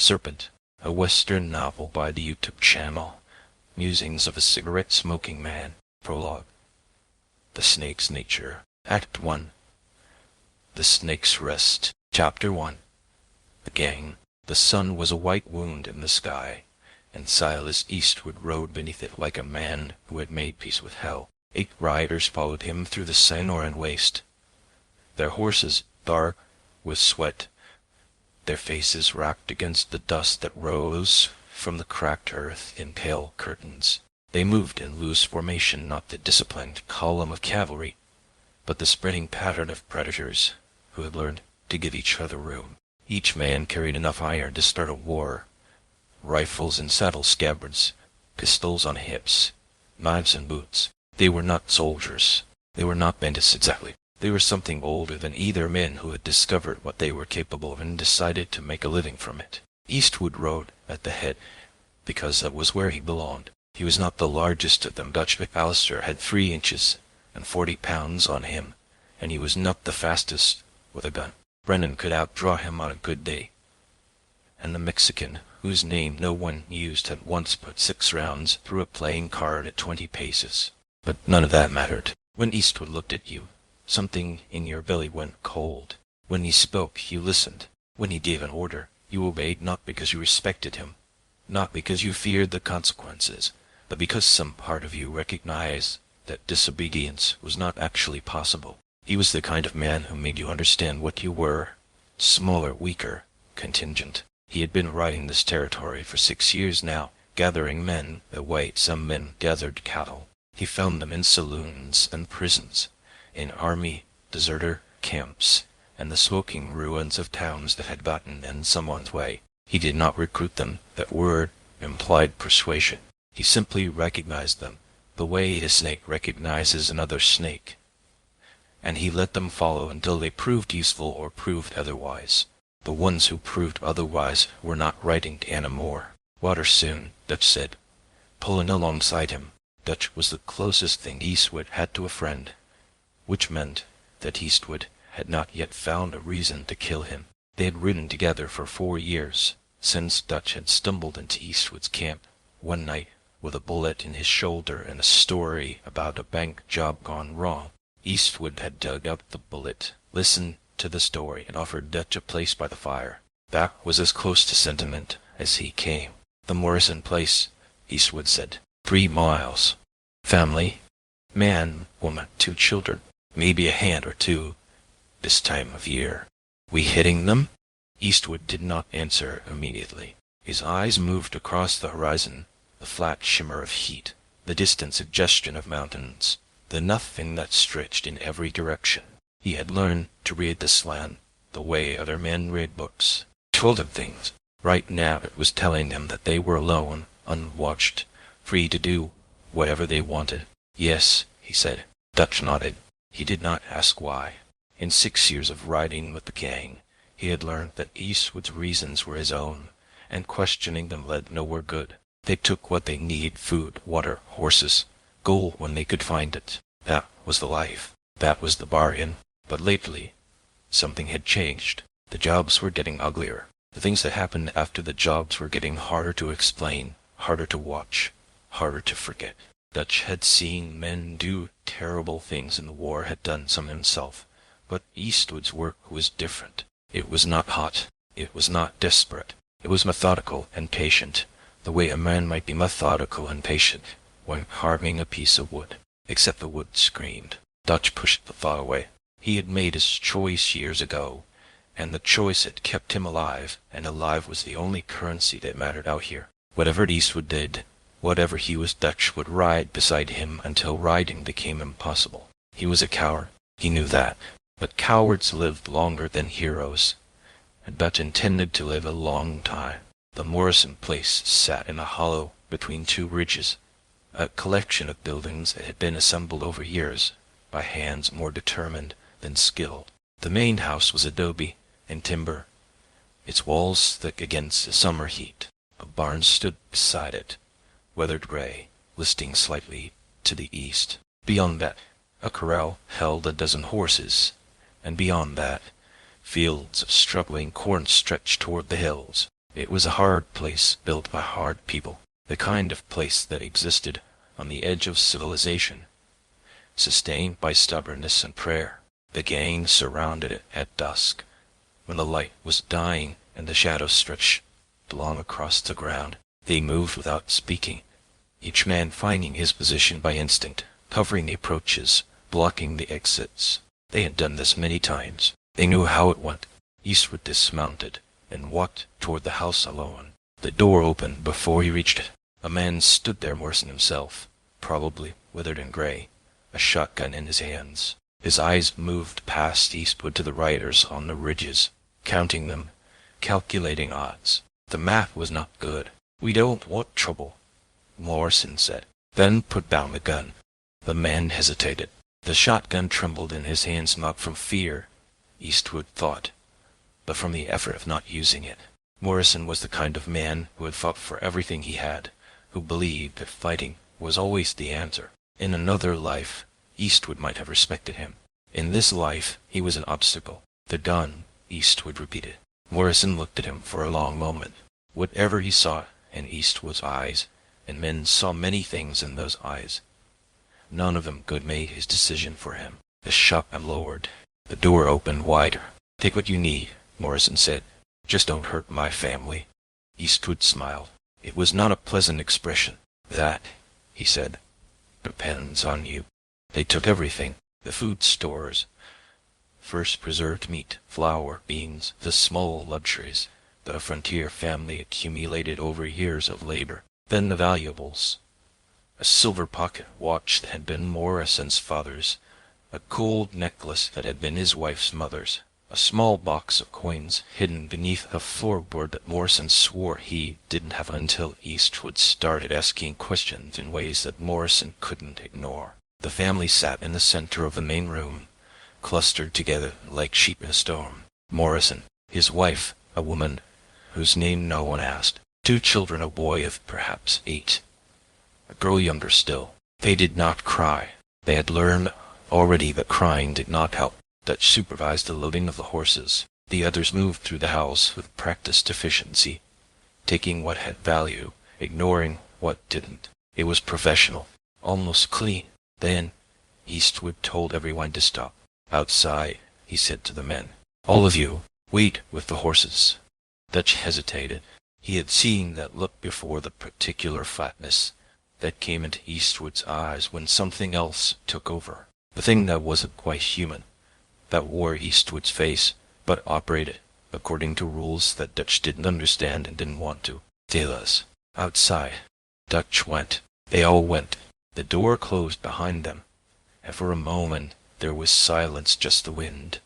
Serpent, a Western novel by the YouTube channel. Musings of a cigarette-smoking man. Prologue. The Snake's Nature. Act 1. The Snake's Rest. Chapter 1. The Gang. The sun was a white wound in the sky, and Silas Eastwood rode beneath it like a man who had made peace with hell. 8 riders followed him through the Sonoran waste, their horses dark with sweat, their faces racked against the dust that rose from the cracked earth in pale curtains. They moved in loose formation, not the disciplined column of cavalry, but the spreading pattern of predators who had learned to give each other room. Each man carried enough iron to start a war. Rifles in saddle scabbards, pistols on hips, knives in boots. They were not soldiers. They were not bandits exactly. They were something older than either, men who had discovered what they were capable of and decided to make a living from it. Eastwood rode at the head because that was where he belonged. He was not the largest of them. Dutch McAllister had 3 inches and 40 pounds on him, and he was not the fastest with a gun. Brennan could outdraw him on a good day. And the Mexican, whose name no one used, had once put 6 rounds through a playing card at 20 paces. But none of that mattered. When Eastwood looked at you, something in your belly went cold. When he spoke, you listened. When he gave an order, you obeyed, not because you respected him, not because you feared the consequences, but because some part of you recognized that disobedience was not actually possible. He was the kind of man who made you understand what you were, smaller, weaker, contingent. He had been riding this territory for 6 years now, gathering men the way some men gathered cattle. He found them in saloons and prisons, in army deserter camps, and the smoking ruins of towns that had gotten in someone's way. He did not recruit them. That word implied persuasion. He simply recognized them, the way a snake recognizes another snake. And he let them follow until they proved useful or proved otherwise. The ones who proved otherwise were not riding to Anamore. Water soon, Dutch said, pulling alongside him. Dutch was the closest thing Eastwood had to a friend, which meant that Eastwood had not yet found a reason to kill him. They had ridden together for 4 years, since Dutch had stumbled into Eastwood's camp one night with a bullet in his shoulder and a story about a bank job gone wrong. Eastwood had dug out the bullet, listened to the story, and offered Dutch a place by the fire. That was as close to sentiment as he came. The Morrison place, Eastwood said. 3 miles. Family, man, woman, 2 children, maybe a hand or 2 this time of year. We hitting them? Eastwood did not answer immediately. His eyes moved across the horizon, the flat shimmer of heat, the distant suggestion of mountains, the nothing that stretched in every direction. He had learned to read the slant the way other men read books. It told him things. Right now it was telling them that they were alone, unwatched, free to do whatever they wanted. Yes, he said. Dutch nodded. He did not ask why. In 6 years of riding with the gang, he had learned that Eastwood's reasons were his own, and questioning them led nowhere good. They took what they needed: food, water, horses, gold when they could find it. That was the life. That was the bargain. But lately, something had changed. The jobs were getting uglier. The things that happened after the jobs were getting harder to explain, harder to watch, harder to forget. Dutch had seen men do terrible things in the war, had done some himself. But Eastwood's work was different. It was not hot. It was not desperate. It was methodical and patient, the way a man might be methodical and patient when carving a piece of wood. Except the wood screamed. Dutch pushed the thought away. He had made his choice years ago, and the choice had kept him alive, and alive was the only currency that mattered out here. Whatever Eastwood did, whatever he was, Dutch would ride beside him until riding became impossible. He was a coward. He knew that. But cowards lived longer than heroes, and Dutch intended to live a long time. The Morrison place sat in a hollow between 2 ridges, a collection of buildings that had been assembled over years by hands more determined than skilled. The main house was adobe and timber, its walls thick against the summer heat. A barn stood beside it, weathered gray, listing slightly to the east. Beyond that, a corral held a dozen horses, and beyond that, fields of struggling corn stretched toward the hills. It was a hard place built by hard people, the kind of place that existed on the edge of civilization, sustained by stubbornness and prayer. The gang surrounded it at dusk, when the light was dying and the shadows stretched long across the ground. They moved without speaking, each man finding his position by instinct, covering the approaches, blocking the exits. They had done this many times. They knew how it went. Eastwood dismounted and walked toward the house alone. The door opened before he reached it. A man stood there, Morrison himself, probably withered and gray, a shotgun in his hands. His eyes moved past Eastwood to the riders on the ridges, counting them, calculating odds. The math was not good. "We don't want trouble," Morrison said, then put down the gun. The man hesitated. The shotgun trembled in his hands, not from fear, Eastwood thought, but from the effort of not using it. Morrison was the kind of man who had fought for everything he had, who believed that fighting was always the answer. In another life, Eastwood might have respected him. In this life, he was an obstacle. "The gun," Eastwood repeated. Morrison looked at him for a long moment. Whatever he saw in Eastwood's eyes, and men saw many things in those eyes, none of them could make his decision for him. The shotgun lowered. The door opened wider. "Take what you need," Morrison said. "Just don't hurt my family." Eastwood smiled. It was not a pleasant expression. "That," he said, "depends on you." They took everything, the food stores, first preserved meat, flour, beans, the small luxuries that a frontier family accumulated over years of labor, then the valuables. A silver pocket watch that had been Morrison's father's, a gold necklace that had been his wife's mother's, a small box of coins hidden beneath a floorboard that Morrison swore he didn't have until Eastwood started asking questions in ways that Morrison couldn't ignore. The family sat in the center of the main room, clustered together like sheep in a storm. Morrison, his wife, a woman whose name no one asked, 2 children, a boy of perhaps 8, a girl younger still. They did not cry. They had learned already that crying did not help. Dutch supervised the loading of the horses. The others moved through the house with practiced efficiency, taking what had value, ignoring what didn't. It was professional, almost clean. Then Eastwood told everyone to stop. "Outside," he said to the men. "All of you, wait with the horses." Dutch hesitated. He had seen that look before, the particular flatness that came into Eastwood's eyes when something else took over. The thing that wasn't quite human, that wore Eastwood's face, but operated according to rules that Dutch didn't understand and didn't want to. "Tailors, outside." Dutch went. They all went. The door closed behind them, and for a moment there was silence, just the wind,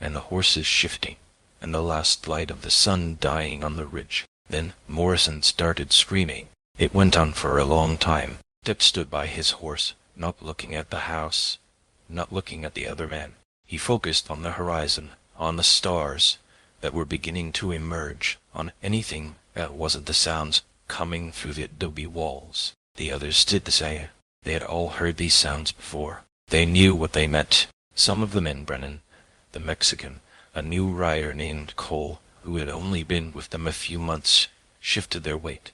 and the horses shifting, and the last light of the sun dying on the ridge. Then Morrison started screaming. It went on for a long time. Dutch stood by his horse, not looking at the house, not looking at the other man. He focused on the horizon, on the stars that were beginning to emerge, on anything that wasn't the sounds coming through the adobe walls. The others did the same. They had all heard these sounds before. They knew what they meant. Some of the men, Brennan, the Mexican, a new rider named Cole, who had only been with them a few months, shifted their weight,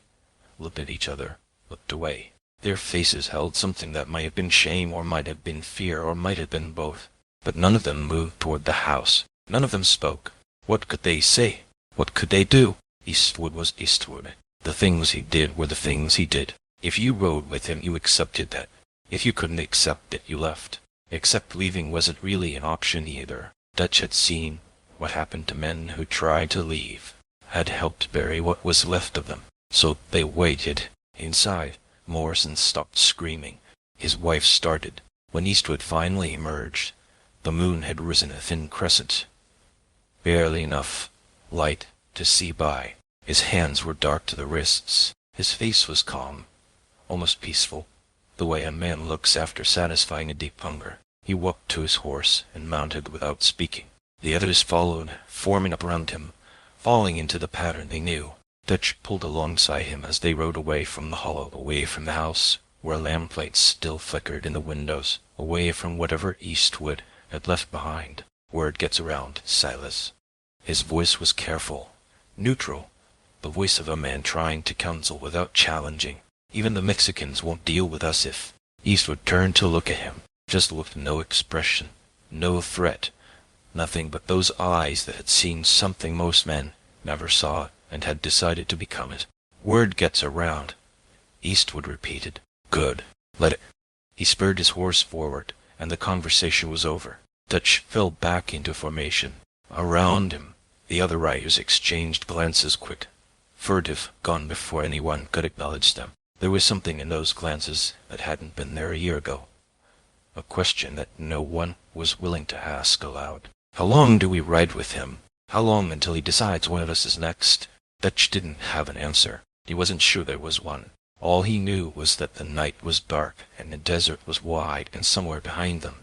looked at each other, looked away. Their faces held something that might have been shame, or might have been fear, or might have been both. But none of them moved toward the house. None of them spoke. What could they say? What could they do? Eastwood was Eastwood. The things he did were the things he did. If you rode with him, you accepted that. If you couldn't accept it, you left. Except leaving wasn't really an option either. Dutch had seen what happened to men who tried to leave, had helped bury what was left of them. So they waited. Inside, Morrison stopped screaming. His wife started. When Eastwood finally emerged, the moon had risen a thin crescent, barely enough light to see by. His hands were dark to the wrists. His face was calm, almost peaceful, the way a man looks after satisfying a deep hunger. He walked to his horse and mounted without speaking. The others followed, forming up around him, falling into the pattern they knew. Dutch pulled alongside him as they rode away from the hollow, away from the house, where lamplights still flickered in the windows, away from whatever Eastwood had left behind. "Word gets around, Silas." His voice was careful, neutral, the voice of a man trying to counsel without challenging. Even the Mexicans won't deal with us if... Eastwood turned to look at him, just with no expression, no threat, nothing but those eyes that had seen something most men never saw and had decided to become it. Word gets around, Eastwood repeated. Good. Let it... He spurred his horse forward, and the conversation was over. Dutch fell back into formation. Around him, the other riders exchanged glances quick, furtive, gone before anyone could acknowledge them. There was something in those glances that hadn't been there a year ago. A question that no one was willing to ask aloud. How long do we ride with him? How long until he decides one of us is next? Dutch didn't have an answer. He wasn't sure there was one. All he knew was that the night was dark and the desert was wide, and somewhere behind them,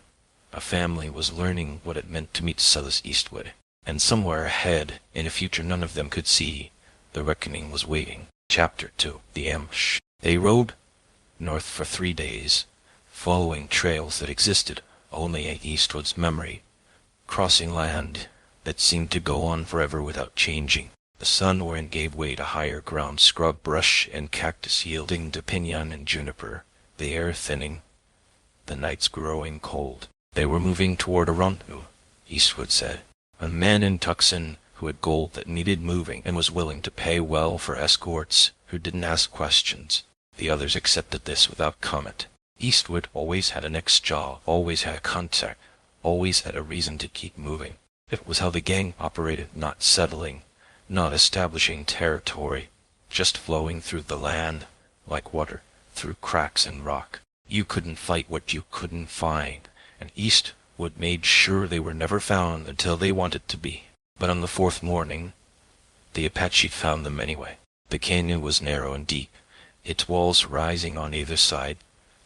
a family was learning what it meant to meet Silas Eastwood. And somewhere ahead, in a future none of them could see, the reckoning was waiting. Chapter 2. The Ambush. They rode north for 3 days, following trails that existed only in Eastwood's memory, crossing land that seemed to go on forever without changing. The sun wherein gave way to higher ground, scrub brush and cactus yielding to pinon and juniper, the air thinning, the nights growing cold. They were moving toward a rendezvous, Eastwood said. A man in Tucson who had gold that needed moving and was willing to pay well for escorts who didn't ask questions. The others accepted this without comment. Eastwood always had a next job, always had a contact, always had a reason to keep moving. It was how the gang operated, not settling, not establishing territory, just flowing through the land, like water, through cracks in rock. You couldn't fight what you couldn't find, and Eastwood made sure they were never found until they wanted to be. But on the 4th morning, the Apache found them anyway. The canyon was narrow and deep, its walls rising on either side,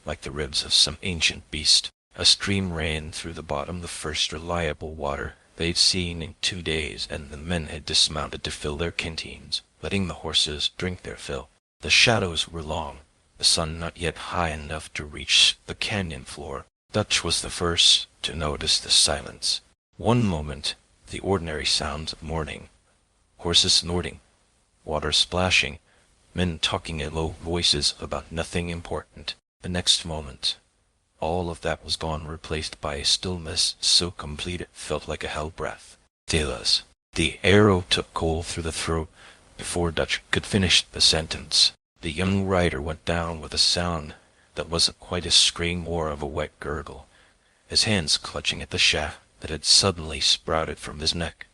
like the ribs of some ancient beast. A stream ran through the bottom, the first reliable water they'd seen in 2 days, and the men had dismounted to fill their canteens, letting the horses drink their fill. The shadows were long, the sun not yet high enough to reach the canyon floor. Dutch was the first to notice the silence. One moment, the ordinary sounds of morning, horses snorting, water splashing, men talking in low voices about nothing important. The next moment, all of that was gone, replaced by a stillness so complete it felt like a hell breath. Telas. The arrow took Cole through the throat before Dutch could finish the sentence. The young rider went down with a sound that wasn't quite a scream, more of a wet gurgle, his hands clutching at the shaft that had suddenly sprouted from his neck,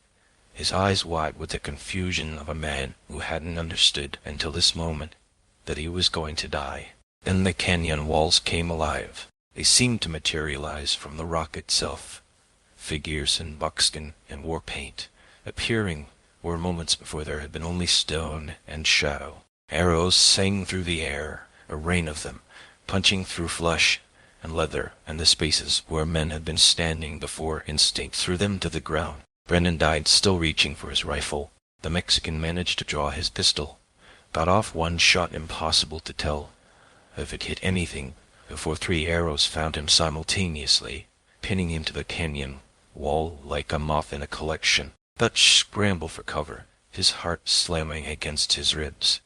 his eyes wide with the confusion of a man who hadn't understood until this moment that he was going to die. Then the canyon walls came alive. They seemed to materialize from the rock itself, figures in buckskin and war paint, appearing where moments before there had been only stone and shadow. Arrows sang through the air, a rain of them, punching through flesh and leather, and the spaces where men had been standing before instinct threw them to the ground. Brennan died still reaching for his rifle. The Mexican managed to draw his pistol, got off one shot, impossible to tell if it hit anything, before 3 arrows found him simultaneously, pinning him to the canyon wall like a moth in a collection. Dutch scrambled for cover, his heart slamming against his ribs,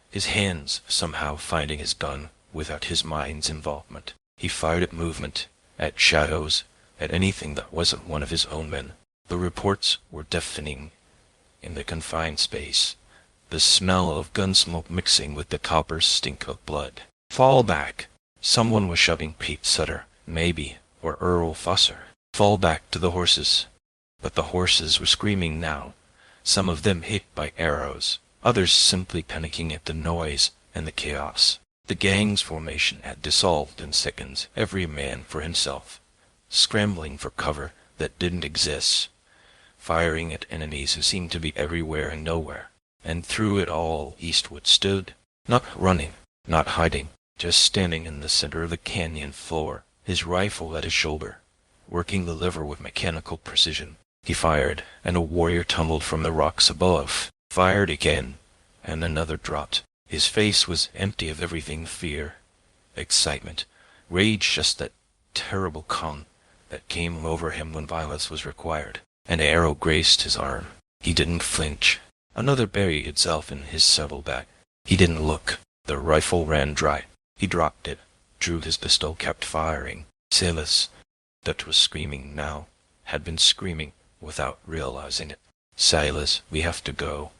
his hands somehow finding his gun without his mind's involvement. He fired at movement, at shadows, at anything that wasn't one of his own men. The reports were deafening in the confined space, the smell of gun smoke mixing with the copper stink of blood. Fall back! Someone was shoving Pete Sutter, maybe, or Earl Fosser. Fall back to the horses. But the horses were screaming now, some of them hit by arrows, others simply panicking at the noise and the chaos. The gang's formation had dissolved in seconds, every man for himself, scrambling for cover that didn't exist, firing at enemies who seemed to be everywhere and nowhere. And through it all Eastwood stood, not running, not hiding, just standing in the center of the canyon floor, his rifle at his shoulder, working the lever with mechanical precision. He fired, and a warrior tumbled from the rocks above, fired again, and another dropped. His face was empty of everything: fear, excitement, rage, just that terrible calm that came over him when violence was required. An arrow grazed his arm. He didn't flinch, Another buried itself in his saddlebag. He didn't look. The rifle ran dry. He dropped it, drew his pistol, kept firing. Silas, Dutch was screaming now, had been screaming without realizing it. Silas, we have to go.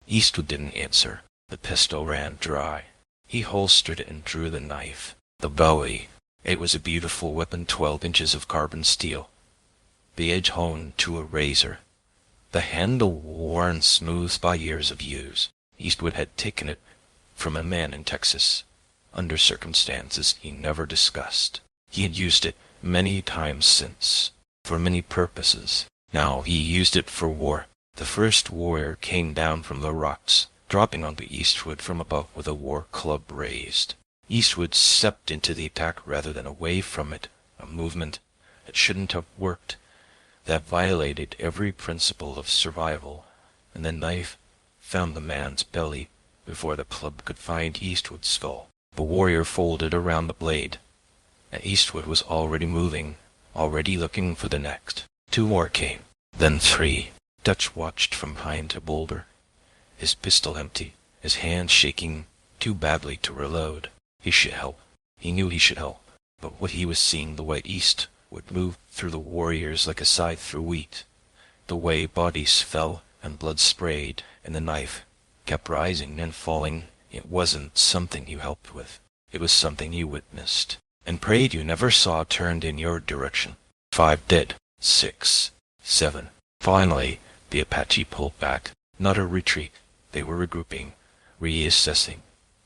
Eastwood didn't answer. The pistol ran dry. He holstered it and drew the knife. The Bowie. It was a beautiful weapon, 12 inches of carbon steel, the edge honed to a razor, the handle worn smooth by years of use. Eastwood had taken it from a man in Texas, under circumstances he never discussed. He had used it many times since, for many purposes. Now he used it for war. The first warrior came down from the rocks, dropping onto Eastwood from above with a war club raised. Eastwood stepped into the attack rather than away from it, a movement that shouldn't have worked, that violated every principle of survival, and the knife found the man's belly before the club could find Eastwood's skull. The warrior folded around the blade, and Eastwood was already moving, already looking for the next. 2 more came, then 3. Dutch watched from behind a boulder, his pistol empty, his hand shaking too badly to reload. He should help. He knew he should help. But what he was seeing, the way East would move through the warriors like a scythe through wheat, the way bodies fell and blood sprayed and the knife kept rising and falling, it wasn't something you helped with. It was something you witnessed and prayed you never saw turned in your direction. 5 dead. 6. 7. Finally, the Apache pulled back. Not a retreat. They were regrouping, reassessing,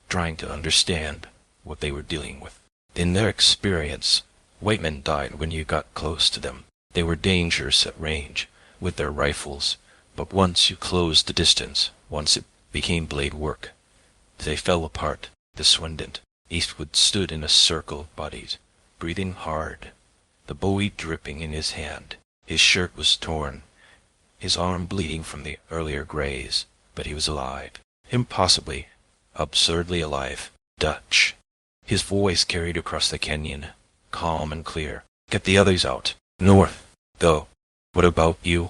trying to understand what they were dealing with. In their experience, white men died when you got close to them. They were dangerous at range, with their rifles, but once you closed the distance, once it became blade work, they fell apart, despondent. Eastwood stood in a circle of bodies, breathing hard, the Bowie dripping in his hand. His shirt was torn, his arm bleeding from the earlier graze, but he was alive. Impossibly, absurdly alive. Dutch. His voice carried across the canyon, calm and clear. Get the others out. North. Go. What about you?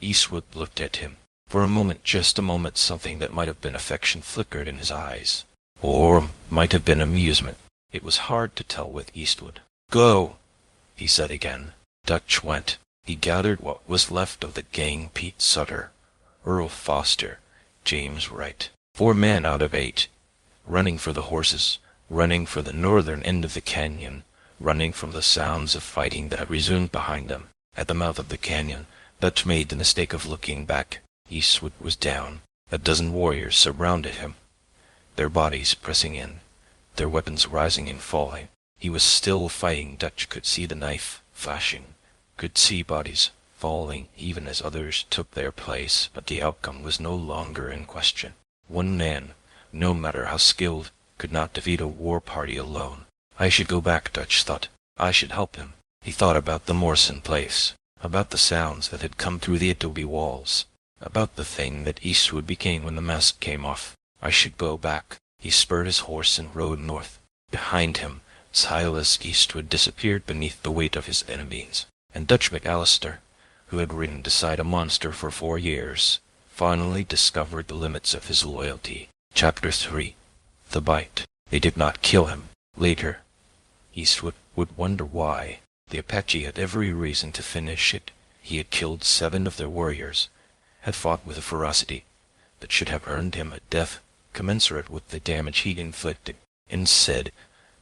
Eastwood looked at him. For a moment, just a moment, something that might have been affection flickered in his eyes, or might have been amusement. It was hard to tell with Eastwood. Go, he said again. Dutch went. He gathered what was left of the gang: Pete Sutter, Earl Foster, James Wright. 4 men out of 8, running for the horses, running for the northern end of the canyon, running from the sounds of fighting that resumed behind them. At the mouth of the canyon, Dutch made the mistake of looking back. Eastwood was down. A dozen warriors surrounded him, their bodies pressing in, their weapons rising and falling. He was still fighting. Dutch could see the knife flashing, could see bodies falling even as others took their place, but the outcome was no longer in question. One man, no matter how skilled, could not defeat a war party alone. I should go back, Dutch thought. I should help him. He thought about the Morrison place, about the sounds that had come through the adobe walls, about the thing that Eastwood became when the mask came off. I should go back. He spurred his horse and rode north. Behind him, Silas Eastwood disappeared beneath the weight of his enemies, and Dutch McAllister, who had ridden beside a monster for 4 years, finally discovered the limits of his loyalty. Chapter 3. The Bite. They did not kill him. Later, Eastwood would wonder why. The Apache had every reason to finish it. He had killed 7 of their warriors, had fought with a ferocity that should have earned him a death commensurate with the damage he'd inflicted. Instead,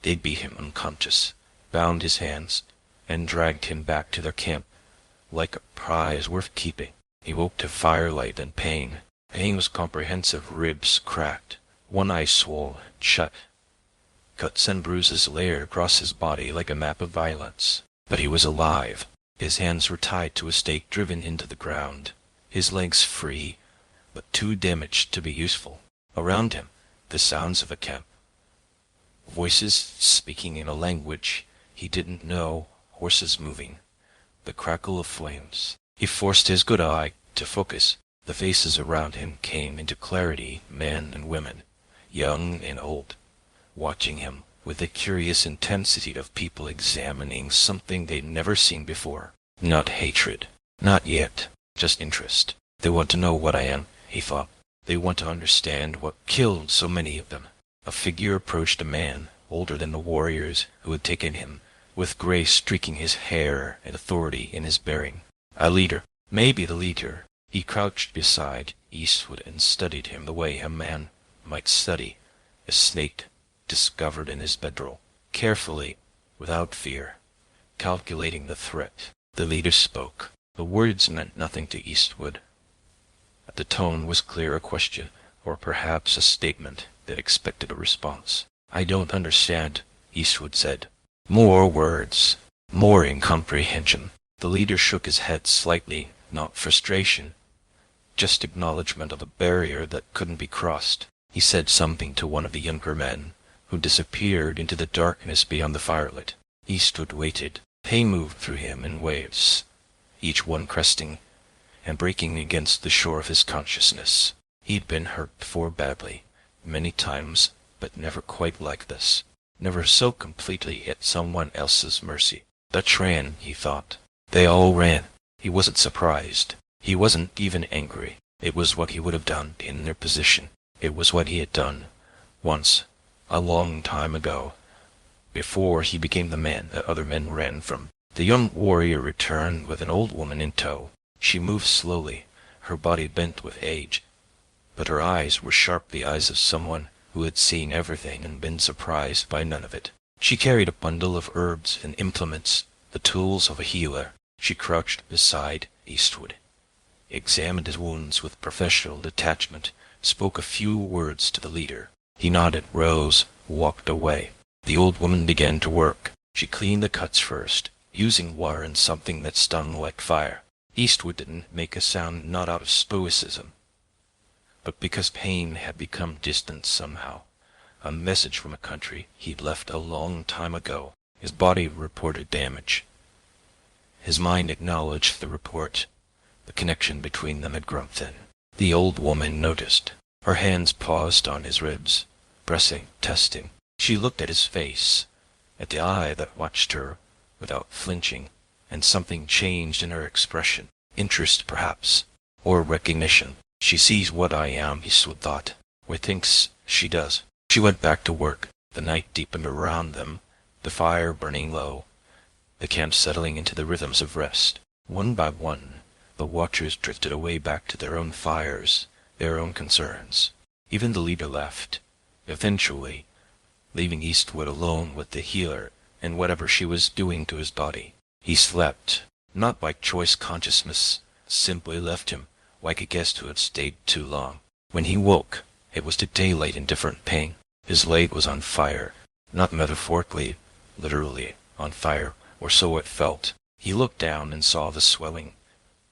they beat him unconscious, bound his hands, and dragged him back to their camp like a prize worth keeping. He woke to firelight and pain. Pain was comprehensive. Ribs cracked, one eye swollen shut. Cuts and bruises layered across his body like a map of violence. But he was alive. His hands were tied to a stake driven into the ground, his legs free, but too damaged to be useful. Around him, the sounds of a camp. Voices speaking in a language he didn't know, horses moving, the crackle of flames. He forced his good eye to focus. The faces around him came into clarity, men and women, young and old, watching him with the curious intensity of people examining something they'd never seen before. Not hatred, not yet, just interest. They want to know what I am, he thought. They want to understand what killed so many of them. A figure approached a man, older than the warriors who had taken him, with gray streaking his hair and authority in his bearing. A leader, maybe the leader. He crouched beside Eastwood and studied him the way a man might study a snake discovered in his bedroll, carefully, without fear, calculating the threat. The leader spoke. The words meant nothing to Eastwood. The tone was clear a question, or perhaps a statement that expected a response. "I don't understand," Eastwood said. "More words, more incomprehension." The leader shook his head slightly, not frustration, just acknowledgment of a barrier that couldn't be crossed. He said something to one of the younger men, who disappeared into the darkness beyond the firelit. Eastwood waited. Pain moved through him in waves, each one cresting and breaking against the shore of his consciousness. He'd been hurt before badly, many times, but never quite like this. Never so completely at someone else's mercy. Dutch ran, he thought. They all ran. He wasn't surprised. He wasn't even angry. It was what he would have done in their position. It was what he had done once, a long time ago, before he became the man that other men ran from. The young warrior returned with an old woman in tow. She moved slowly, her body bent with age, but her eyes were sharp, the eyes of someone who had seen everything and been surprised by none of it. She carried a bundle of herbs and implements, the tools of a healer. She crouched beside Eastwood, examined his wounds with professional detachment, spoke a few words to the leader. He nodded, rose, walked away. The old woman began to work. She cleaned the cuts first, using water and something that stung like fire. Eastwood didn't make a sound, not out of stoicism, but because pain had become distant somehow, a message from a country he'd left a long time ago. His body reported damage. His mind acknowledged the report. The connection between them had grown thin. The old woman noticed. Her hands paused on his ribs, pressing, testing. She looked at his face, at the eye that watched her without flinching, and something changed in her expression. Interest, perhaps, or recognition. She sees what I am, Eastwood thought, or thinks she does. She went back to work. The night deepened around them, the fire burning low, the camp settling into the rhythms of rest. One by one, the watchers drifted away back to their own fires, their own concerns. Even the leader left, eventually, leaving Eastwood alone with the healer and whatever she was doing to his body. He slept, not by choice. Consciousness simply left him, like a guest who had stayed too long. When he woke, it was to daylight in different pain. His leg was on fire, not metaphorically, literally on fire, or so it felt. He looked down and saw the swelling,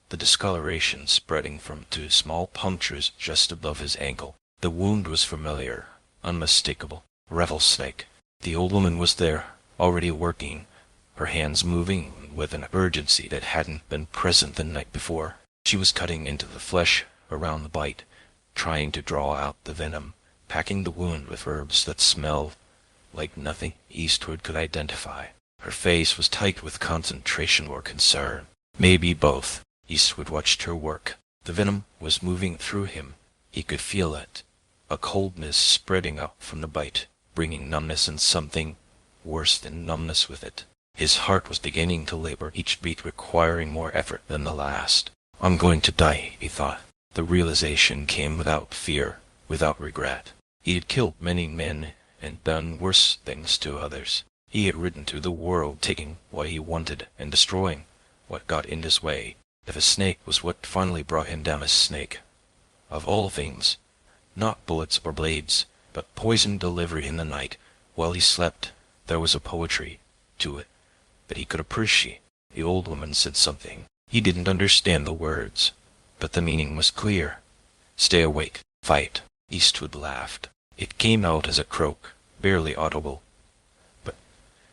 the discoloration spreading from two small punctures just above his ankle. The wound was familiar, unmistakable. Rattlesnake. The old woman was there, already working, her hands moving with an urgency that hadn't been present the night before. She was cutting into the flesh around the bite, trying to draw out the venom, packing the wound with herbs that smelled like nothing Eastwood could identify. Her face was tight with concentration or concern. Maybe both. Eastwood watched her work. The venom was moving through him. He could feel it, a coldness spreading up from the bite, bringing numbness and something worse than numbness with it. His heart was beginning to labor, each beat requiring more effort than the last. "I'm going to die," he thought. The realization came without fear, without regret. He had killed many men and done worse things to others. He had ridden through the world taking what he wanted and destroying what got in his way. If a snake was what finally brought him down, a snake, of all things, not bullets or blades, but poison delivered in the night while he slept, there was a poetry to it that he could appreciate. The old woman said something. He didn't understand the words, but the meaning was clear. "Stay awake. Fight." Eastwood laughed. It came out as a croak, barely audible, but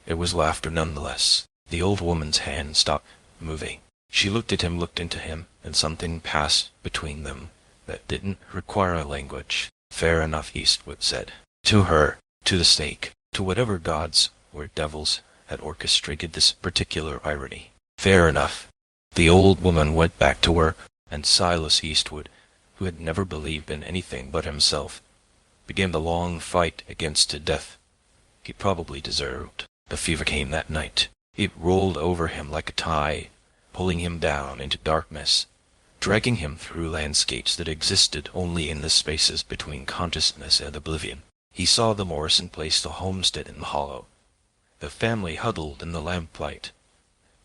it was laughter nonetheless. The old woman's hand stopped moving. She looked at him, looked into him, and something passed between them that didn't require a language. "Fair enough," Eastwood said. To her, to the snake, to whatever gods or devils had orchestrated this particular irony. Fair enough. The old woman went back to work, and Silas Eastwood, who had never believed in anything but himself, began the long fight against death he probably deserved. The fever came that night. It rolled over him like a tide, pulling him down into darkness, dragging him through landscapes that existed only in the spaces between consciousness and oblivion. He saw the Morrison place the homestead in the hollow, the family huddled in the lamplight,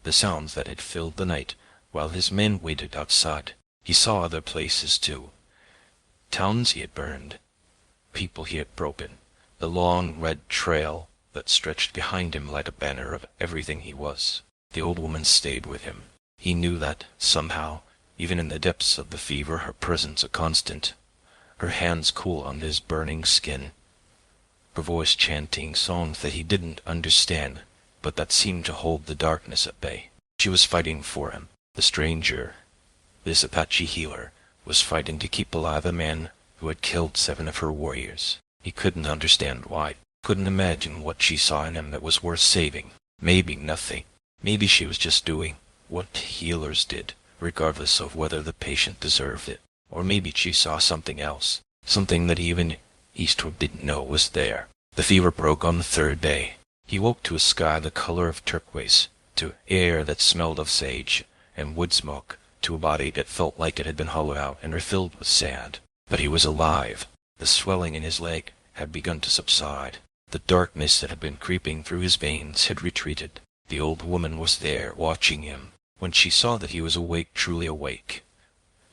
the sounds that had filled the night while his men waited outside. He saw other places too, towns he had burned, people he had broken, the long red trail that stretched behind him like a banner of everything he was. The old woman stayed with him. He knew that, somehow, even in the depths of the fever, her presence a constant, her hands cool on his burning skin, her voice chanting songs that he didn't understand, but that seemed to hold the darkness at bay. She was fighting for him. The stranger, this Apache healer, was fighting to keep alive a man who had killed 7 of her warriors. He couldn't understand why, couldn't imagine what she saw in him that was worth saving. Maybe nothing. Maybe she was just doing what healers did, regardless of whether the patient deserved it. Or maybe she saw something else, something that even Eastwood didn't know was there. The fever broke on the 3rd day. He woke to a sky the color of turquoise, to air that smelled of sage and wood smoke, to a body that felt like it had been hollowed out and refilled with sand. But he was alive. The swelling in his leg had begun to subside. The darkness that had been creeping through his veins had retreated. The old woman was there, watching him. When she saw that he was awake, truly awake,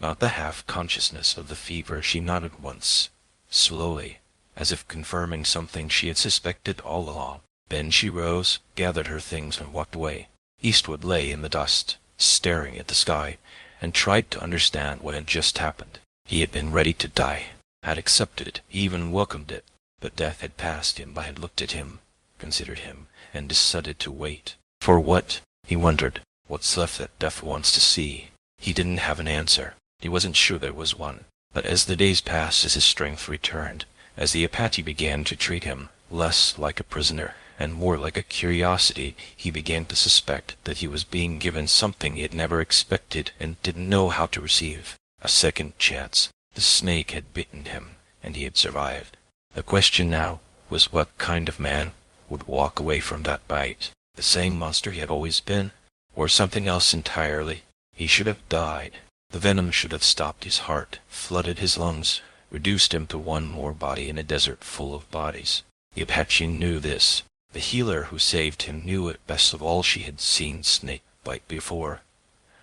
not the half-consciousness of the fever, she nodded once, slowly, as if confirming something she had suspected all along. Then she rose, gathered her things, and walked away. Eastwood lay in the dust, staring at the sky, and tried to understand what had just happened. He had been ready to die, had accepted it, even welcomed it. But death had passed him by, had looked at him, considered him, and decided to wait. For what? He wondered. What's left that death wants to see? He didn't have an answer. He wasn't sure there was one. But as the days passed, as his strength returned, as the Apache began to treat him less like a prisoner and more like a curiosity, he began to suspect that he was being given something he had never expected and didn't know how to receive. A second chance. The snake had bitten him, and he had survived. The question now was what kind of man would walk away from that bite? The same monster he had always been, or something else entirely? He should have died. The venom should have stopped his heart, flooded his lungs, reduced him to one more body in a desert full of bodies. The Apache knew this. The healer who saved him knew it best of all. She had seen snake bite before,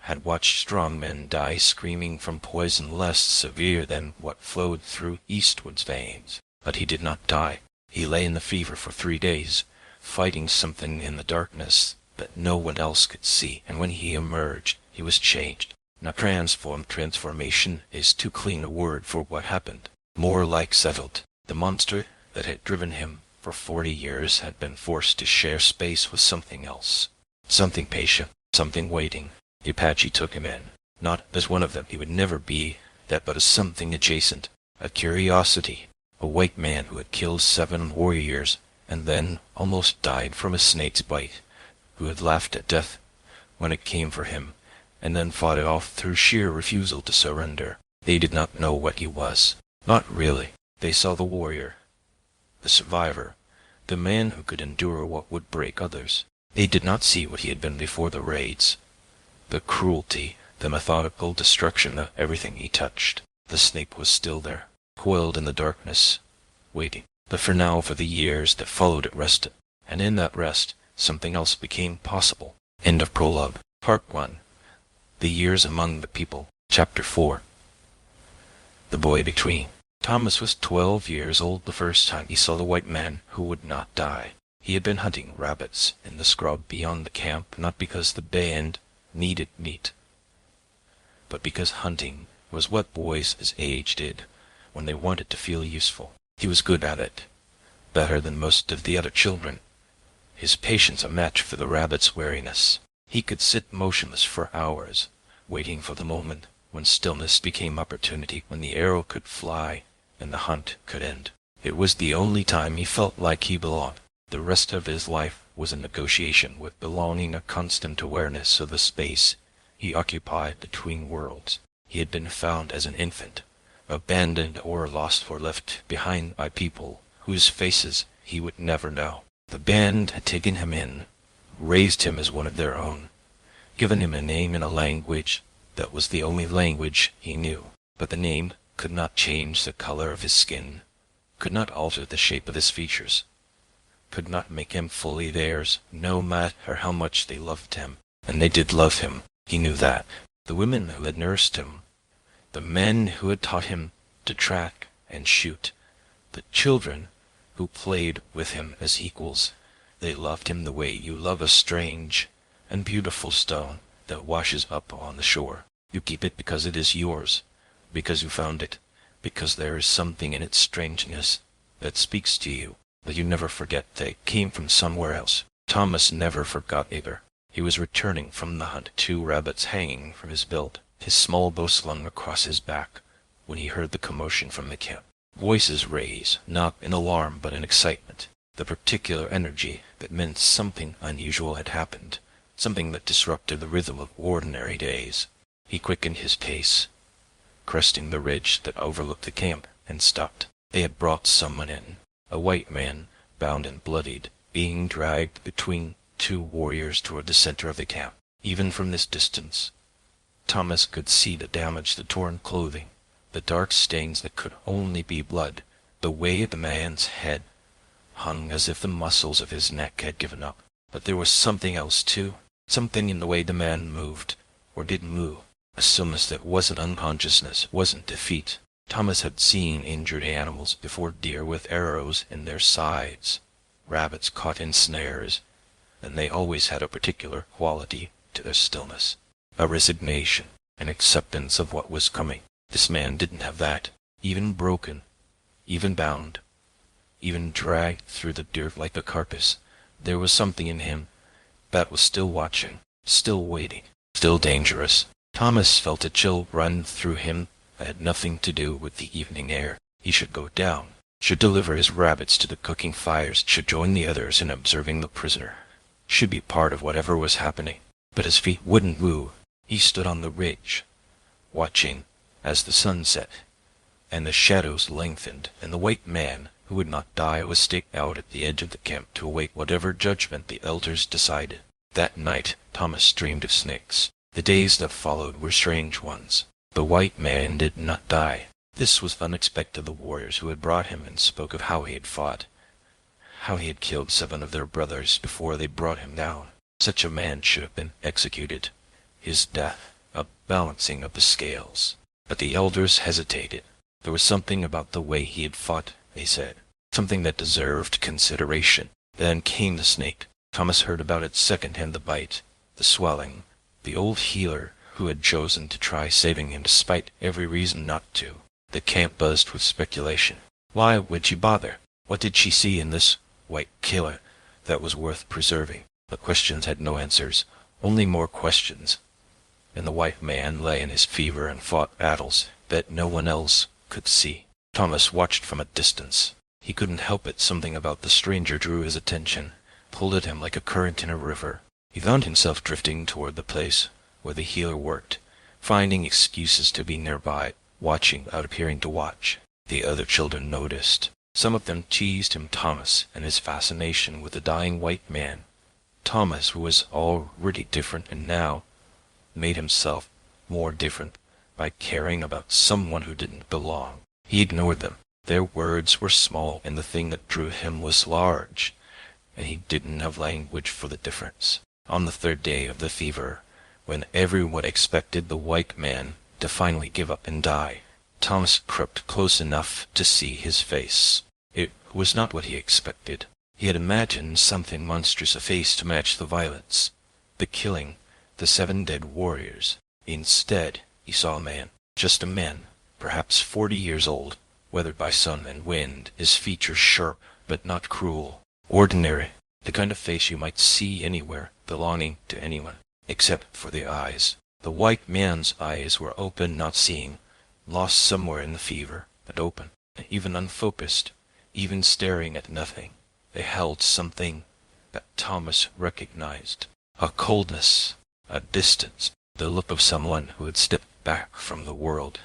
had watched strong men die screaming from poison less severe than what flowed through Eastwood's veins. But he did not die. He lay in the fever for 3 days, fighting something in the darkness that no one else could see, and when he emerged, he was changed. Now transformation is too clean a word for what happened. More like settled. The monster that had driven him for 40 years had been forced to share space with something else. Something patient, something waiting. The Apache took him in. Not as one of them, he would never be that, but as something adjacent. A curiosity. A white man who had killed 7 warriors and then almost died from a snake's bite, who had laughed at death when it came for him, and then fought it off through sheer refusal to surrender. They did not know what he was. Not really. They saw the warrior, the survivor, the man who could endure what would break others. They did not see what he had been before the raids. The cruelty, the methodical destruction of everything he touched. The snake was still there, coiled in the darkness, waiting. But for now, for the years that followed, it rested. And in that rest, something else became possible. End of prologue. Part 1. The Years Among the People. Chapter 4. The Boy Between. Thomas was 12 years old the first time he saw the white man who would not die. He had been hunting rabbits in the scrub beyond the camp, not because the band needed meat, but because hunting was what boys his age did when they wanted to feel useful. He was good at it, better than most of the other children. His patience a match for the rabbit's wariness. He could sit motionless for hours, waiting for the moment when stillness became opportunity, when the arrow could fly and the hunt could end. It was the only time he felt like he belonged. The rest of his life was a negotiation with belonging, a constant awareness of the space he occupied between worlds. He had been found as an infant, abandoned or lost or left behind by people whose faces he would never know. The band had taken him in, raised him as one of their own, given him a name in a language that was the only language he knew. But the name could not change the color of his skin, could not alter the shape of his features, could not make him fully theirs, no matter how much they loved him. And they did love him, he knew that. The women who had nursed him, the men who had taught him to track and shoot, the children who played with him as equals, they loved him the way you love a strange and beautiful stone that washes up on the shore. You keep it because it is yours, because you found it, because there is something in its strangeness that speaks to you, that you never forget that it came from somewhere else. Thomas never forgot either. He was returning from the hunt, 2 rabbits hanging from his belt, his small bow slung across his back, when he heard the commotion from the camp. Voices raised, not in alarm but in excitement, the particular energy that meant something unusual had happened, something that disrupted the rhythm of ordinary days. He quickened his pace, cresting the ridge that overlooked the camp, and stopped. They had brought someone in, a white man, bound and bloodied, being dragged between 2 warriors toward the center of the camp. Even from this distance, Thomas could see the damage, the torn clothing, the dark stains that could only be blood, the way the man's head hung as if the muscles of his neck had given up. But there was something else too, something in the way the man moved, or didn't move, a stillness that wasn't unconsciousness, wasn't defeat. Thomas had seen injured animals before, deer with arrows in their sides, rabbits caught in snares, and they always had a particular quality to their stillness, a resignation, an acceptance of what was coming. This man didn't have that. Even broken, even bound, even dragged through the dirt like a carcass, there was something in him that was still watching, still waiting, still dangerous. Thomas felt a chill run through him that had nothing to do with the evening air. He should go down, should deliver his rabbits to the cooking fires, should join the others in observing the prisoner, should be part of whatever was happening. But his feet wouldn't move. He stood on the ridge, watching as the sun set, and the shadows lengthened, and the white man who would not die was staked out at the edge of the camp to await whatever judgment the elders decided. That night Thomas dreamed of snakes. The days that followed were strange ones. The white man did not die. This was unexpected. The warriors who had brought him and spoke of how he had fought, how he had killed 7 of their brothers before they brought him down. Such a man should have been executed. His death, a balancing of the scales. But the elders hesitated. There was something about the way he had fought, they said, something that deserved consideration. Then came the snake. Thomas heard about it second-hand, the bite, the swelling. The old healer who had chosen to try saving him despite every reason not to. The camp buzzed with speculation. Why would she bother? What did she see in this white killer that was worth preserving? The questions had no answers, only more questions. And the white man lay in his fever and fought battles that no one else could see. Thomas watched from a distance. He couldn't help it. Something about the stranger drew his attention, pulled at him like a current in a river. He found himself drifting toward the place where the healer worked, finding excuses to be nearby, watching without appearing to watch. The other children noticed. Some of them teased him, Thomas, and his fascination with the dying white man. Thomas, who was already different and now made himself more different by caring about someone who didn't belong. He ignored them. Their words were small, and the thing that drew him was large, and he didn't have language for the difference. On the 3rd day of the fever, when everyone expected the white man to finally give up and die, Thomas crept close enough to see his face. It was not what he expected. He had imagined something monstrous, a face to match the violence, the killing, the 7 dead warriors. Instead, he saw a man, just a man, perhaps 40 years old, weathered by sun and wind, his features sharp but not cruel, ordinary, the kind of face you might see anywhere, belonging to anyone, except for the eyes. The white man's eyes were open, not seeing, lost somewhere in the fever, but open, even unfocused, even staring at nothing. They held something that Thomas recognized, a coldness, a distance, the look of someone who had stepped back from the world,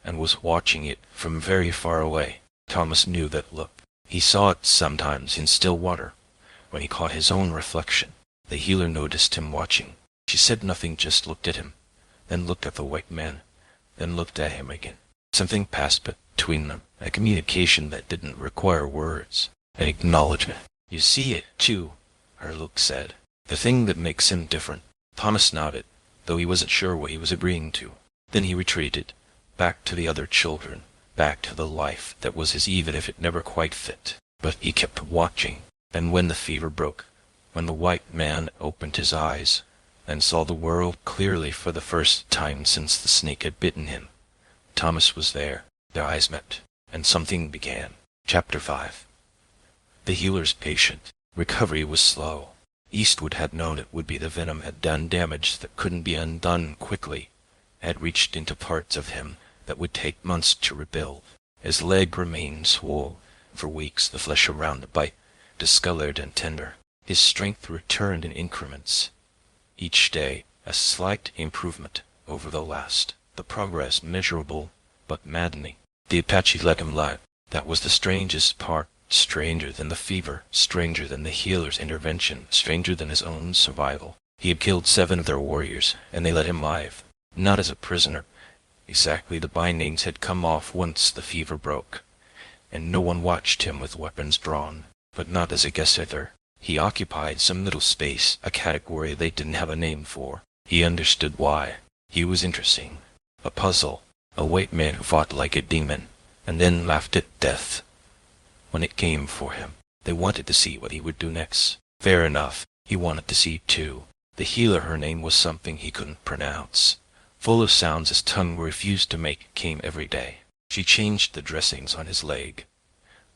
and was watching it from very far away. Thomas knew that look. He saw it sometimes in still water, when he caught his own reflection. The healer noticed him watching. She said nothing, just looked at him, then looked at the white man, then looked at him again. Something passed between them, a communication that didn't require words, an acknowledgement. "You see it, too," her look said. "The thing that makes him different." Thomas nodded, though he wasn't sure what he was agreeing to. Then he retreated, back to the other children, back to the life that was his even if it never quite fit. But he kept watching, and when the fever broke, when the white man opened his eyes and saw the world clearly for the first time since the snake had bitten him, Thomas was there. Their eyes met, and something began. Chapter 5. The healer's patient. Recovery was slow. Eastwood had known it would be. The venom had done damage that couldn't be undone quickly, had reached into parts of him that would take months to rebuild. His leg remained swollen. For weeks the flesh around the bite discolored and tender. His strength returned in increments. Each day a slight improvement over the last. The progress measurable but maddening. The Apache let him lie. That was the strangest part. Stranger than the fever, stranger than the healer's intervention, stranger than his own survival. He had killed 7 of their warriors, and they let him live. Not as a prisoner. Exactly, the bindings had come off once the fever broke, and no one watched him with weapons drawn. But not as a guest either. He occupied some little space, a category they didn't have a name for. He understood why. He was interesting. A puzzle. A white man who fought like a demon, and then laughed at death when it came for him. They wanted to see what he would do next. Fair enough, he wanted to see too. The healer, her name was something he couldn't pronounce. Full of sounds his tongue refused to make, came every day. She changed the dressings on his leg,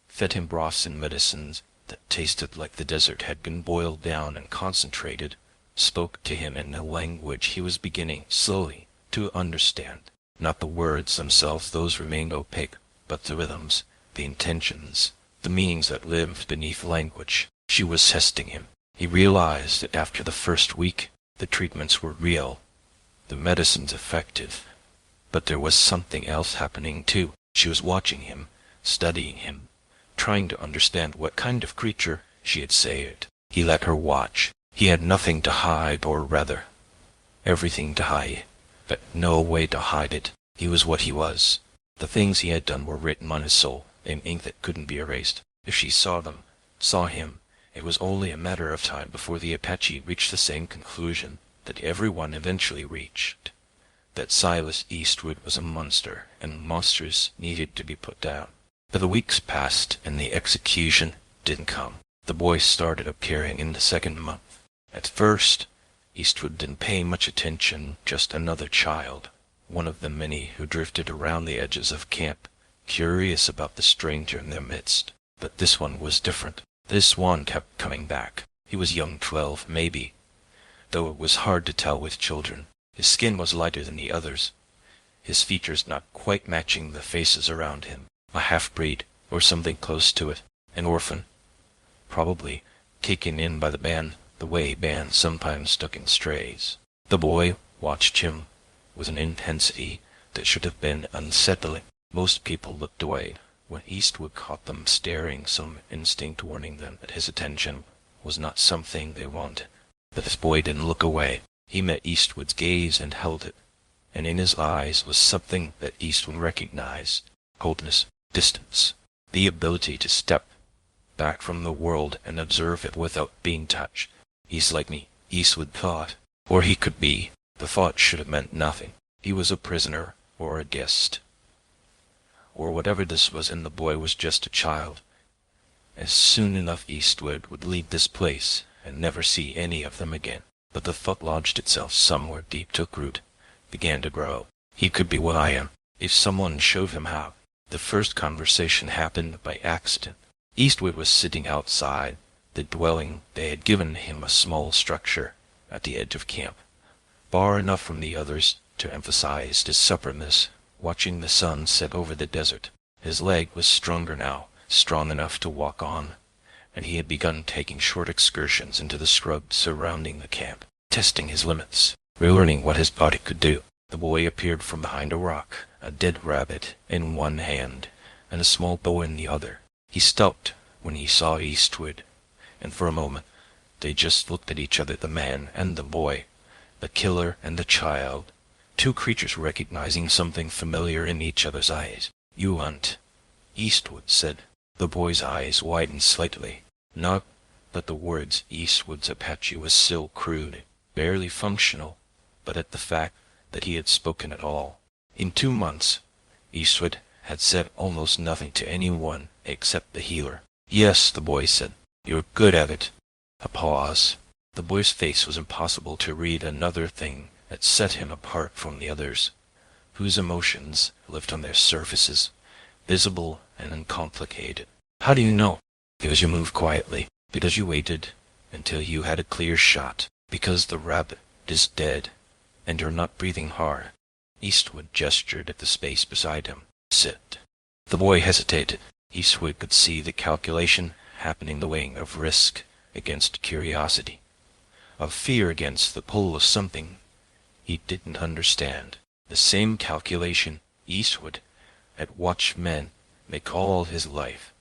fed him broths and medicines that tasted like the desert had been boiled down and concentrated, spoke to him in a language he was beginning, slowly, to understand. Not the words themselves, those remained opaque, but the rhythms, the intentions, the meanings that lived beneath language. She was testing him. He realized that after the first week, the treatments were real, the medicines effective. But there was something else happening too. She was watching him, studying him, trying to understand what kind of creature she had saved. He let her watch. He had nothing to hide, or rather, everything to hide, but no way to hide it. He was what he was. The things he had done were written on his soul, in ink that couldn't be erased. If she saw them, saw him, it was only a matter of time before the Apache reached the same conclusion that everyone eventually reached, that Silas Eastwood was a monster, and monsters needed to be put down. But the weeks passed, and the execution didn't come. The boy started appearing in the 2nd month. At first, Eastwood didn't pay much attention, just another child, one of the many who drifted around the edges of camp, curious about the stranger in their midst. But this one was different. This one kept coming back. He was young, 12, maybe, though it was hard to tell with children. His skin was lighter than the others, his features not quite matching the faces around him. A half-breed, or something close to it. An orphan, probably, taken in by the band, the way bands sometimes took in strays. The boy watched him with an intensity that should have been unsettling. Most people looked away. When Eastwood caught them staring, some instinct warning them that his attention was not something they wanted. But this boy didn't look away. He met Eastwood's gaze and held it, and in his eyes was something that Eastwood recognized. Coldness, distance, the ability to step back from the world and observe it without being touched. He's like me, Eastwood thought, or he could be. The thought should have meant nothing. He was a prisoner, or a guest, or whatever this was, and the boy was just a child. As soon enough Eastwood would leave this place and never see any of them again. But the thought lodged itself somewhere deep, took root, began to grow. He could be what I am, if someone showed him how. The first conversation happened by accident. Eastwood was sitting outside the dwelling. They had given him a small structure at the edge of camp, far enough from the others to emphasize his suppleness, watching the sun set over the desert. His leg was stronger now, strong enough to walk on, and he had begun taking short excursions into the scrub surrounding the camp, testing his limits, relearning what his body could do. The boy appeared from behind a rock, a dead rabbit in one hand, and a small bow in the other. He stopped when he saw Eastwood, and for a moment they just looked at each other, the man and the boy, the killer and the child, two creatures recognizing something familiar in each other's eyes. "You hunt," Eastwood said. The boy's eyes widened slightly. Not that the words Eastwood's Apache was still crude, barely functional, but at the fact that he had spoken at all. In 2 months, Eastwood had said almost nothing to anyone except the healer. "Yes," the boy said, "you're good at it." A pause. The boy's face was impossible to read, another thing that set him apart from the others, whose emotions lived on their surfaces, visible and uncomplicated. "How do you know?" "Because you moved quietly, because you waited until you had a clear shot, because the rabbit is dead, and you're not breathing hard." Eastwood gestured at the space beside him. "Sit." The boy hesitated. Eastwood could see the calculation happening, the weighing of risk against curiosity, of fear against the pull of something he didn't understand. The same calculation Eastwood had watched men make all his life,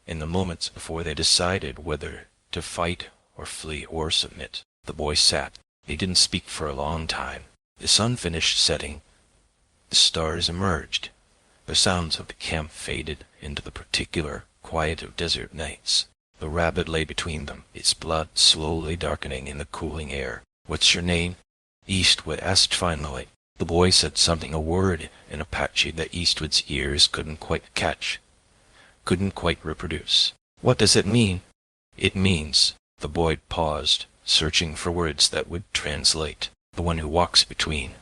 in the moments before they decided whether to fight or flee or submit. The boy sat. He didn't speak for a long time. The sun finished setting. The stars emerged. The sounds of the camp faded into the particular quiet of desert nights. The rabbit lay between them, its blood slowly darkening in the cooling air. "What's your name?" Eastwood asked finally. The boy said something, a word in Apache that Eastwood's ears couldn't quite catch, couldn't quite reproduce. "What does it mean?" "It means," the boy paused, searching for words that would translate, "the one who walks between."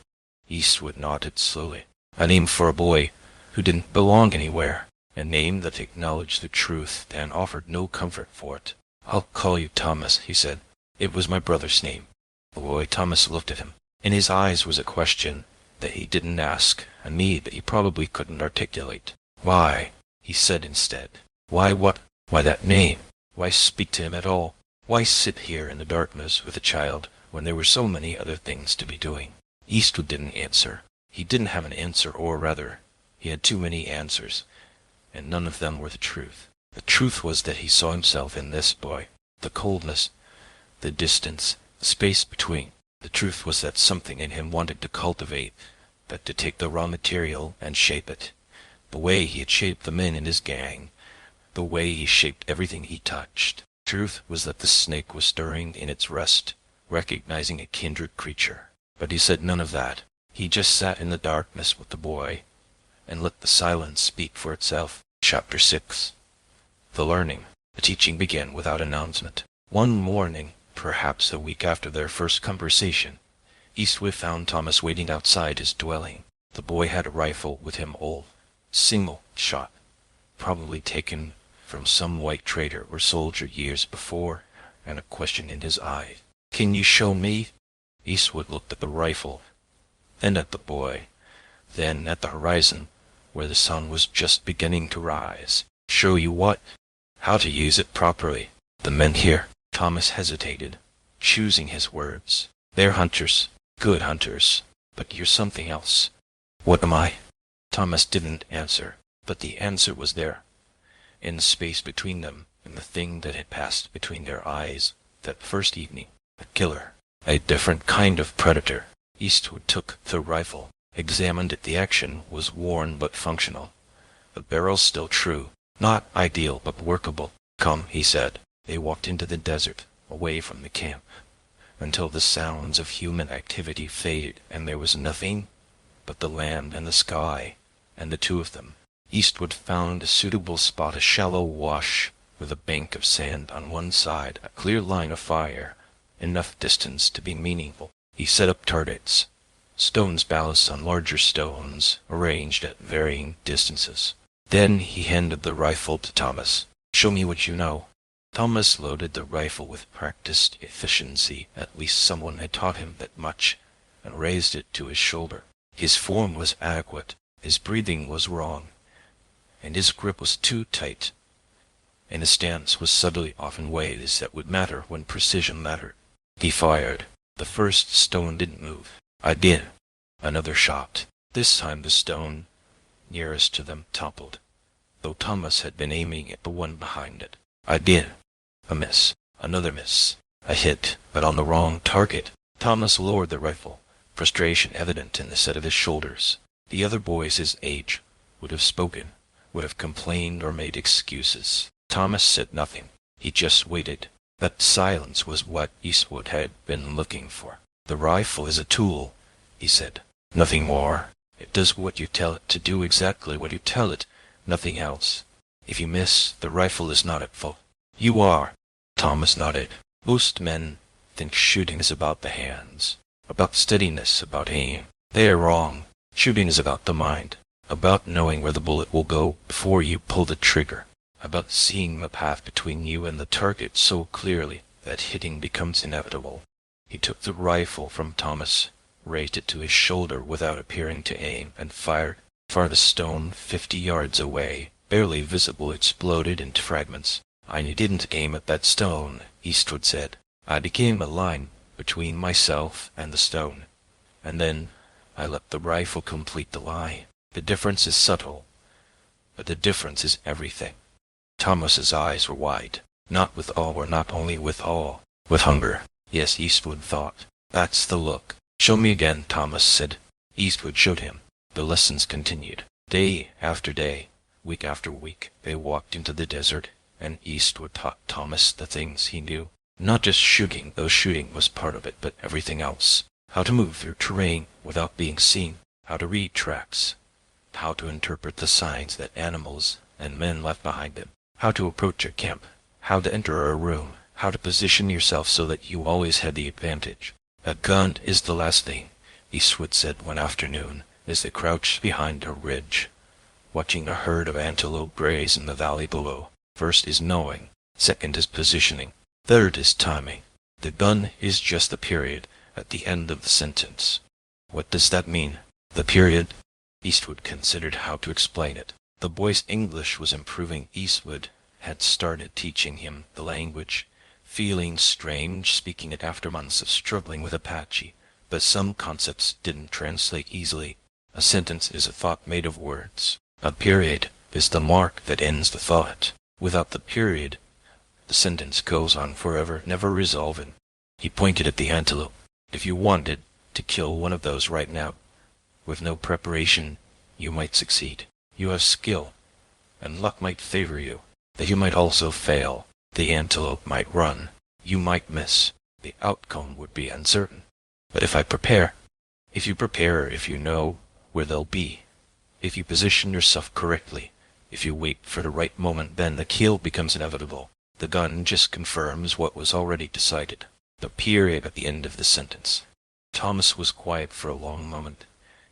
Eastwood nodded slowly. "A name for a boy who didn't belong anywhere. A name that acknowledged the truth and offered no comfort for it. "I'll call you Thomas," he said. "It was my brother's name." The boy Thomas looked at him. In his eyes was a question that he didn't ask, a need that he probably couldn't articulate. "Why?" he said instead. "Why what? Why that name? Why speak to him at all? Why sit here in the darkness with a child when there were so many other things to be doing?" Eastwood didn't answer. He didn't have an answer, or rather, he had too many answers, and none of them were the truth. The truth was that he saw himself in this boy, the coldness, the distance, the space between. The truth was that something in him wanted to cultivate, that to take the raw material and shape it, the way he had shaped the men in his gang, the way he shaped everything he touched. Truth was that the snake was stirring in its rest, recognizing a kindred creature. But he said none of that. He just sat in the darkness with the boy, and let the silence speak for itself. Chapter 6. The learning. The teaching began without announcement. One morning, perhaps a week after their first conversation, Eastwood found Thomas waiting outside his dwelling. The boy had a rifle with him, old, single shot, probably taken from some white trader or soldier years before, and a question in his eye. "Can you show me?" Eastwood looked at the rifle, then at the boy, then at the horizon, where the sun was just beginning to rise. "Show you what?" "How to use it properly. The men here." Thomas hesitated, choosing his words. "They're hunters, good hunters, but you're something else." "What am I?" Thomas didn't answer, but the answer was there, in the space between them, in the thing that had passed between their eyes that first evening. A killer, a different kind of predator. Eastwood took the rifle, examined it. The action was worn but functional. The barrel still true, not ideal but workable. "Come," he said. They walked into the desert, away from the camp, until the sounds of human activity faded and there was nothing but the land and the sky, and the two of them. Eastwood found a suitable spot, a shallow wash with a bank of sand on one side, a clear line of fire, enough distance to be meaningful. He set up targets, stones balanced on larger stones, arranged at varying distances. Then he handed the rifle to Thomas. "Show me what you know." Thomas loaded the rifle with practiced efficiency. At least someone had taught him that much, and raised it to his shoulder. His form was adequate, his breathing was wrong, and his grip was too tight, and his stance was subtly off in ways that would matter when precision mattered. He fired. The first stone didn't move. "I did. Another shot. This time the stone nearest to them toppled, though Thomas had been aiming at the one behind it. I did. A miss. Another miss. A hit, but on the wrong target. Thomas lowered the rifle, frustration evident in the set of his shoulders. The other boys his age would have spoken, would have complained or made excuses. Thomas said nothing. He just waited. That silence was what Eastwood had been looking for. The rifle is a tool, he said. Nothing more. It does what you tell it to do, exactly what you tell it, nothing else. If you miss, the rifle is not at fault. You are. Thomas nodded. Most men think shooting is about the hands, about steadiness, about aim. They are wrong. Shooting is about the mind, about knowing where the bullet will go before you pull the trigger, about seeing the path between you and the target so clearly that hitting becomes inevitable. He took the rifle from Thomas, raised it to his shoulder without appearing to aim, and fired. Far the stone, 50 yards away, barely visible, exploded into fragments. I didn't aim at that stone, Eastwood said. I became a line between myself and the stone, and then I let the rifle complete the line. The difference is subtle, but the difference is everything. Thomas's eyes were wide, not with awe, or not only with awe, with hunger. Yes, Eastwood thought. That's the look. Show me again, Thomas said. Eastwood showed him. The lessons continued. Day after day, week after week, they walked into the desert, and Eastwood taught Thomas the things he knew. Not just shooting, though shooting was part of it, but everything else. How to move through terrain without being seen, how to read tracks, how to interpret the signs that animals and men left behind them, how to approach a camp, how to enter a room, how to position yourself so that you always had the advantage. A gun is the last thing, Eastwood said one afternoon, as they crouched behind a ridge, watching a herd of antelope graze in the valley below. First is knowing, second is positioning, third is timing. The gun is just the period at the end of the sentence. What does that mean? The period? Eastwood considered how to explain it. The boy's English was improving. Eastwood had started teaching him the language, feeling strange speaking it after months of struggling with Apache, but some concepts didn't translate easily. A sentence is a thought made of words. A period is the mark that ends the thought. Without the period, the sentence goes on forever, never resolving. He pointed at the antelope. If you wanted to kill one of those right now, with no preparation, you might succeed. You have skill, and luck might favor you. That you might also fail. The antelope might run. You might miss. The outcome would be uncertain. But if you know where they'll be, if you position yourself correctly, if you wait for the right moment, then the kill becomes inevitable. The gun just confirms what was already decided. The period at the end of the sentence. Thomas was quiet for a long moment,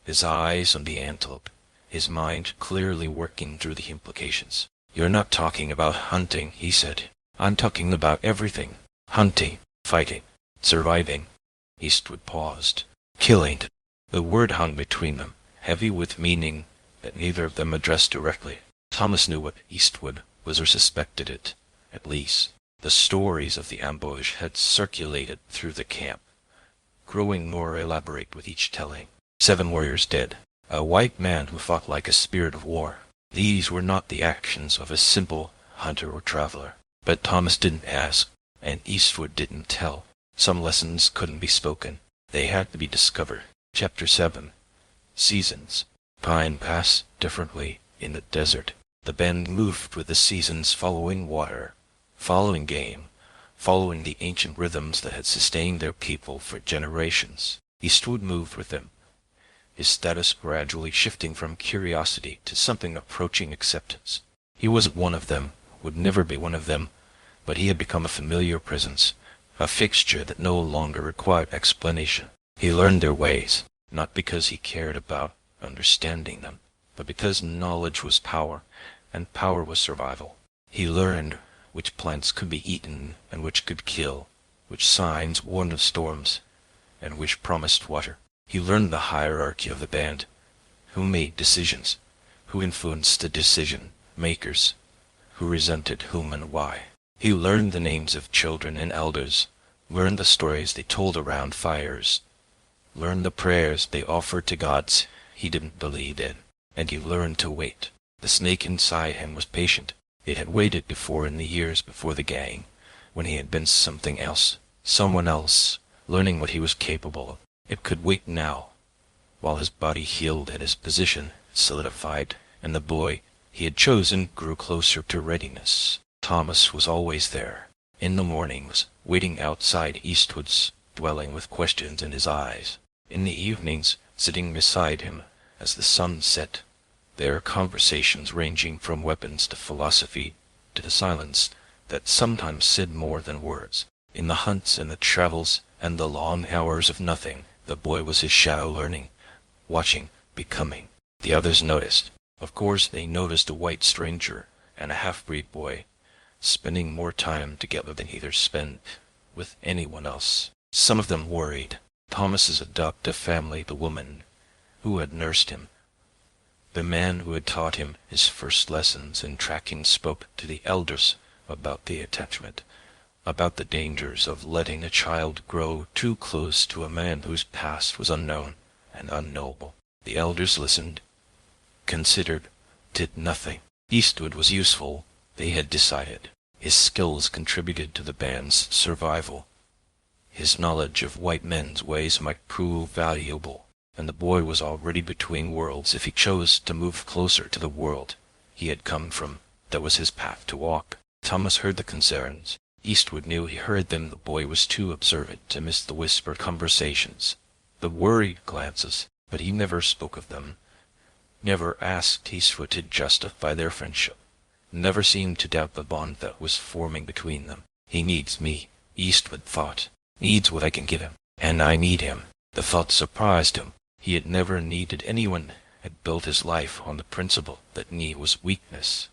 his eyes on the antelope, his mind clearly working through the implications. You're not talking about hunting, he said. I'm talking about everything. Hunting, fighting, surviving. Eastwood paused. Killing. The word hung between them, heavy with meaning that neither of them addressed directly. Thomas knew what Eastwood was, or suspected it, at least. The stories of the ambush had circulated through the camp, growing more elaborate with each telling. 7 warriors dead. A white man who fought like a spirit of war. These were not the actions of a simple hunter or traveler. But Thomas didn't ask, and Eastwood didn't tell. Some lessons couldn't be spoken. They had to be discovered. Chapter 7. Seasons. Time passed differently in the desert. The band moved with the seasons, following water, following game, following the ancient rhythms that had sustained their people for generations. Eastwood moved with them, his status gradually shifting from curiosity to something approaching acceptance. He wasn't one of them, would never be one of them, but he had become a familiar presence, a fixture that no longer required explanation. He learned their ways, not because he cared about understanding them, but because knowledge was power, and power was survival. He learned which plants could be eaten and which could kill, which signs warned of storms, and which promised water. He learned the hierarchy of the band, who made decisions, who influenced the decision-makers, who resented whom and why. He learned the names of children and elders, learned the stories they told around fires, learn the prayers they offered to gods he didn't believe in, and he learned to wait. The snake inside him was patient. It had waited before in the years before the gang, when he had been something else, someone else, learning what he was capable of. It could wait now, while his body healed and his position solidified, and the boy he had chosen grew closer to readiness. Thomas was always there, in the mornings, waiting outside Eastwood's dwelling with questions in his eyes. In the evenings, sitting beside him as the sun set, their conversations ranging from weapons to philosophy to the silence that sometimes said more than words. In the hunts and the travels and the long hours of nothing, the boy was his shadow learning, watching, becoming. The others noticed. Of course they noticed a white stranger and a half-breed boy, spending more time together than either spent with anyone else. Some of them worried. Thomas's adoptive family, the woman who had nursed him, the man who had taught him his first lessons in tracking, spoke to the elders about the attachment, about the dangers of letting a child grow too close to a man whose past was unknown and unknowable. The elders listened, considered, did nothing. Eastwood was useful, they had decided. His skills contributed to the band's survival. His knowledge of white men's ways might prove valuable, and the boy was already between worlds if he chose to move closer to the world he had come from. That was his path to walk. Thomas heard the concerns. Eastwood knew he heard them. The boy was too observant to miss the whispered conversations, the worried glances, but he never spoke of them, never asked Eastwood to justify their friendship, never seemed to doubt the bond that was forming between them. He needs me, Eastwood thought, needs what I can give him, and I need him. The thought surprised him. He had never needed anyone, had built his life on the principle that need was weakness,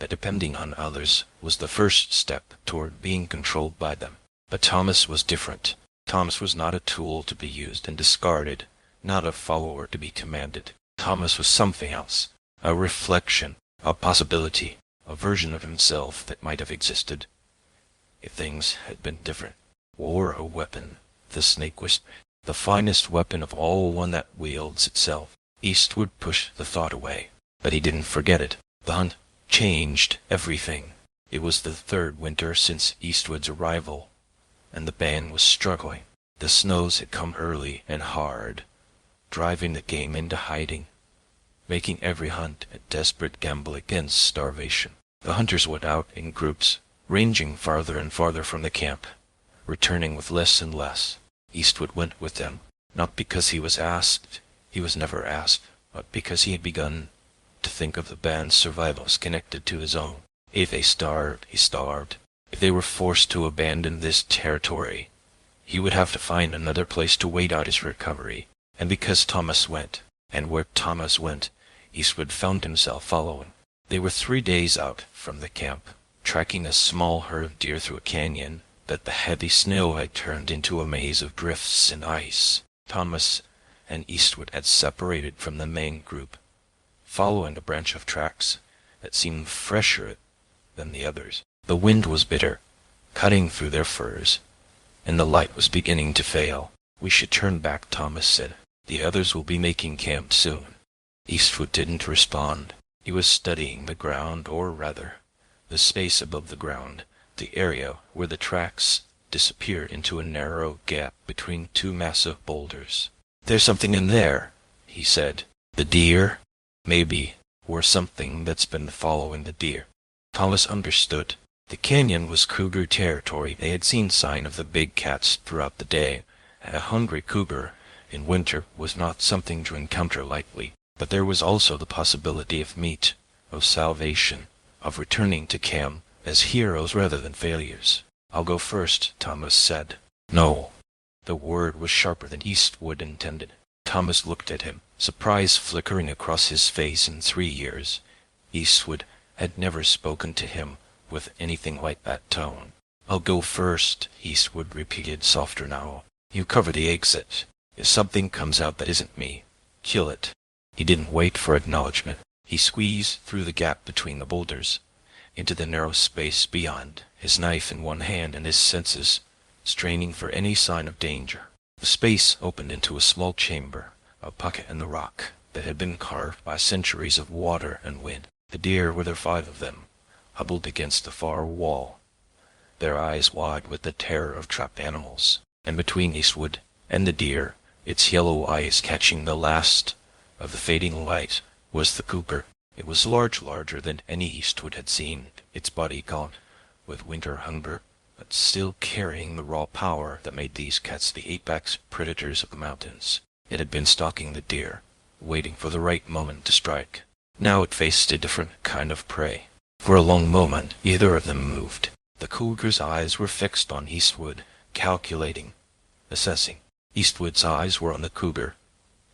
that depending on others was the first step toward being controlled by them. But Thomas was different. Thomas was not a tool to be used and discarded, not a follower to be commanded. Thomas was something else, a reflection, a possibility, a version of himself that might have existed if things had been different. War a weapon, the snake whispered. The finest weapon of all, one that wields itself. Eastwood pushed the thought away, but he didn't forget it. The hunt changed everything. It was the third winter since Eastwood's arrival, and the band was struggling. The snows had come early and hard, driving the game into hiding, making every hunt a desperate gamble against starvation. The hunters went out in groups, ranging farther and farther from the camp, returning with less and less. Eastwood went with them, not because he was asked, he was never asked, but because he had begun to think of the band's survival as connected to his own. If they starved, he starved. If they were forced to abandon this territory, he would have to find another place to wait out his recovery. And because Thomas went, and where Thomas went, Eastwood found himself following. They were 3 days out from the camp, tracking a small herd of deer through a canyon that the heavy snow had turned into a maze of drifts and ice. Thomas and Eastwood had separated from the main group, following a branch of tracks that seemed fresher than the others. The wind was bitter, cutting through their furs, and the light was beginning to fail. "We should turn back," Thomas said. "The others will be making camp soon." Eastwood didn't respond. He was studying the ground, or rather, the space above the ground, the area where the tracks disappeared into a narrow gap between 2 massive boulders. "There's something in there," he said. "The deer?" "Maybe, or something that's been following the deer." Thomas understood. The canyon was cougar territory. They had seen sign of the big cats throughout the day. A hungry cougar in winter was not something to encounter lightly, but there was also the possibility of meat, of salvation, of returning to camp as heroes rather than failures. "I'll go first," Thomas said. "No." The word was sharper than Eastwood intended. Thomas looked at him, surprise flickering across his face. In 3 years, Eastwood had never spoken to him with anything like that tone. "I'll go first," Eastwood repeated, softer now. "You cover the exit. If something comes out that isn't me, kill it." He didn't wait for acknowledgement. He squeezed through the gap between the boulders, into the narrow space beyond, his knife in one hand and his senses straining for any sign of danger. The space opened into a small chamber, a pocket in the rock, that had been carved by centuries of water and wind. The deer were there 5 of them, huddled against the far wall, their eyes wide with the terror of trapped animals. And between Eastwood and the deer, its yellow eyes catching the last of the fading light, was the cougar. It was larger than any Eastwood had seen, its body gaunt with winter hunger, but still carrying the raw power that made these cats the apex predators of the mountains. It had been stalking the deer, waiting for the right moment to strike. Now it faced a different kind of prey. For a long moment, neither of them moved. The cougar's eyes were fixed on Eastwood, calculating, assessing. Eastwood's eyes were on the cougar,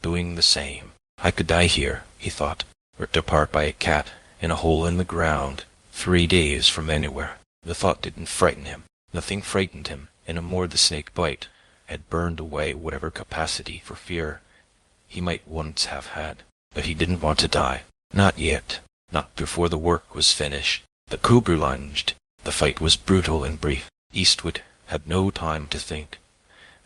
doing the same. I could die here, he thought, ripped apart by a cat in a hole in the ground, 3 days from anywhere. The thought didn't frighten him. Nothing frightened him any more. The snake bite had burned away whatever capacity for fear he might once have had. But he didn't want to die. Not yet. Not before the work was finished. The cougar lunged. The fight was brutal and brief. Eastwood had no time to think,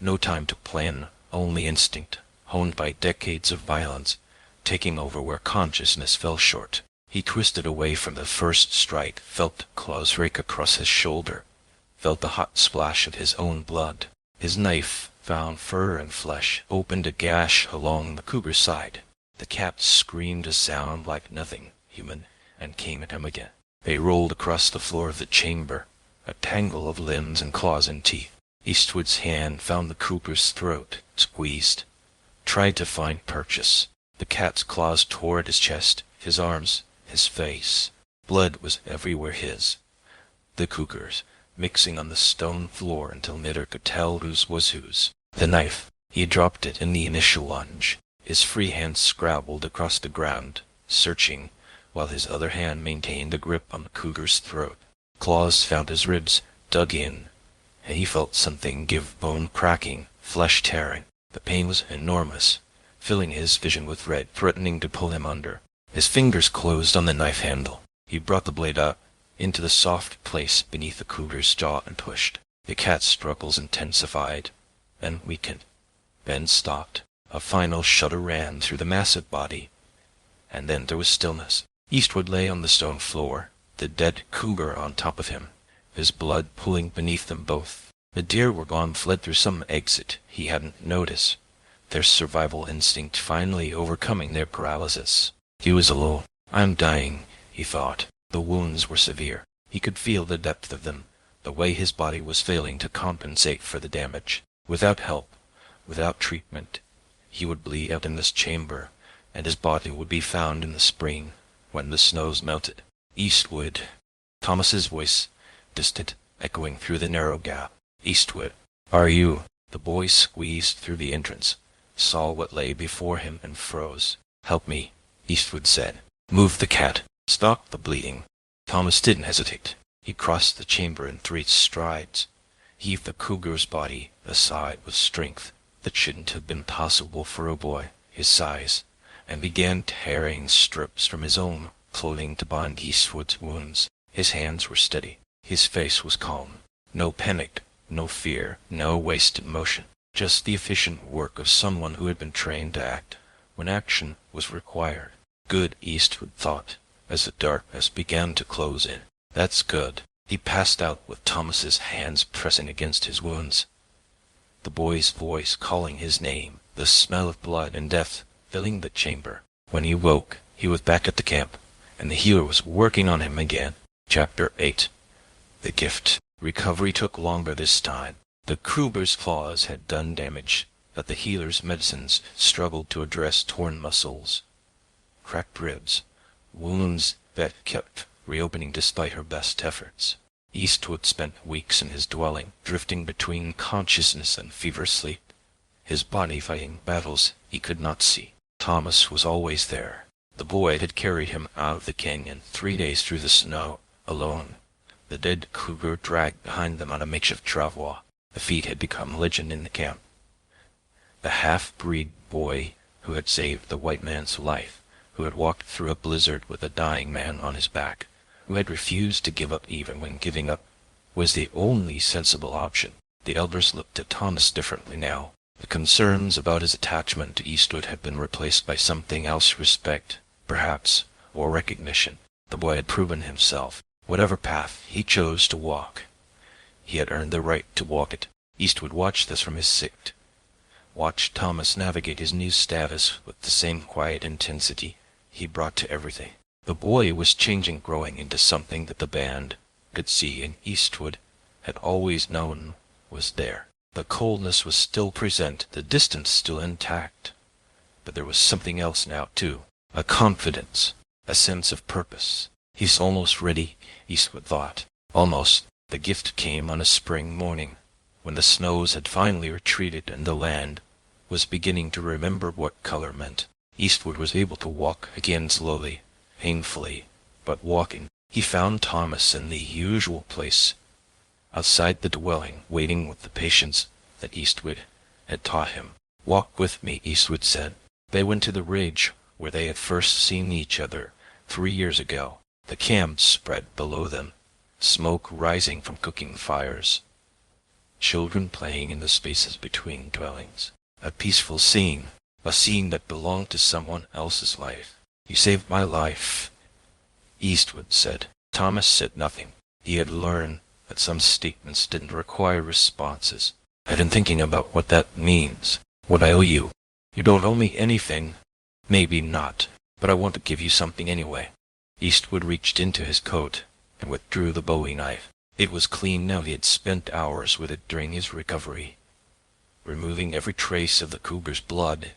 no time to plan, only instinct, honed by decades of violence, taking over where consciousness fell short. He twisted away from the first strike, felt claws rake across his shoulder, felt the hot splash of his own blood. His knife found fur and flesh, opened a gash along the cougar's side. The cat screamed a sound like nothing human, and came at him again. They rolled across the floor of the chamber, a tangle of limbs and claws and teeth. Eastwood's hand found the cougar's throat, squeezed, tried to find purchase. The cat's claws tore at his chest, his arms, his face. Blood was everywhere his. The cougar's, mixing on the stone floor until neither could tell whose was whose. The knife, he dropped it in the initial lunge. His free hand scrabbled across the ground, searching, while his other hand maintained a grip on the cougar's throat. Claws found his ribs, dug in, and he felt something give bone cracking, flesh tearing. The pain was enormous, filling his vision with red, threatening to pull him under. His fingers closed on the knife handle. He brought the blade up into the soft place beneath the cougar's jaw and pushed. The cat's struggles intensified and weakened, then stopped. A final shudder ran through the massive body, and then there was stillness. Eastwood lay on the stone floor, the dead cougar on top of him, his blood pooling beneath them both. The deer were gone, fled through some exit he hadn't noticed, their survival instinct finally overcoming their paralysis. He was alone. I'm dying, he thought. The wounds were severe. He could feel the depth of them, the way his body was failing to compensate for the damage. Without help, without treatment, he would bleed out in this chamber, and his body would be found in the spring, when the snows melted. Eastwood. Thomas's voice, distant, echoing through the narrow gap. Eastwood. Are you? The boy squeezed through the entrance, saw what lay before him, and froze. Help me, Eastwood said. Move the cat. Stop the bleeding. Thomas didn't hesitate. He crossed the chamber in 3 strides, heaved the cougar's body aside with strength that shouldn't have been possible for a boy his size, and began tearing strips from his own clothing to bind Eastwood's wounds. His hands were steady. His face was calm. No panic, no fear, no wasted motion. Just the efficient work of someone who had been trained to act when action was required. Good, Eastwood thought, as the darkness began to close in. That's good. He passed out with Thomas's hands pressing against his wounds, the boy's voice calling his name, the smell of blood and death filling the chamber. When he woke, he was back at the camp, and the healer was working on him again. Chapter 8. The Gift. Recovery took longer this time. The cougar's claws had done damage, but the healer's medicines struggled to address torn muscles, cracked ribs, wounds that kept reopening despite her best efforts. Eastwood spent weeks in his dwelling, drifting between consciousness and fever sleep, his body fighting battles he could not see. Thomas was always there. The boy had carried him out of the canyon 3 days through the snow, alone. The dead cougar dragged behind them on a makeshift travois. The feat had become legend in the camp. The half-breed boy who had saved the white man's life, who had walked through a blizzard with a dying man on his back, who had refused to give up even when giving up was the only sensible option. The elders looked at Thomas differently now. The concerns about his attachment to Eastwood had been replaced by something else, respect, perhaps, or recognition. The boy had proven himself. Whatever path he chose to walk, he had earned the right to walk it. Eastwood watched this from his seat, watched Thomas navigate his new status with the same quiet intensity he brought to everything. The boy was changing, growing into something that the band could see, and Eastwood had always known was there. The coldness was still present, the distance still intact, but there was something else now, too. A confidence, a sense of purpose. He's almost ready, Eastwood thought. Almost. The gift came on a spring morning, when the snows had finally retreated and the land was beginning to remember what color meant. Eastwood was able to walk again, slowly, painfully, but walking. He found Thomas in the usual place, outside the dwelling, waiting with the patience that Eastwood had taught him. "Walk with me," Eastwood said. They went to the ridge where they had first seen each other 3 years ago. The camp spread below them, smoke rising from cooking fires, children playing in the spaces between dwellings. A peaceful scene, a scene that belonged to someone else's life. "You saved my life," Eastwood said. Thomas said nothing. He had learned that some statements didn't require responses. "I've been thinking about what that means, what I owe you." "You don't owe me anything." "Maybe not, but I want to give you something anyway." Eastwood reached into his coat and withdrew the bowie knife. It was clean now. He had spent hours with it during his recovery, removing every trace of the cougar's blood,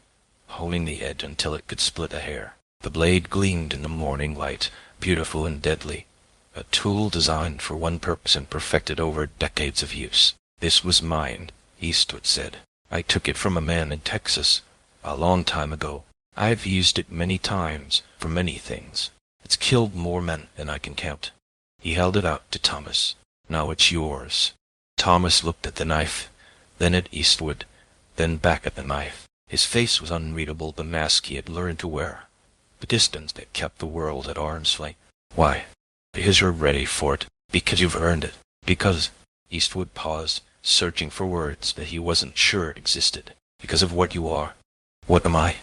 holding the edge until it could split a hair. The blade gleamed in the morning light, beautiful and deadly, a tool designed for one purpose and perfected over decades of use. "This was mine," Eastwood said. "I took it from a man in Texas a long time ago. I've used it many times for many things. It's killed more men than I can count." He held it out to Thomas. "Now it's yours." Thomas looked at the knife, then at Eastwood, then back at the knife. His face was unreadable, the mask he had learned to wear, the distance that kept the world at arm's length. "Why?" "Because you're ready for it. Because you've earned it. Because—" Eastwood paused, searching for words that he wasn't sure existed. "Because of what you are." "What am I?"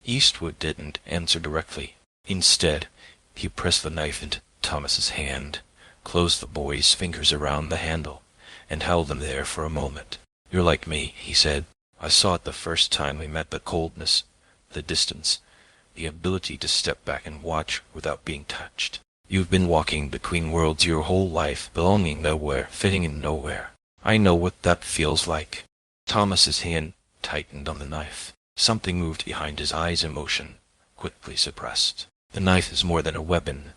Eastwood didn't answer directly. Instead, he pressed the knife into Thomas's hand, closed the boy's fingers around the handle, and held them there for a moment. "You're like me," he said. "I saw it the first time we met, the coldness, the distance, the ability to step back and watch without being touched. You've been walking between worlds your whole life, belonging nowhere, fitting in nowhere. I know what that feels like." Thomas's hand tightened on the knife. Something moved behind his eyes, emotion, quickly suppressed. "The knife is more than a weapon,"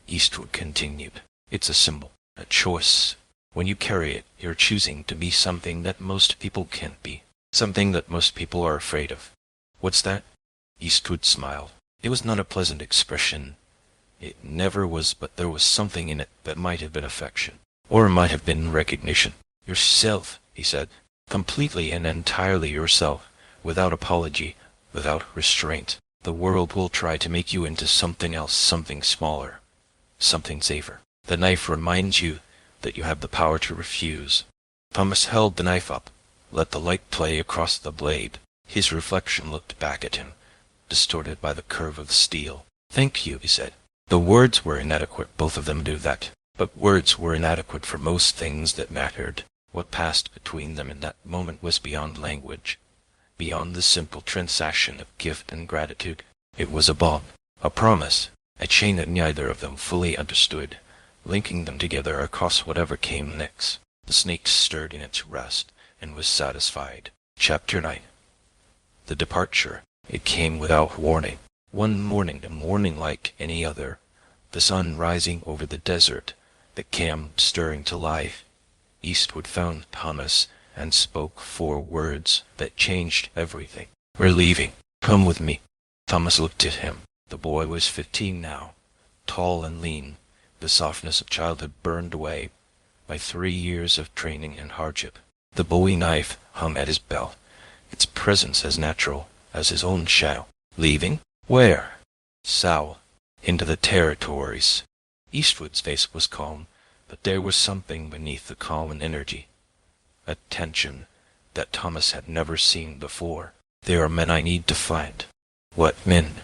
Eastwood continued. "It's a symbol, a choice. When you carry it, you're choosing to be something that most people can't be, something that most people are afraid of." "What's that?" Eastwood smiled. It was not a pleasant expression. It never was, but there was something in it that might have been affection, or it might have been recognition. "Yourself," he said. "Completely and entirely yourself, without apology, without restraint. The world will try to make you into something else, something smaller, something safer. The knife reminds you that you have the power to refuse." Thomas held the knife up, let the light play across the blade. His reflection looked back at him, distorted by the curve of the steel. "Thank you," he said. The words were inadequate, both of them knew that. But words were inadequate for most things that mattered. What passed between them in that moment was beyond language, beyond the simple transaction of gift and gratitude. It was a bond, a promise, a chain that neither of them fully understood, linking them together across whatever came next. The snake stirred in its rest and was satisfied. Chapter 9. The departure. It came without warning. One morning, a morning like any other, the sun rising over the desert, the camp stirring to life. Eastwood found Thomas and spoke 4 words that changed everything. "We're leaving. Come with me." Thomas looked at him. The boy was 15 now, tall and lean, the softness of childhood burned away by 3 years of training and hardship. The bowie knife hung at his belt, its presence as natural as his own shadow. "Leaving? Where?" "South, into the territories." Eastwood's face was calm, but there was something beneath the calm and energy, a tension, that Thomas had never seen before. They are men I need to find. What men?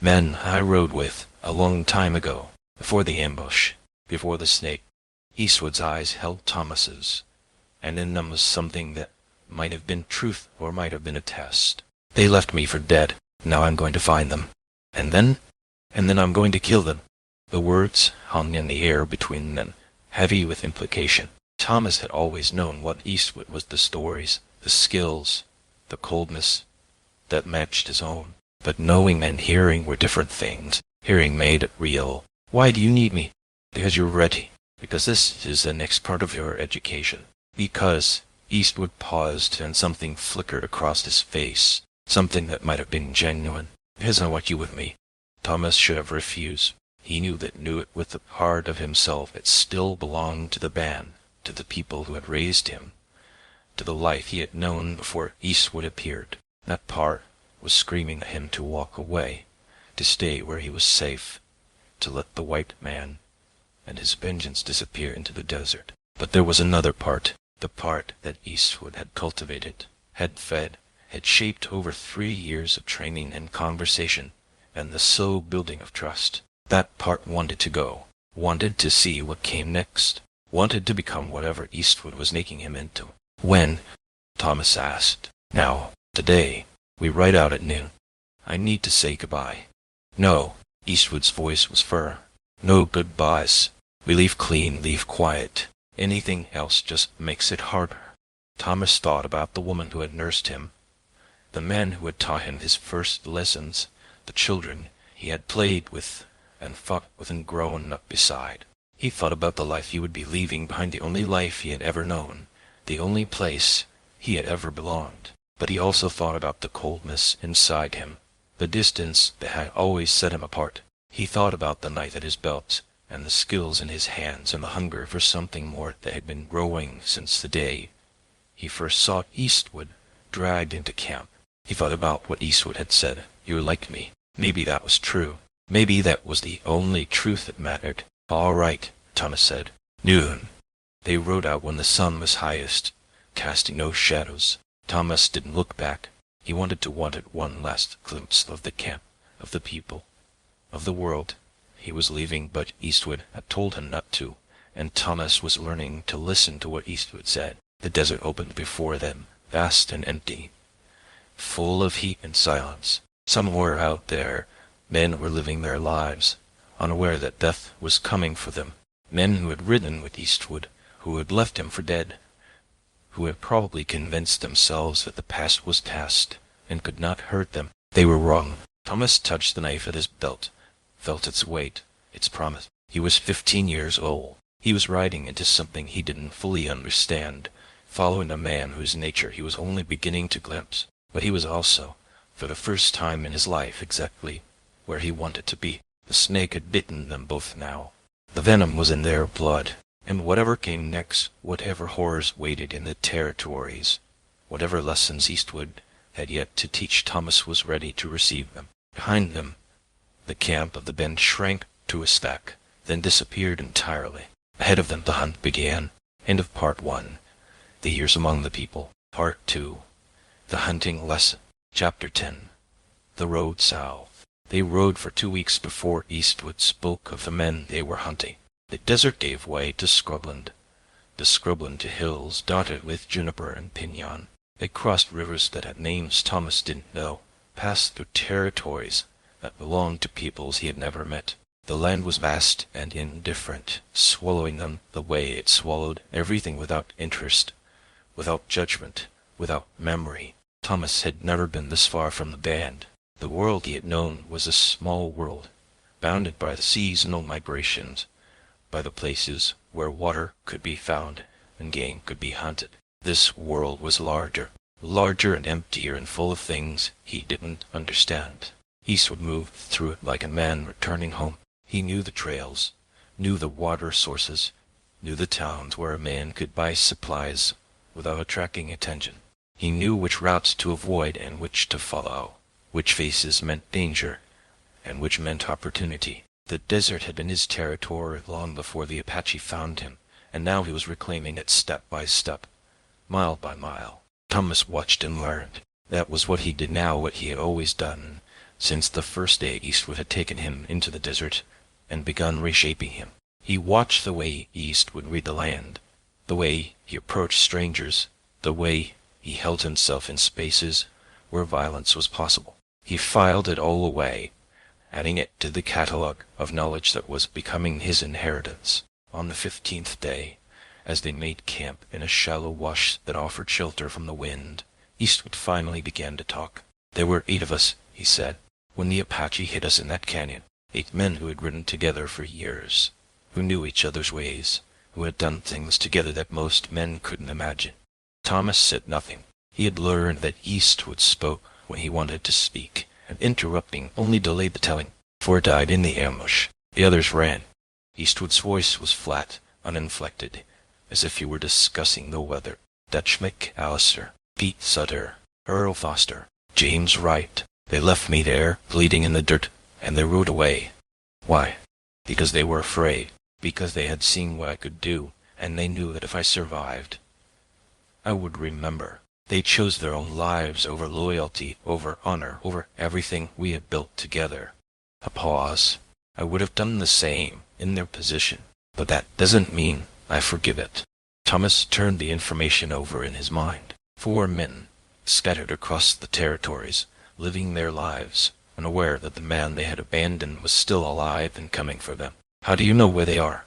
Men I rode with a long time ago, before the ambush, before the snake. Eastwood's eyes held Thomas's, and in them was something that might have been truth or might have been a test. They left me for dead. Now I'm going to find them. And then I'm going to kill them. The words hung in the air between them, heavy with implication. Thomas had always known what Eastwood was, the stories, the skills, the coldness that matched his own. But knowing and hearing were different things. Hearing made it real. Why do you need me? Because you're ready. Because this is the next part of your education. Because Eastwood paused and something flickered across his face. Something that might have been genuine. Here's not what you with me. Thomas should have refused. He knew it with the heart of himself. It still belonged to the band, to the people who had raised him, to the life he had known before Eastwood appeared. That part was screaming at him to walk away, to stay where he was safe, to let the white man and his vengeance disappear into the desert. But there was another part, the part that Eastwood had cultivated, had fed, had shaped over 3 years of training and conversation, and the slow building of trust. That part wanted to go, wanted to see what came next, wanted to become whatever Eastwood was making him into. When? Thomas asked. Now, today. We ride out at noon. I need to say goodbye. No, Eastwood's voice was firm. No goodbyes. We leave clean, leave quiet. Anything else just makes it harder. Thomas thought about the woman who had nursed him, the men who had taught him his first lessons, the children he had played with and fought with and grown up beside. He thought about the life he would be leaving behind, the only life he had ever known, the only place he had ever belonged. But he also thought about the coldness inside him, the distance that had always set him apart. He thought about the knife at his belt, and the skills in his hands, and the hunger for something more that had been growing since the day he first saw Eastwood dragged into camp. He thought about what Eastwood had said. You like me. Maybe that was true. Maybe that was the only truth that mattered. All right, Thomas said. Noon. They rode out when the sun was highest, casting no shadows. Thomas didn't look back. He wanted one last glimpse of the camp, of the people, of the world. He was leaving, but Eastwood had told him not to, and Thomas was learning to listen to what Eastwood said. The desert opened before them, vast and empty, full of heat and silence. Somewhere out there, men were living their lives, unaware that death was coming for them. Men who had ridden with Eastwood, who had left him for dead, who had probably convinced themselves that the past was past and could not hurt them. They were wrong. Thomas touched the knife at his belt, felt its weight, its promise. He was 15 years old. He was riding into something he didn't fully understand, following a man whose nature he was only beginning to glimpse. But he was also, for the first time in his life, exactly where he wanted to be. The snake had bitten them both now. The venom was in their blood. And whatever came next, whatever horrors waited in the territories, whatever lessons Eastwood had yet to teach, Thomas was ready to receive them. Behind them, the camp of the band shrank to a speck, then disappeared entirely. Ahead of them the hunt began. End of Part 1. The Years Among the People. Part 2. The Hunting Lesson. Chapter 10. The Road South. They rode for 2 weeks before Eastwood spoke of the men they were hunting. The desert gave way to scrubland, the scrubland to hills dotted with juniper and pinon. They crossed rivers that had names Thomas didn't know, passed through territories that belonged to peoples he had never met. The land was vast and indifferent, swallowing them the way it swallowed everything, without interest, without judgment, without memory. Thomas had never been this far from the band. The world he had known was a small world, bounded by the seasonal migrations, by the places where water could be found and game could be hunted. This world was larger and emptier and full of things he didn't understand. Eastwood moved through it like a man returning home. He knew the trails, knew the water sources, knew the towns where a man could buy supplies without attracting attention. He knew which routes to avoid and which to follow, which faces meant danger and which meant opportunity. The desert had been his territory long before the Apache found him, and now he was reclaiming it step by step, mile by mile. Thomas watched and learned. That was what he did now, what he had always done, since the first day Eastwood had taken him into the desert and begun reshaping him. He watched the way East would read the land, the way he approached strangers, the way he held himself in spaces where violence was possible. He filed it all away, adding it to the catalogue of knowledge that was becoming his inheritance. On the 15th day, as they made camp in a shallow wash that offered shelter from the wind, Eastwood finally began to talk. "There were 8 of us," he said, "when the Apache hit us in that canyon. 8 men who had ridden together for years, who knew each other's ways, who had done things together that most men couldn't imagine." Thomas said nothing. He had learned that Eastwood spoke when he wanted to speak, and interrupting only delayed the telling. 4 died in the ambush. The others ran. Eastwood's voice was flat, uninflected, as if he were discussing the weather. "Dutch McAllister, Pete Sutter, Earl Foster, James Wright. They left me there, bleeding in the dirt, and they rode away. Why? Because they were afraid, because they had seen what I could do, and they knew that if I survived, I would remember. They chose their own lives over loyalty, over honor, over everything we had built together." A pause. "I would have done the same, in their position, but that doesn't mean I forgive it." Thomas turned the information over in his mind. 4 men, scattered across the territories, living their lives, unaware that the man they had abandoned was still alive and coming for them. "How do you know where they are?"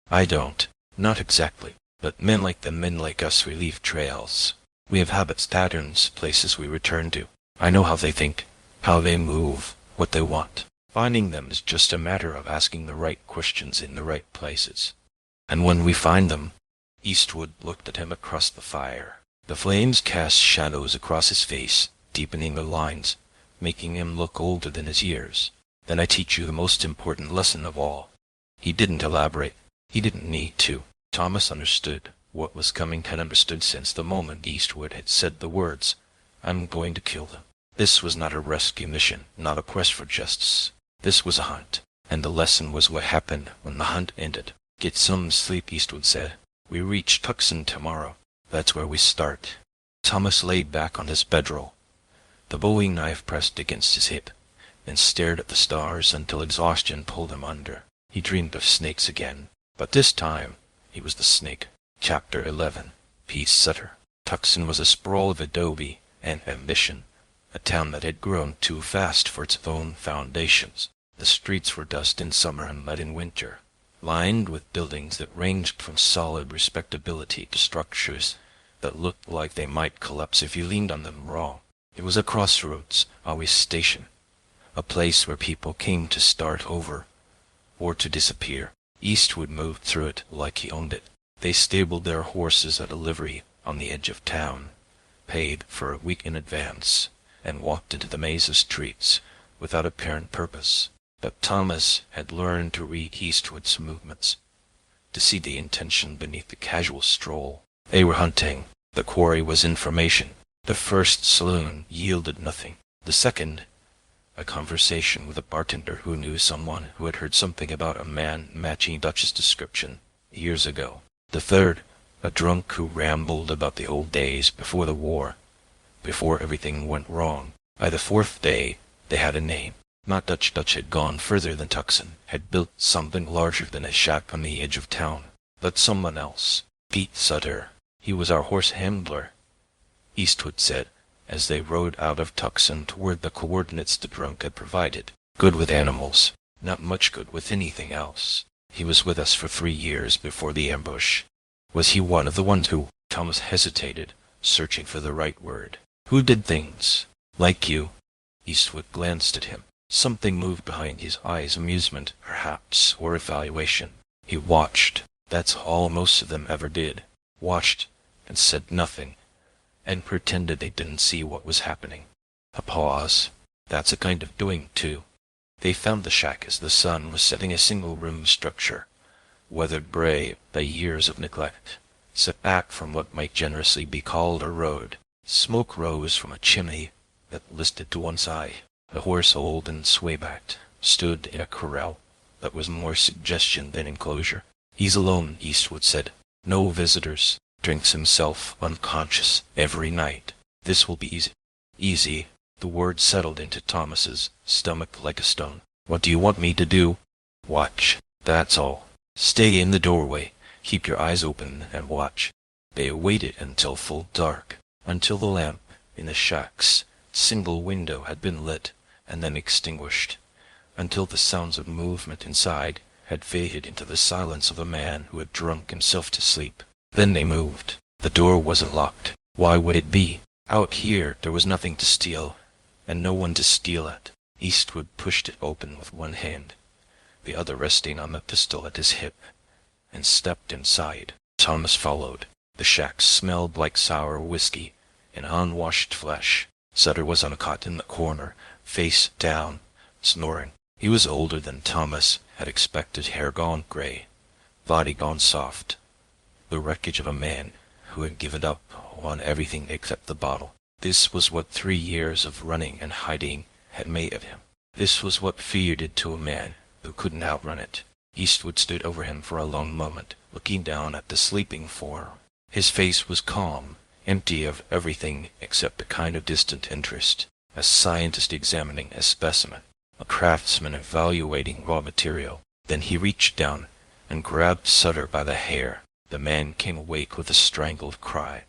"I don't. Not exactly. But men like them, men like us, we leave trails. We have habits, patterns, places we return to. I know how they think, how they move, what they want. Finding them is just a matter of asking the right questions in the right places. And when we find them—" Eastwood looked at him across the fire. The flames cast shadows across his face, deepening the lines, making him look older than his years. "Then I teach you the most important lesson of all." He didn't elaborate. He didn't need to. Thomas understood what was coming, had understood since the moment Eastwood had said the words, "I'm going to kill them." This was not a rescue mission, not a quest for justice. This was a hunt, and the lesson was what happened when the hunt ended. "Get some sleep," Eastwood said. "We reach Tucson tomorrow. That's where we start." Thomas laid back on his bedroll, the bowie knife pressed against his hip, and stared at the stars until exhaustion pulled him under. He dreamed of snakes again, but this time he was the snake. Chapter 11. Pete Sutter. Tucson was a sprawl of adobe and ambition, a town that had grown too fast for its own foundations. The streets were dust in summer and lead in winter, lined with buildings that ranged from solid respectability to structures that looked like they might collapse if you leaned on them wrong. It was a crossroads, always station, a place where people came to start over or to disappear. Eastwood moved through it like he owned it. They stabled their horses at a livery on the edge of town, paid for a week in advance, and walked into the maze of streets without apparent purpose. But Thomas had learned to read Eastwood's movements, to see the intention beneath the casual stroll. They were hunting. The quarry was information. The first saloon yielded nothing. The second, a conversation with a bartender who knew someone who had heard something about a man matching Dutch's description years ago. The third, a drunk who rambled about the old days before the war, before everything went wrong. By the 4th day, they had a name. Not Dutch. Dutch had gone further than Tucson, had built something larger than a shack on the edge of town. But someone else. Pete Sutter. He was our horse handler, Eastwood said, as they rode out of Tucson toward the coordinates the drunk had provided. Good with animals, not much good with anything else. He was with us for 3 years before the ambush. Was he one of the ones who— Thomas hesitated, searching for the right word. "Who did things like you?" Eastwood glanced at him. Something moved behind his eyes, amusement, perhaps, or evaluation. He watched. That's all most of them ever did. Watched and said nothing, and pretended they didn't see what was happening. A pause. That's a kind of doing, too. They found the shack as the sun was setting, a single-room structure, weathered gray by years of neglect, set back from what might generously be called a road. Smoke rose from a chimney that listed to one side. The horse, old and sway-backed, stood in a corral that was more suggestion than enclosure. "He's alone," Eastwood said. "No visitors. Drinks himself unconscious every night." This will be easy. Easy. The word settled into Thomas's stomach like a stone. What do you want me to do? Watch. That's all. Stay in the doorway. Keep your eyes open and watch. They waited until full dark, until the lamp in the shack's single window had been lit and then extinguished, until the sounds of movement inside had faded into the silence of a man who had drunk himself to sleep. Then they moved. The door wasn't locked. Why would it be? Out here there was nothing to steal, and no one to steal at. Eastwood pushed it open with one hand, the other resting on the pistol at his hip, and stepped inside. Thomas followed. The shack smelled like sour whiskey and unwashed flesh. Sutter was on a cot in the corner, face down, snoring. He was older than Thomas had expected, hair gone gray, body gone soft, the wreckage of a man who had given up on everything except the bottle. This was what 3 years of running and hiding had made of him. This was what fear did to a man who couldn't outrun it. Eastwood stood over him for a long moment, looking down at the sleeping form. His face was calm, empty of everything except a kind of distant interest, a scientist examining a specimen, a craftsman evaluating raw material. Then he reached down and grabbed Sutter by the hair. The man came awake with a strangled cry,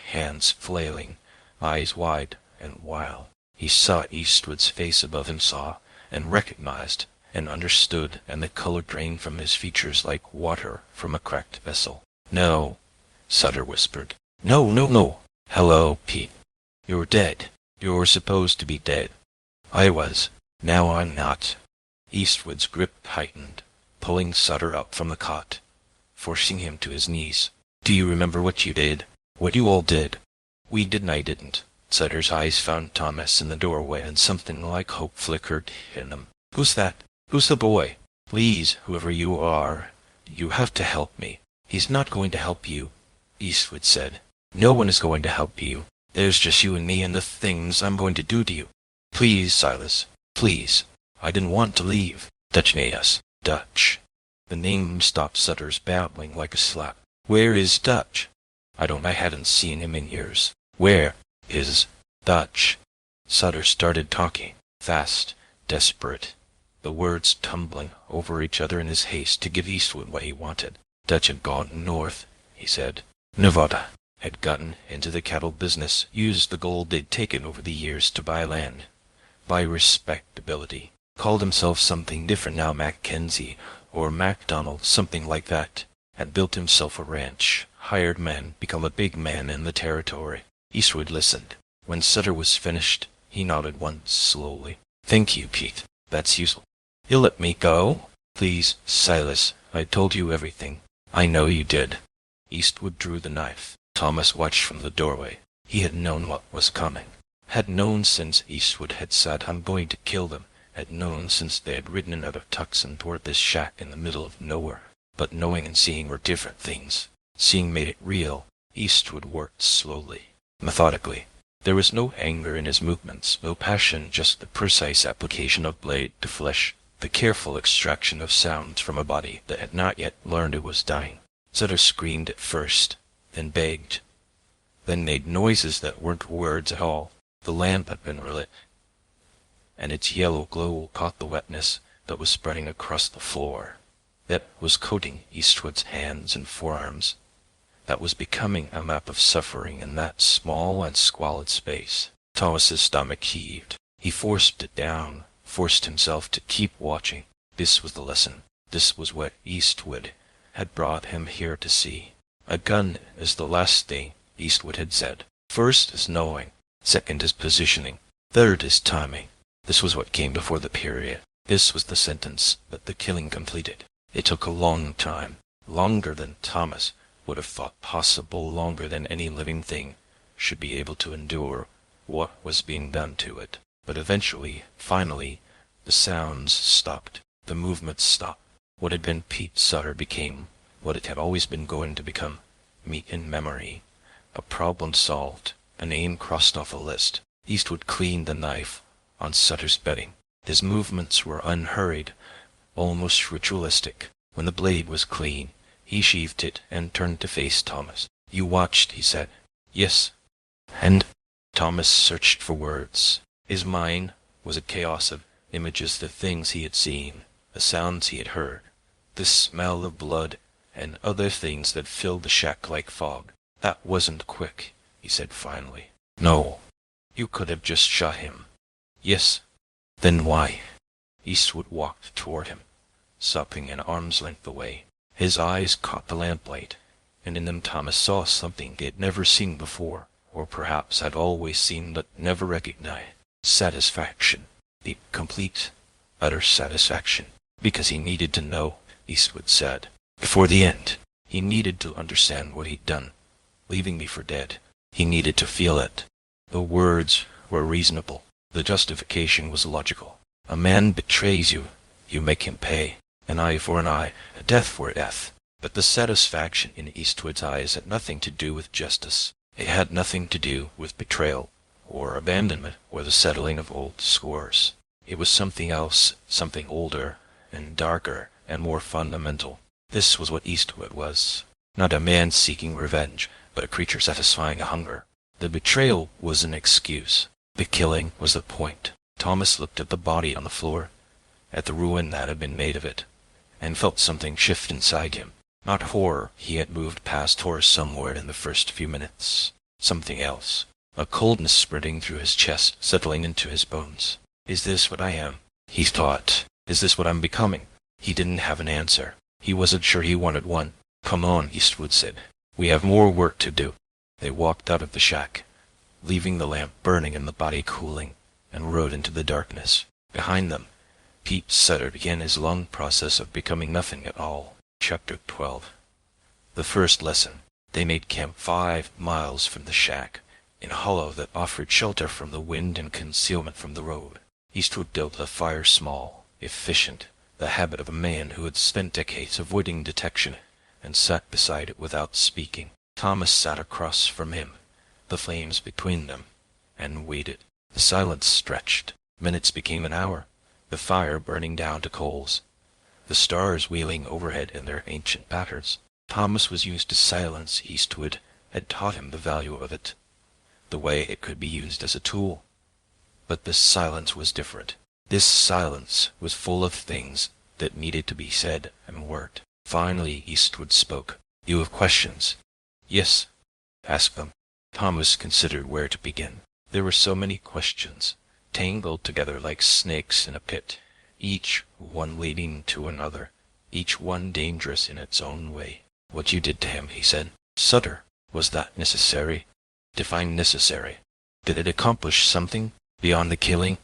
hands flailing, eyes wide and wild. He saw Eastwood's face above him, saw and recognized and understood, and the color drained from his features like water from a cracked vessel. "No," Sutter whispered. "No, no, no." "Hello, Pete. You're dead. You're supposed to be dead." "I was. Now I'm not." Eastwood's grip tightened, pulling Sutter up from the cot, forcing him to his knees. "Do you remember what you did? What you all did?" "We did and I didn't." Sutter's eyes found Thomas in the doorway, and something like hope flickered in them. "Who's that? Who's the boy? Please, whoever you are, you have to help me." "He's not going to help you," Eastwood said. "No one is going to help you. There's just you and me and the things I'm going to do to you. Please, Silas, please. I didn't want to leave." "Dutch Mayas. Dutch." The name stopped Sutter's babbling like a slap. "Where is Dutch?" I hadn't seen him in years." "Where is Dutch?" Sutter started talking, fast, desperate, the words tumbling over each other in his haste to give Eastwood what he wanted. "Dutch had gone north," he said. "Nevada. Had gotten into the cattle business, used the gold they'd taken over the years to buy land, buy respectability. Called himself something different now, Mackenzie or MacDonald, something like that. Had built himself a ranch, hired men, become a big man in the territory." Eastwood listened. When Sutter was finished, he nodded once slowly. "Thank you, Pete. That's useful. You'll let me go?" "Please, Silas, I told you everything." "I know you did." Eastwood drew the knife. Thomas watched from the doorway. He had known what was coming. Had known since Eastwood had said, "I'm going to kill them." Had known since they had ridden out of Tucson toward this shack in the middle of nowhere. But knowing and seeing were different things. Seeing made it real. Eastwood worked slowly, methodically. There was no anger in his movements, no passion, just the precise application of blade to flesh, the careful extraction of sounds from a body that had not yet learned it was dying. Sutter screamed at first, then begged, then made noises that weren't words at all. The lamp had been relit, and its yellow glow caught the wetness that was spreading across the floor, that was coating Eastwood's hands and forearms, that was becoming a map of suffering in that small and squalid space. Thomas's stomach heaved. He forced it down, forced himself to keep watching. This was the lesson. This was what Eastwood had brought him here to see. A gun is the last thing, Eastwood had said. First is knowing. Second is positioning. Third is timing. This was what came before the period. This was the sentence that the killing completed. It took a long time, longer than Thomas would have thought possible, longer than any living thing should be able to endure what was being done to it. But eventually, finally, the sounds stopped. The movements stopped. What had been Pete Sutter became what it had always been going to become, meat in memory, a problem solved, a name crossed off a list. Eastwood cleaned the knife on Sutter's bedding. His movements were unhurried, almost ritualistic. When the blade was clean, he sheathed it and turned to face Thomas. "You watched," he said. "Yes." "And?" Thomas searched for words. His mind was a chaos of images, the things he had seen, the sounds he had heard, the smell of blood, and other things that filled the shack like fog. "That wasn't quick," he said finally. "No. You could have just shot him." "Yes." "Then why?" Eastwood walked toward him, stopping an arm's length away. His eyes caught the lamplight, and in them Thomas saw something he had never seen before, or perhaps had always seen but never recognized. Satisfaction. The complete, utter satisfaction. Because he needed to know, Eastwood said. Before the end, he needed to understand what he'd done, leaving me for dead. He needed to feel it. The words were reasonable. The justification was logical. A man betrays you, you make him pay. An eye for an eye, a death for a death. But the satisfaction in Eastwood's eyes had nothing to do with justice. It had nothing to do with betrayal, or abandonment, or the settling of old scores. It was something else, something older, and darker, and more fundamental. This was what Eastwood was. Not a man seeking revenge, but a creature satisfying a hunger. The betrayal was an excuse. The killing was the point. Thomas looked at the body on the floor, at the ruin that had been made of it, and felt something shift inside him. Not horror. He had moved past horror somewhere in the first few minutes. Something else. A coldness spreading through his chest, settling into his bones. Is this what I am? He thought. Is this what I'm becoming? He didn't have an answer. He wasn't sure he wanted one. Come on, Eastwood said. We have more work to do. They walked out of the shack, leaving the lamp burning and the body cooling, and rode into the darkness. Behind them, Pete Sutter began his long process of becoming nothing at all. Chapter 12. The first lesson. They made camp 5 miles from the shack, in a hollow that offered shelter from the wind and concealment from the road. Eastwood built a fire small, efficient, the habit of a man who had spent decades avoiding detection, and sat beside it without speaking. Thomas sat across from him, the flames between them, and waited. The silence stretched. Minutes became an hour, the fire burning down to coals, the stars wheeling overhead in their ancient patterns. Thomas was used to silence. Eastwood had taught him the value of it, the way it could be used as a tool. But this silence was different. This silence was full of things that needed to be said and worked. Finally, Eastwood spoke. You have questions? Yes. Ask them. Thomas considered where to begin. There were so many questions, tangled together like snakes in a pit, each one leading to another, each one dangerous in its own way. What you did to him, he said. Sutter, was that necessary? Define necessary. Did it accomplish something beyond the killing?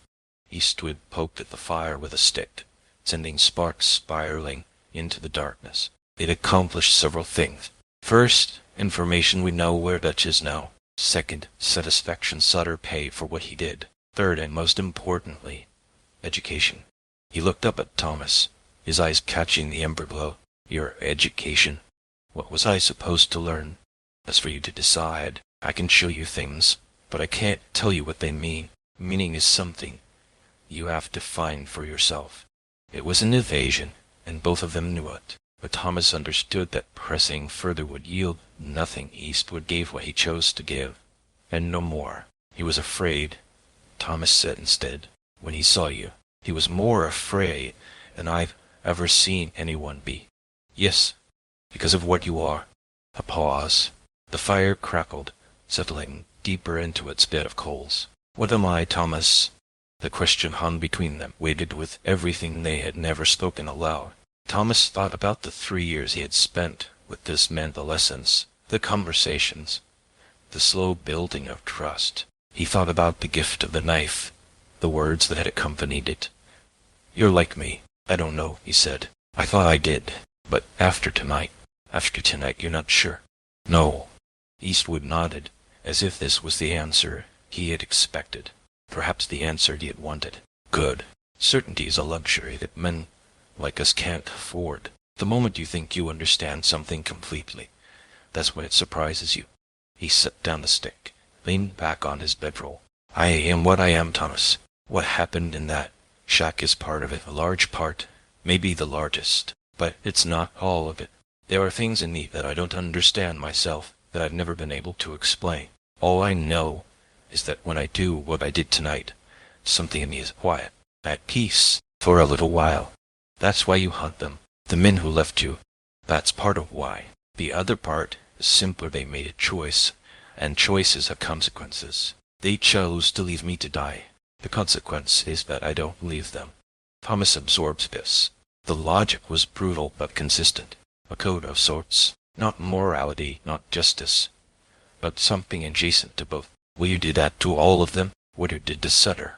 Eastwood poked at the fire with a stick, sending sparks spiraling into the darkness. It accomplished several things. First, information we know where Dutch is now. Second, satisfaction Sutter paid for what he did. Third, and most importantly, education. He looked up at Thomas, his eyes catching the ember glow. Your education? What was I supposed to learn? That's for you to decide. I can show you things, but I can't tell you what they mean. Meaning is something you have to find for yourself. It was an evasion, and both of them knew it. But Thomas understood that pressing further would yield nothing. Eastwood gave what he chose to give, and no more. He was afraid, Thomas said instead, when he saw you. He was more afraid than I've ever seen anyone be. Yes, because of what you are. A pause. The fire crackled, settling deeper into its bed of coals. What am I, Thomas? The question hung between them, weighted with everything they had never spoken aloud. Thomas thought about the 3 years he had spent with this man, the lessons, the conversations, the slow building of trust. He thought about the gift of the knife, the words that had accompanied it. You're like me. I don't know, he said. I thought I did, but after tonight you're not sure. No. Eastwood nodded, as if this was the answer he had expected, perhaps the answer he had wanted. Good. Certainty is a luxury that men like us can't afford. The moment you think you understand something completely, that's when it surprises you. He set down the stick, leaned back on his bedroll. I am what I am, Thomas. What happened in that shack is part of it, a large part, maybe the largest, but it's not all of it. There are things in me that I don't understand myself, that I've never been able to explain. All I know is that when I do what I did tonight, something in me is quiet, at peace, for a little while. That's why you hunt them. The men who left you, that's part of why. The other part is simpler. They made a choice, and choices have consequences. They chose to leave me to die. The consequence is that I don't leave them. Thomas absorbs this. The logic was brutal but consistent. A code of sorts. Not morality, not justice, but something adjacent to both. Will you do that to all of them? What you did to Sutter?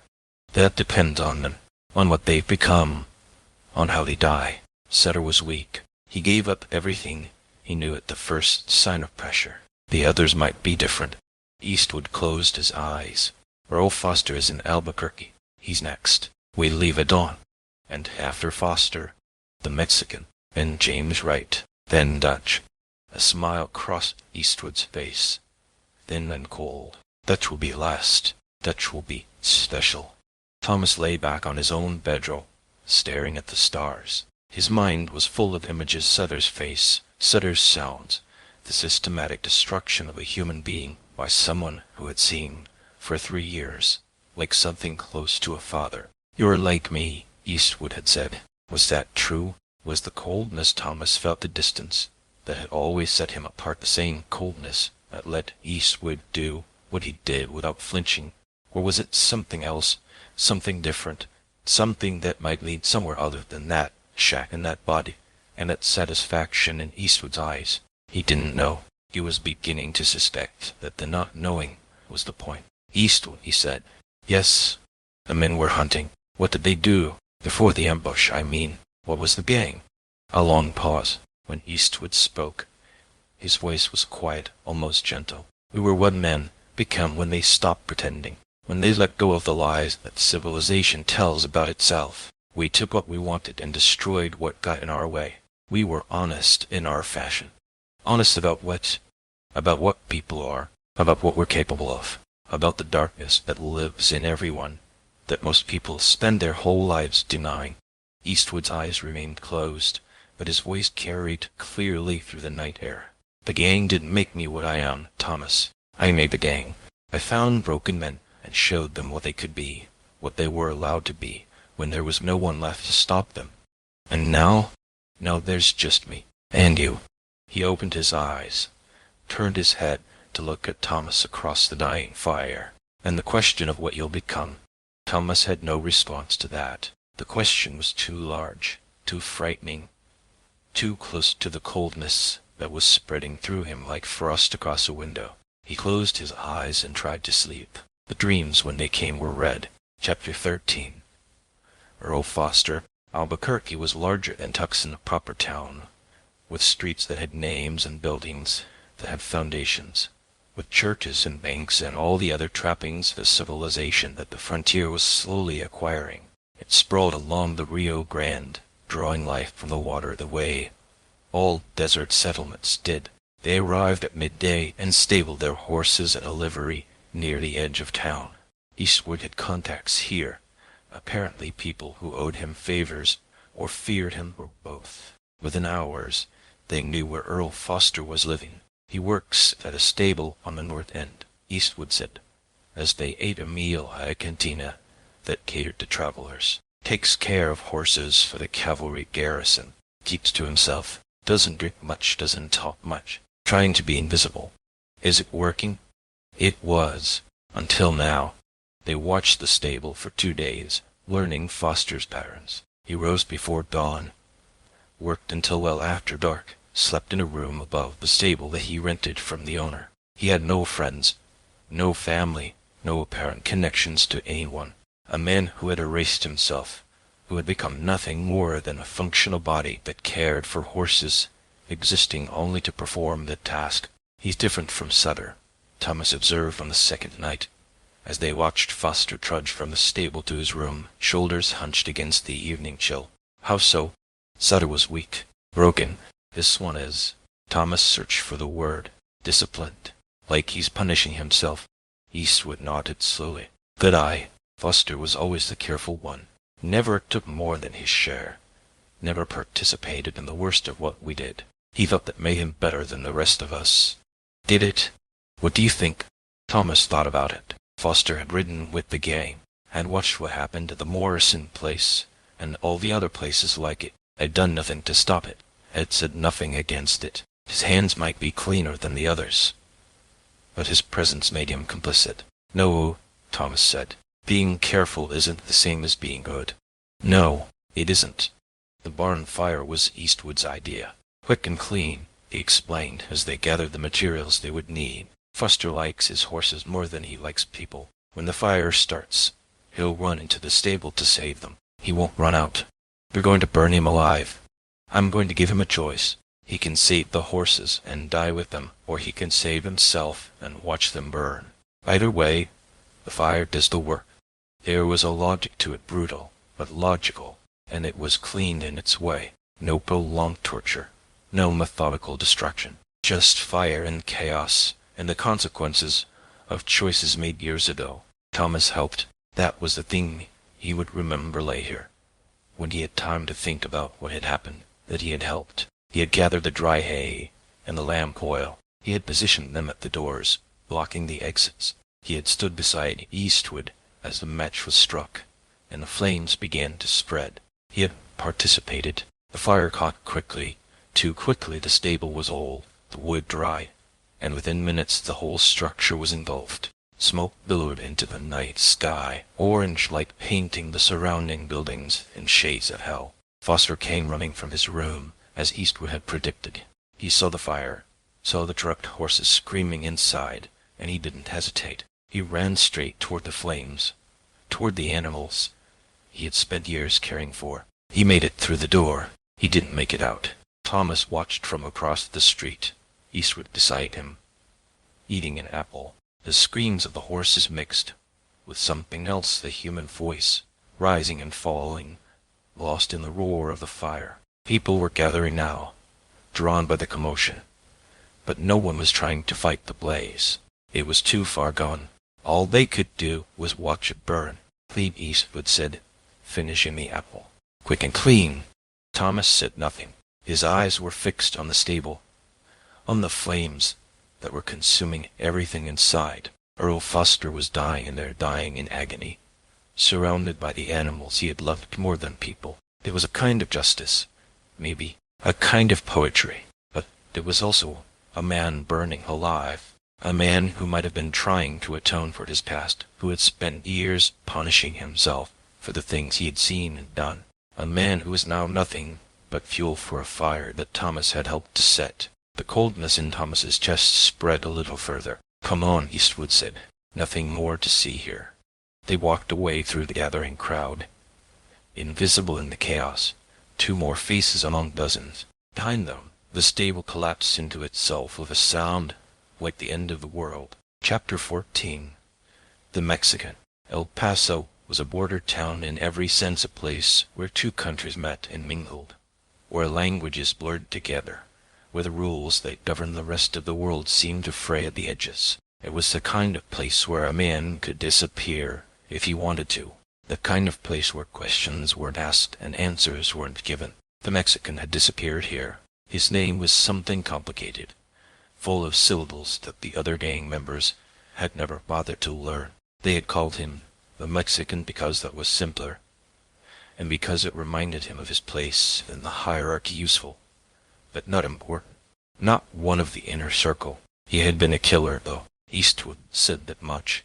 That depends on them, on what they've become, on how they die. Sutter was weak. He gave up everything he knew at the first sign of pressure. The others might be different. Eastwood closed his eyes. Earl Foster is in Albuquerque. He's next. We leave at dawn. And after Foster, the Mexican, and James Wright, then Dutch. A smile crossed Eastwood's face, thin and cold. Dutch will be last. Dutch will be special. Thomas lay back on his own bedroll, staring at the stars. His mind was full of images: Sutter's face, Sutter's sounds, the systematic destruction of a human being by someone who had seemed, for 3 years, like something close to a father. "You're like me," Eastwood had said. Was that true? Was the coldness Thomas felt the distance that had always set him apart, the same coldness that let Eastwood do what he did without flinching? Or was it something else, something different, something that might lead somewhere other than that shack and that body, and that satisfaction in Eastwood's eyes? He didn't know. He was beginning to suspect that the not knowing was the point. "Eastwood," he said. "Yes, the men were hunting. What did they do? Before the ambush, I mean. What was the gang?" A long pause. When Eastwood spoke, his voice was quiet, almost gentle. "We were what men become when they stop pretending, when they let go of the lies that civilization tells about itself. We took what we wanted and destroyed what got in our way. We were honest in our fashion. Honest about what? About what people are, about what we're capable of, about the darkness that lives in everyone, that most people spend their whole lives denying." Eastwood's eyes remained closed, but his voice carried clearly through the night air. "The gang didn't make me what I am, Thomas. I made the gang. I found broken men and showed them what they could be, what they were allowed to be, when there was no one left to stop them. And now there's just me. And you." He opened his eyes, turned his head to look at Thomas across the dying fire. "And the question of what you'll become." Thomas had no response to that. The question was too large, too frightening, too close to the coldness that was spreading through him like frost across a window. He closed his eyes and tried to sleep. The dreams, when they came, were red. Chapter 13. Earl Foster. Albuquerque was larger than Tucson, a proper town, with streets that had names and buildings that had foundations, with churches and banks and all the other trappings of civilization that the frontier was slowly acquiring. It sprawled along the Rio Grande, drawing life from the water the way all desert settlements did. They arrived at midday and stabled their horses at a livery near the edge of town. Eastwood had contacts here, apparently people who owed him favors or feared him, or both. Within hours, they knew where Earl Foster was living. "He works at a stable on the north end," Eastwood said, as they ate a meal at a cantina that catered to travelers. "Takes care of horses for the cavalry garrison. Keeps to himself. Doesn't drink much, doesn't talk much. Trying to be invisible. Is it working?" It was, until now. They watched the stable for 2 days, learning Foster's patterns. He rose before dawn, worked until well after dark, slept in a room above the stable that he rented from the owner. He had no friends, no family, no apparent connections to anyone. A man who had erased himself, who had become nothing more than a functional body that cared for horses, existing only to perform the task. "He's different from Sutter," Thomas observed on the second night, as they watched Foster trudge from the stable to his room, shoulders hunched against the evening chill. "How so?" "Sutter was weak, broken. This one is." Thomas searched for the word. "Disciplined. Like he's punishing himself." Eastwood nodded slowly. "Good eye. Foster was always the careful one. Never took more than his share. Never participated in the worst of what we did. He felt that made him better than the rest of us." "Did it? What do you think?" Thomas thought about it. Foster had ridden with the gang, had watched what happened at the Morrison place, and all the other places like it, had done nothing to stop it, had said nothing against it. His hands might be cleaner than the others, but his presence made him complicit. "No," Thomas said. "Being careful isn't the same as being good." "No, it isn't." The barn fire was Eastwood's idea. "Quick and clean," he explained as they gathered the materials they would need. "Foster likes his horses more than he likes people. When the fire starts, he'll run into the stable to save them. He won't run out. We're going to burn him alive. I'm going to give him a choice. He can save the horses and die with them, or he can save himself and watch them burn. Either way, the fire does the work." There was a logic to it, brutal, but logical, and it was clean in its way. No prolonged torture, no methodical destruction, just fire and chaos, and the consequences of choices made years ago. Thomas helped. That was the thing he would remember later, when he had time to think about what had happened, that he had helped. He had gathered the dry hay and the lamp oil. He had positioned them at the doors, blocking the exits. He had stood beside Eastwood as the match was struck, and the flames began to spread. He had participated. The fire caught quickly. Too quickly. The stable was old, the wood dry, and within minutes the whole structure was engulfed. Smoke billowed into the night sky, orange light painting the surrounding buildings in shades of hell. Foster came running from his room, as Eastwood had predicted. He saw the fire, saw the drugged horses screaming inside, and he didn't hesitate. He ran straight toward the flames, toward the animals he had spent years caring for. He made it through the door. He didn't make it out. Thomas watched from across the street, Eastwood beside him, eating an apple. The screams of the horses mixed with something else, the human voice, rising and falling, lost in the roar of the fire. People were gathering now, drawn by the commotion, but no one was trying to fight the blaze. It was too far gone. All they could do was watch it burn. "Clean," Eastwood said, finishing the apple. "Quick and clean." Thomas said nothing. His eyes were fixed on the stable, on the flames that were consuming everything inside. Earl Foster was dying, and they're dying in agony, surrounded by the animals he had loved more than people. There was a kind of justice, maybe, a kind of poetry, but there was also a man burning alive, a man who might have been trying to atone for his past, who had spent years punishing himself for the things he had seen and done, a man who was now nothing but fuel for a fire that Thomas had helped to set. The coldness in Thomas's chest spread a little further. "Come on," Eastwood said. "Nothing more to see here." They walked away through the gathering crowd, invisible in the chaos, 2 more faces among dozens. Behind them, the stable collapsed into itself with a sound like the end of the world. Chapter 14. The Mexican. El Paso was a border town, in every sense a place where 2 countries met and mingled, where languages blurred together, where the rules that governed the rest of the world seemed to fray at the edges. It was the kind of place where a man could disappear if he wanted to, the kind of place where questions weren't asked and answers weren't given. The Mexican had disappeared here. His name was something complicated, full of syllables that the other gang members had never bothered to learn. They had called him the Mexican because that was simpler, and because it reminded him of his place in the hierarchy. Useful, but not important. Not one of the inner circle. He had been a killer, though. Eastwood said that much,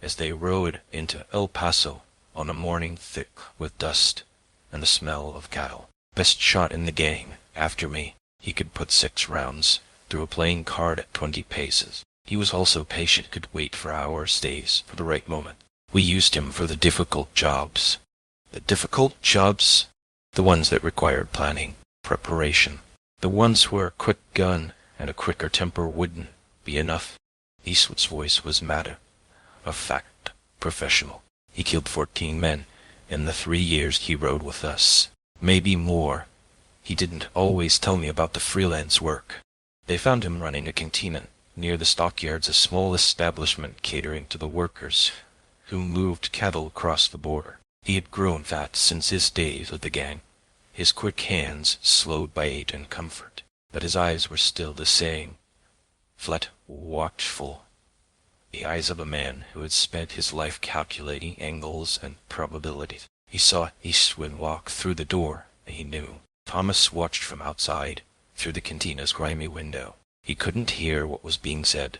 as they rode into El Paso on a morning thick with dust and the smell of cattle. "Best shot in the gang. After me." He could put 6 rounds through a playing card at 20 paces. He was also patient, could wait for hours, days, for the right moment. We used him for the difficult jobs. The difficult jobs? The ones that required planning, preparation. The ones where a quick gun and a quicker temper wouldn't be enough. Eastwood's voice was matter of fact, professional. He killed 14 men in the 3 years he rode with us. Maybe more. He didn't always tell me about the freelance work. They found him running a cantina near the stockyards, a small establishment catering to the workers who moved cattle across the border. He had grown fat since his days with the gang, his quick hands slowed by age and comfort, but his eyes were still the same, flat, watchful, the eyes of a man who had spent his life calculating angles and probabilities. He saw Eastwood walk through the door, and he knew. Thomas watched from outside, through the cantina's grimy window. He couldn't hear what was being said,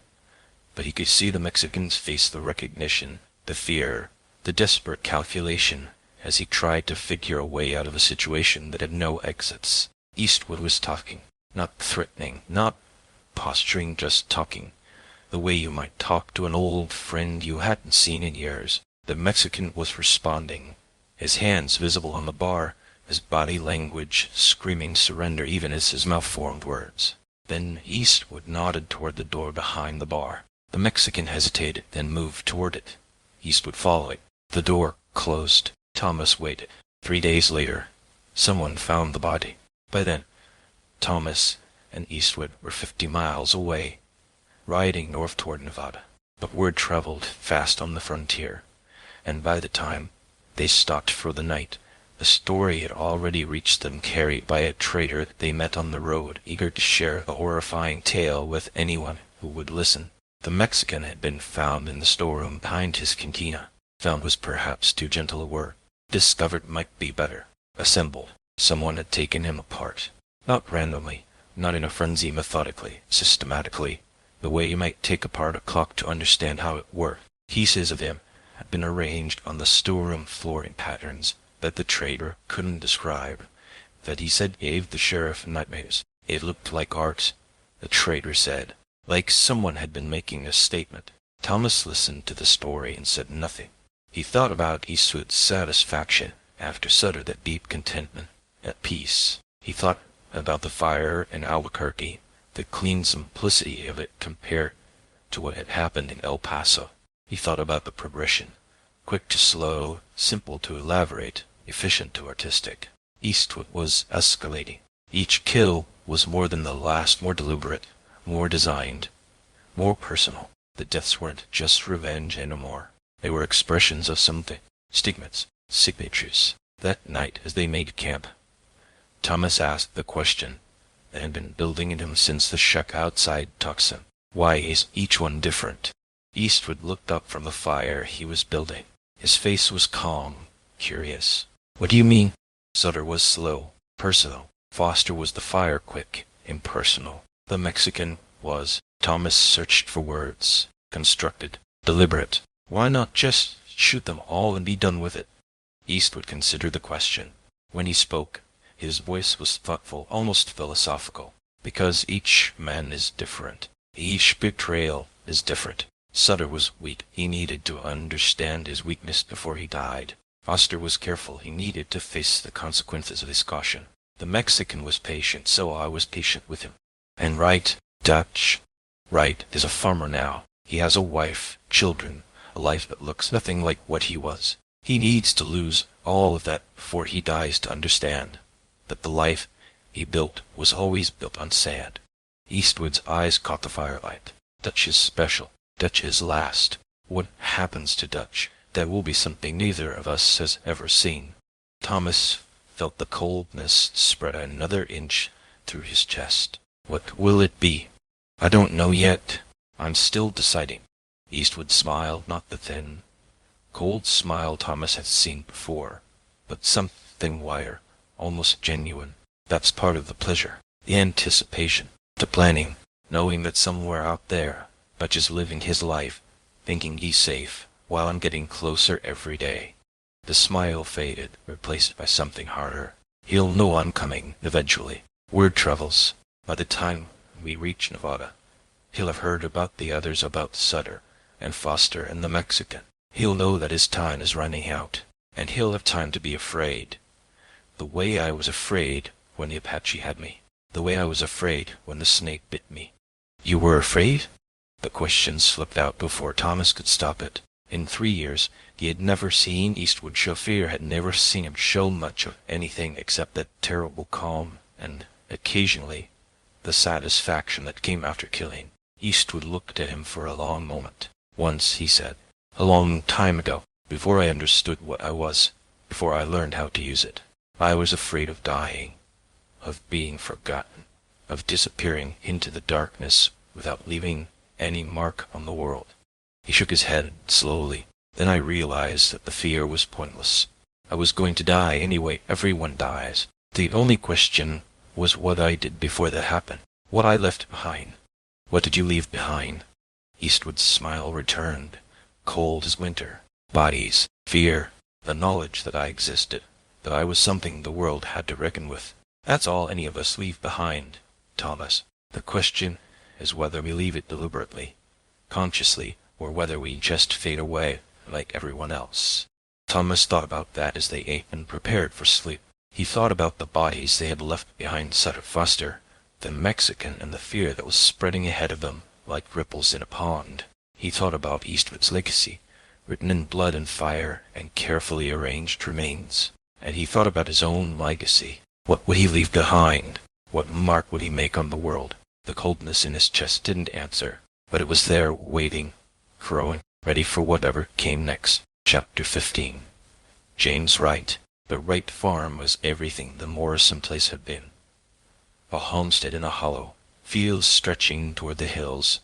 but he could see the Mexican's face, the recognition, the fear, the desperate calculation, as he tried to figure a way out of a situation that had no exits. Eastwood was talking, not threatening, not posturing, just talking, the way you might talk to an old friend you hadn't seen in years. The Mexican was responding, his hands visible on the bar, his body language screaming surrender even as his mouth formed words. Then Eastwood nodded toward the door behind the bar. The Mexican hesitated, then moved toward it. Eastwood followed. The door closed. Thomas waited. 3 days later, someone found the body. By then, Thomas and Eastwood were 50 miles away, riding north toward Nevada. But word traveled fast on the frontier, and by the time they stopped for the night, the story had already reached them, carried by a trader they met on the road, eager to share the horrifying tale with anyone who would listen. The Mexican had been found in the storeroom behind his cantina. Found was perhaps too gentle a word. Discovered might be better. Assembled. Someone had taken him apart. Not randomly, not in a frenzy, methodically, systematically, the way you might take apart a clock to understand how it worked. Pieces of him had been arranged on the storeroom floor in patterns that the trader couldn't describe, that he said gave the sheriff nightmares. It looked like art, the trader said, like someone had been making a statement. Thomas listened to the story and said nothing. He thought about Eastwood's satisfaction after Sutter, that deep contentment, at peace. He thought about the fire in Albuquerque, the clean simplicity of it compared to what had happened in El Paso. He thought about the progression, quick to slow, simple to elaborate, efficient to artistic. Eastwood was escalating. Each kill was more than the last, more deliberate, more designed, more personal. The deaths weren't just revenge anymore. They were expressions of something, stigmas, signatures. That night, as they made camp, Thomas asked the question that had been building in him since the shack outside Tucson. Why is each one different? Eastwood looked up from the fire he was building. His face was calm, curious. What do you mean? Sutter was slow, personal. Foster was the fire, quick, impersonal. The Mexican was. Thomas searched for words. Constructed, deliberate. Why not just shoot them all and be done with it? Eastwood considered the question. When he spoke, his voice was thoughtful, almost philosophical. Because each man is different. Each betrayal is different. Sutter was weak. He needed to understand his weakness before he died. Foster was careful. He needed to face the consequences of his caution. The Mexican was patient, so I was patient with him. And Wright, Dutch. Wright is a farmer now. He has a wife, children, a life that looks nothing like what he was. He needs to lose all of that before he dies to understand that the life he built was always built on sand. Eastwood's eyes caught the firelight. Dutch is special. Dutch is last. What happens to Dutch? That will be something neither of us has ever seen. Thomas felt the coldness spread another inch through his chest. What will it be? I don't know yet. I'm still deciding. Eastwood smiled, not the thin, cold smile Thomas had seen before, but something wider, almost genuine. That's part of the pleasure, the anticipation, the planning, knowing that somewhere out there, Dutch is living his life, thinking he's safe, while I'm getting closer every day. The smile faded, replaced by something harder. He'll know I'm coming, eventually. Word travels. By the time we reach Nevada, he'll have heard about the others, about Sutter and Foster and the Mexican. He'll know that his time is running out, and he'll have time to be afraid. The way I was afraid when the Apache had me. The way I was afraid when the snake bit me. You were afraid? The question slipped out before Thomas could stop it. In 3 years, he had never seen Eastwood show fear, had never seen him show much of anything except that terrible calm and, occasionally, the satisfaction that came after killing. Eastwood looked at him for a long moment. Once he said, "A long time ago, before I understood what I was, before I learned how to use it, I was afraid of dying, of being forgotten, of disappearing into the darkness without leaving any mark on the world." He shook his head slowly. Then I realized that the fear was pointless. I was going to die anyway. Everyone dies. The only question was what I did before that happened. What I left behind. What did you leave behind? Eastwood's smile returned, cold as winter. Bodies, fear, the knowledge that I existed, that I was something the world had to reckon with. That's all any of us leave behind, Thomas. The question is whether we leave it deliberately, consciously, or whether we just fade away like everyone else. Thomas thought about that as they ate and prepared for sleep. He thought about the bodies they had left behind Sutter Foster, the Mexican, and the fear that was spreading ahead of them like ripples in a pond. He thought about Eastwood's legacy, written in blood and fire and carefully arranged remains. And he thought about his own legacy. What would he leave behind? What mark would he make on the world? The coldness in his chest didn't answer, but it was there, waiting, crowing, ready for whatever came next. Chapter 15. Jane's right. The Wright farm was everything the Morrison place had been. A homestead in a hollow, fields stretching toward the hills,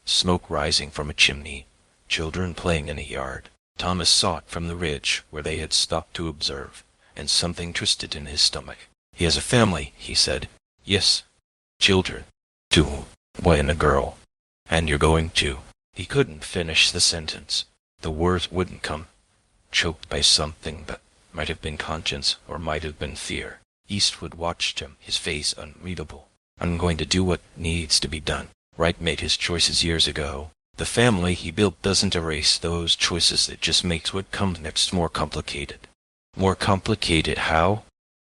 smoke rising from a chimney, children playing in a yard. Thomas saw it from the ridge where they had stopped to observe, and something twisted in his stomach. He has a family, he said. Yes. Children. 2. Boy and a girl. And you're going to. He couldn't finish the sentence. The words wouldn't come, choked by something that might have been conscience or might have been fear. Eastwood watched him, his face unreadable. I'm going to do what needs to be done. Wright made his choices years ago. The family he built doesn't erase those choices. It just makes what comes next more complicated. More complicated how?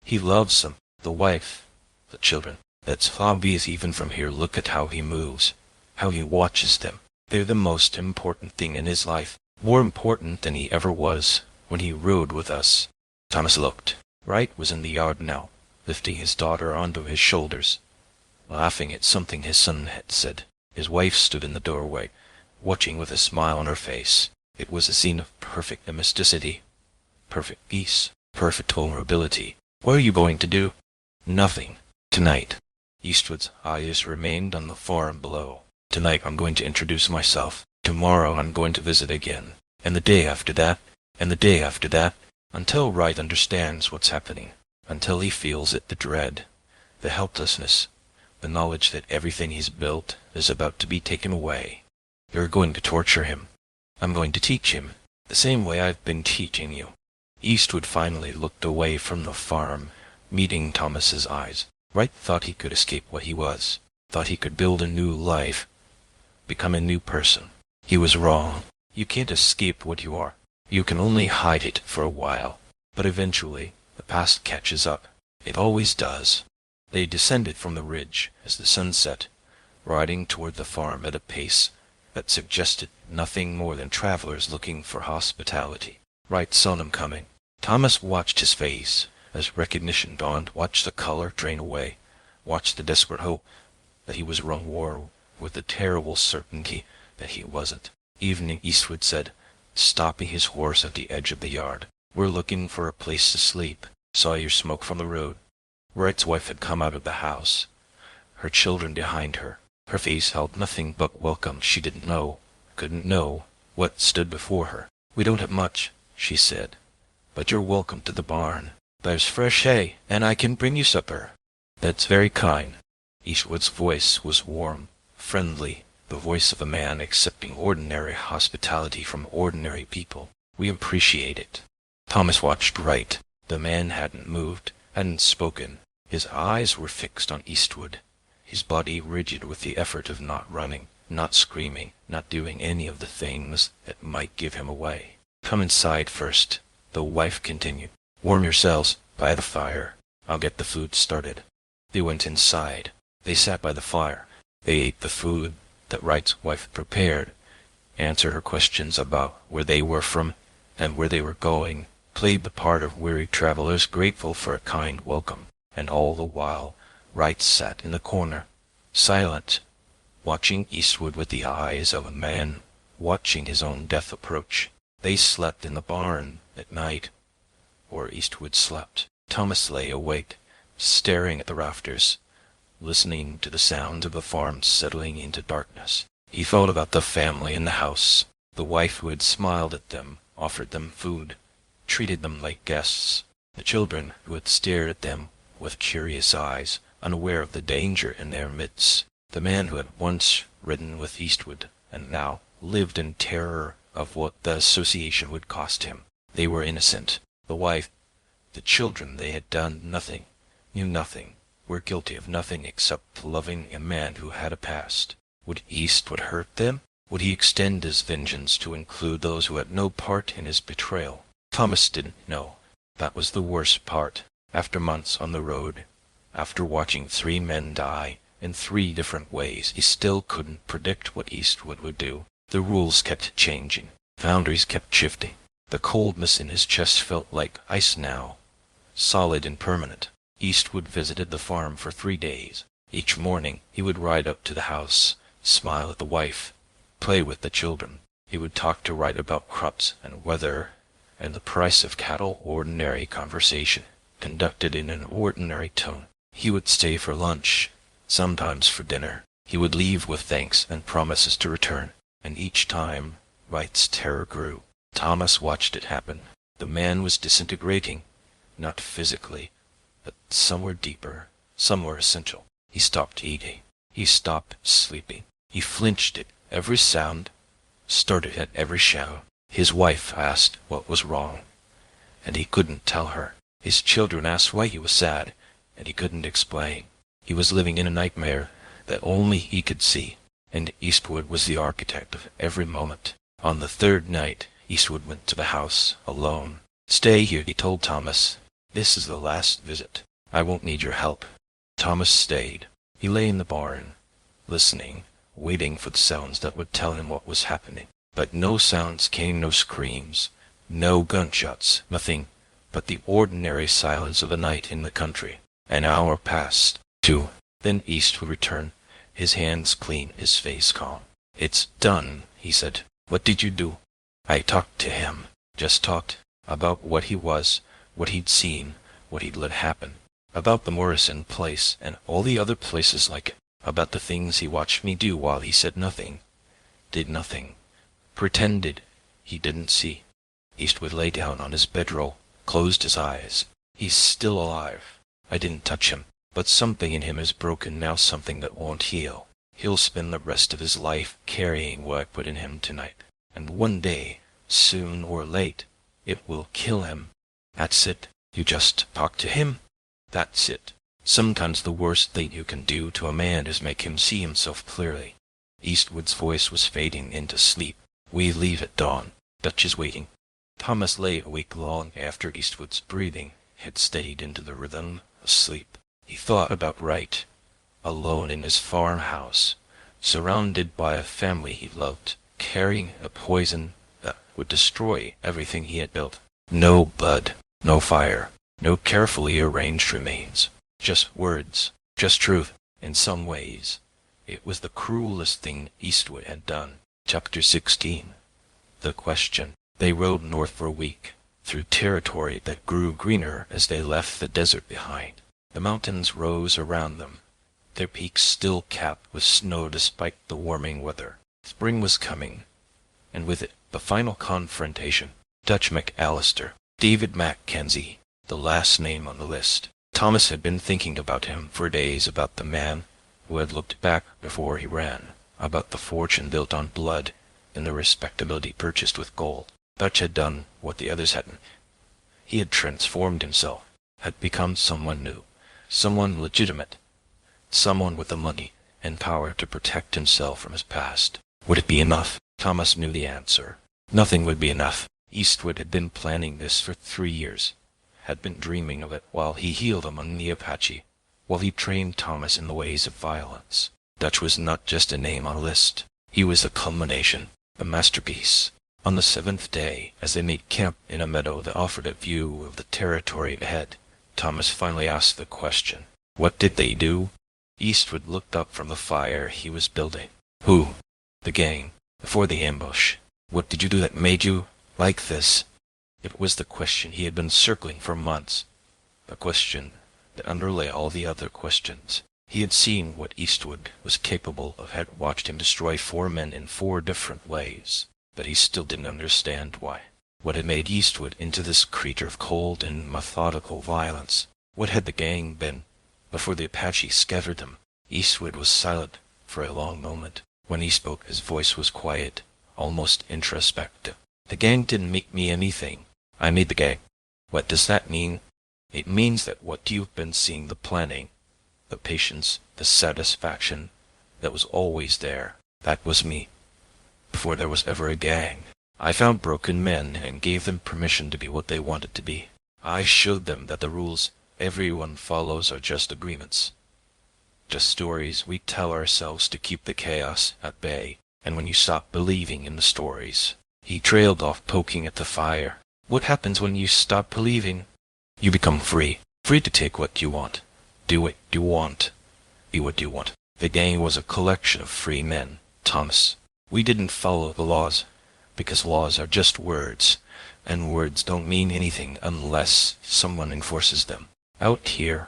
He loves them, the wife, the children. That's obvious even from here. Look at how he moves, how he watches them. They're the most important thing in his life, more important than he ever was when he rode with us. Thomas looked. Wright was in the yard now, lifting his daughter onto his shoulders, laughing at something his son had said. His wife stood in the doorway, watching with a smile on her face. It was a scene of perfect domesticity, perfect peace, perfect vulnerability. What are you going to do? Nothing. Tonight. Eastwood's eyes remained on the farm below. Tonight I'm going to introduce myself. Tomorrow I'm going to visit again. And the day after that, and the day after that, until Wright understands what's happening, until he feels it, the dread, the helplessness, the knowledge that everything he's built is about to be taken away. You're going to torture him. I'm going to teach him, the same way I've been teaching you. Eastwood finally looked away from the farm, meeting Thomas's eyes. Wright thought he could escape what he was, thought he could build a new life, become a new person. He was wrong. You can't escape what you are. You can only hide it for a while, but eventually the past catches up. It always does. They descended from the ridge as the sun set, riding toward the farm at a pace that suggested nothing more than travelers looking for hospitality. Wright saw them coming. Thomas watched his face as recognition dawned, watched the color drain away, watched the desperate hope that he was wrong war with the terrible certainty that he wasn't. Evening, Eastwood said, stopping his horse at the edge of the yard. We're looking for a place to sleep. Saw your smoke from the road. Wright's wife had come out of the house, her children behind her. Her face held nothing but welcome. She didn't know, couldn't know, what stood before her. We don't have much, she said, but you're welcome to the barn. There's fresh hay, and I can bring you supper. That's very kind. Eastwood's voice was warm, friendly, the voice of a man accepting ordinary hospitality from ordinary people. We appreciate it. Thomas watched Wright. The man hadn't moved, hadn't spoken. His eyes were fixed on Eastwood, his body rigid with the effort of not running, not screaming, not doing any of the things that might give him away. Come inside first, the wife continued. Warm yourselves by the fire. I'll get the food started. They went inside. They sat by the fire. They ate the food that Wright's wife prepared, answered her questions about where they were from and where they were going, played the part of weary travelers grateful for a kind welcome. And all the while Wright sat in the corner, silent, watching Eastwood with the eyes of a man watching his own death approach. They slept in the barn at night, or Eastwood slept. Thomas lay awake, staring at the rafters, listening to the sounds of the farm settling into darkness. He thought about the family in the house, The wife who had smiled at them, offered them food, treated them like guests. The children who had stared at them with curious eyes, unaware of the danger in their midst. The man who had once ridden with Eastwood, and now lived in terror of what the association would cost him. They were innocent. The wife, the children, they had done nothing, knew nothing, were guilty of nothing except loving a man who had a past. Would Eastwood hurt them? Would he extend his vengeance to include those who had no part in his betrayal? Thomas didn't know. That was the worst part. After months on the road, after watching 3 men die in 3 different ways, he still couldn't predict what Eastwood would do. The rules kept changing. Boundaries kept shifting. The coldness in his chest felt like ice now, solid and permanent. Eastwood visited the farm for 3 days. Each morning he would ride up to the house, smile at the wife, play with the children. He would talk to Wright about crops and weather and the price of cattle, ordinary conversation, conducted in an ordinary tone. He would stay for lunch, sometimes for dinner. He would leave with thanks and promises to return, and each time Wright's terror grew. Thomas watched it happen. The man was disintegrating, not physically, but somewhere deeper, somewhere essential. He stopped eating. He stopped sleeping. He flinched at every sound, started at every shadow. His wife asked what was wrong, and he couldn't tell her. His children asked why he was sad, and he couldn't explain. He was living in a nightmare that only he could see, and Eastwood was the architect of every moment. On the 3rd night, Eastwood went to the house, alone. "Stay here," he told Thomas. "This is the last visit. I won't need your help." Thomas stayed. He lay in the barn, listening, waiting for the sounds that would tell him what was happening. But no sounds came, no screams, no gunshots, nothing but the ordinary silence of the night in the country. An hour passed, 2. Then East would return, his hands clean, his face calm. "It's done," he said. "What did you do?" "I talked to him. Just talked. About what he was, what he'd seen, what he'd let happen. About the Morrison place and all the other places like it. About the things he watched me do while he said nothing, did nothing. Pretended he didn't see." Eastwood lay down on his bedroll, closed his eyes. "He's still alive. I didn't touch him, but something in him is broken now, something that won't heal. He'll spend the rest of his life carrying what I put in him tonight. And one day, soon or late, it will kill him. That's it. You just talk to him. That's it. Sometimes the worst thing you can do to a man is make him see himself clearly." Eastwood's voice was fading into sleep. "We leave at dawn. Dutch is waiting." Thomas lay awake long after Eastwood's breathing had steadied into the rhythm of sleep. He thought about Wright, alone in his farmhouse, surrounded by a family he loved, carrying a poison that would destroy everything he had built. No blood, no fire, no carefully arranged remains. Just words, just truth. In some ways, it was the cruelest thing Eastwood had done. Chapter 16. The Question. They rode north for a week, through territory that grew greener as they left the desert behind. The mountains rose around them, their peaks still capped with snow despite the warming weather. Spring was coming, and with it the final confrontation. Dutch McAllister, David Mackenzie, the last name on the list. Thomas had been thinking about him for days, about the man who had looked back before he ran, about the fortune built on blood and the respectability purchased with gold. Dutch had done what the others hadn't. He had transformed himself, had become someone new, someone legitimate, someone with the money and power to protect himself from his past. Would it be enough? Thomas knew the answer. Nothing would be enough. Eastwood had been planning this for 3 years, had been dreaming of it while he healed among the Apache, while he trained Thomas in the ways of violence. Dutch was not just a name on a list. He was the culmination, the masterpiece. On the 7th day, as they made camp in a meadow that offered a view of the territory ahead, Thomas finally asked the question. What did they do? Eastwood looked up from the fire he was building. Who? The gang. Before the ambush. What did you do that made you like this? It was the question he had been circling for months. The question that underlay all the other questions. He had seen what Eastwood was capable of, had watched him destroy 4 men in 4 different ways. but he still didn't understand why. What had made Eastwood into this creature of cold and methodical violence? What had the gang been before the Apache scattered them? Eastwood was silent for a long moment. When he spoke, his voice was quiet, almost introspective. The gang didn't make me anything. I made the gang. What does that mean? It means that what you've been seeing, the planning, the patience, the satisfaction, that was always there. That was me, before there was ever a gang. I found broken men and gave them permission to be what they wanted to be. I showed them that the rules everyone follows are just agreements, just stories we tell ourselves to keep the chaos at bay. And when you stop believing in the stories, he trailed off, poking at the fire. What happens when you stop believing? You become free. Free to take what you want. Do what you want. Be what you want. The gang was a collection of free men, Thomas. We didn't follow the laws, because laws are just words, and words don't mean anything unless someone enforces them. Out here,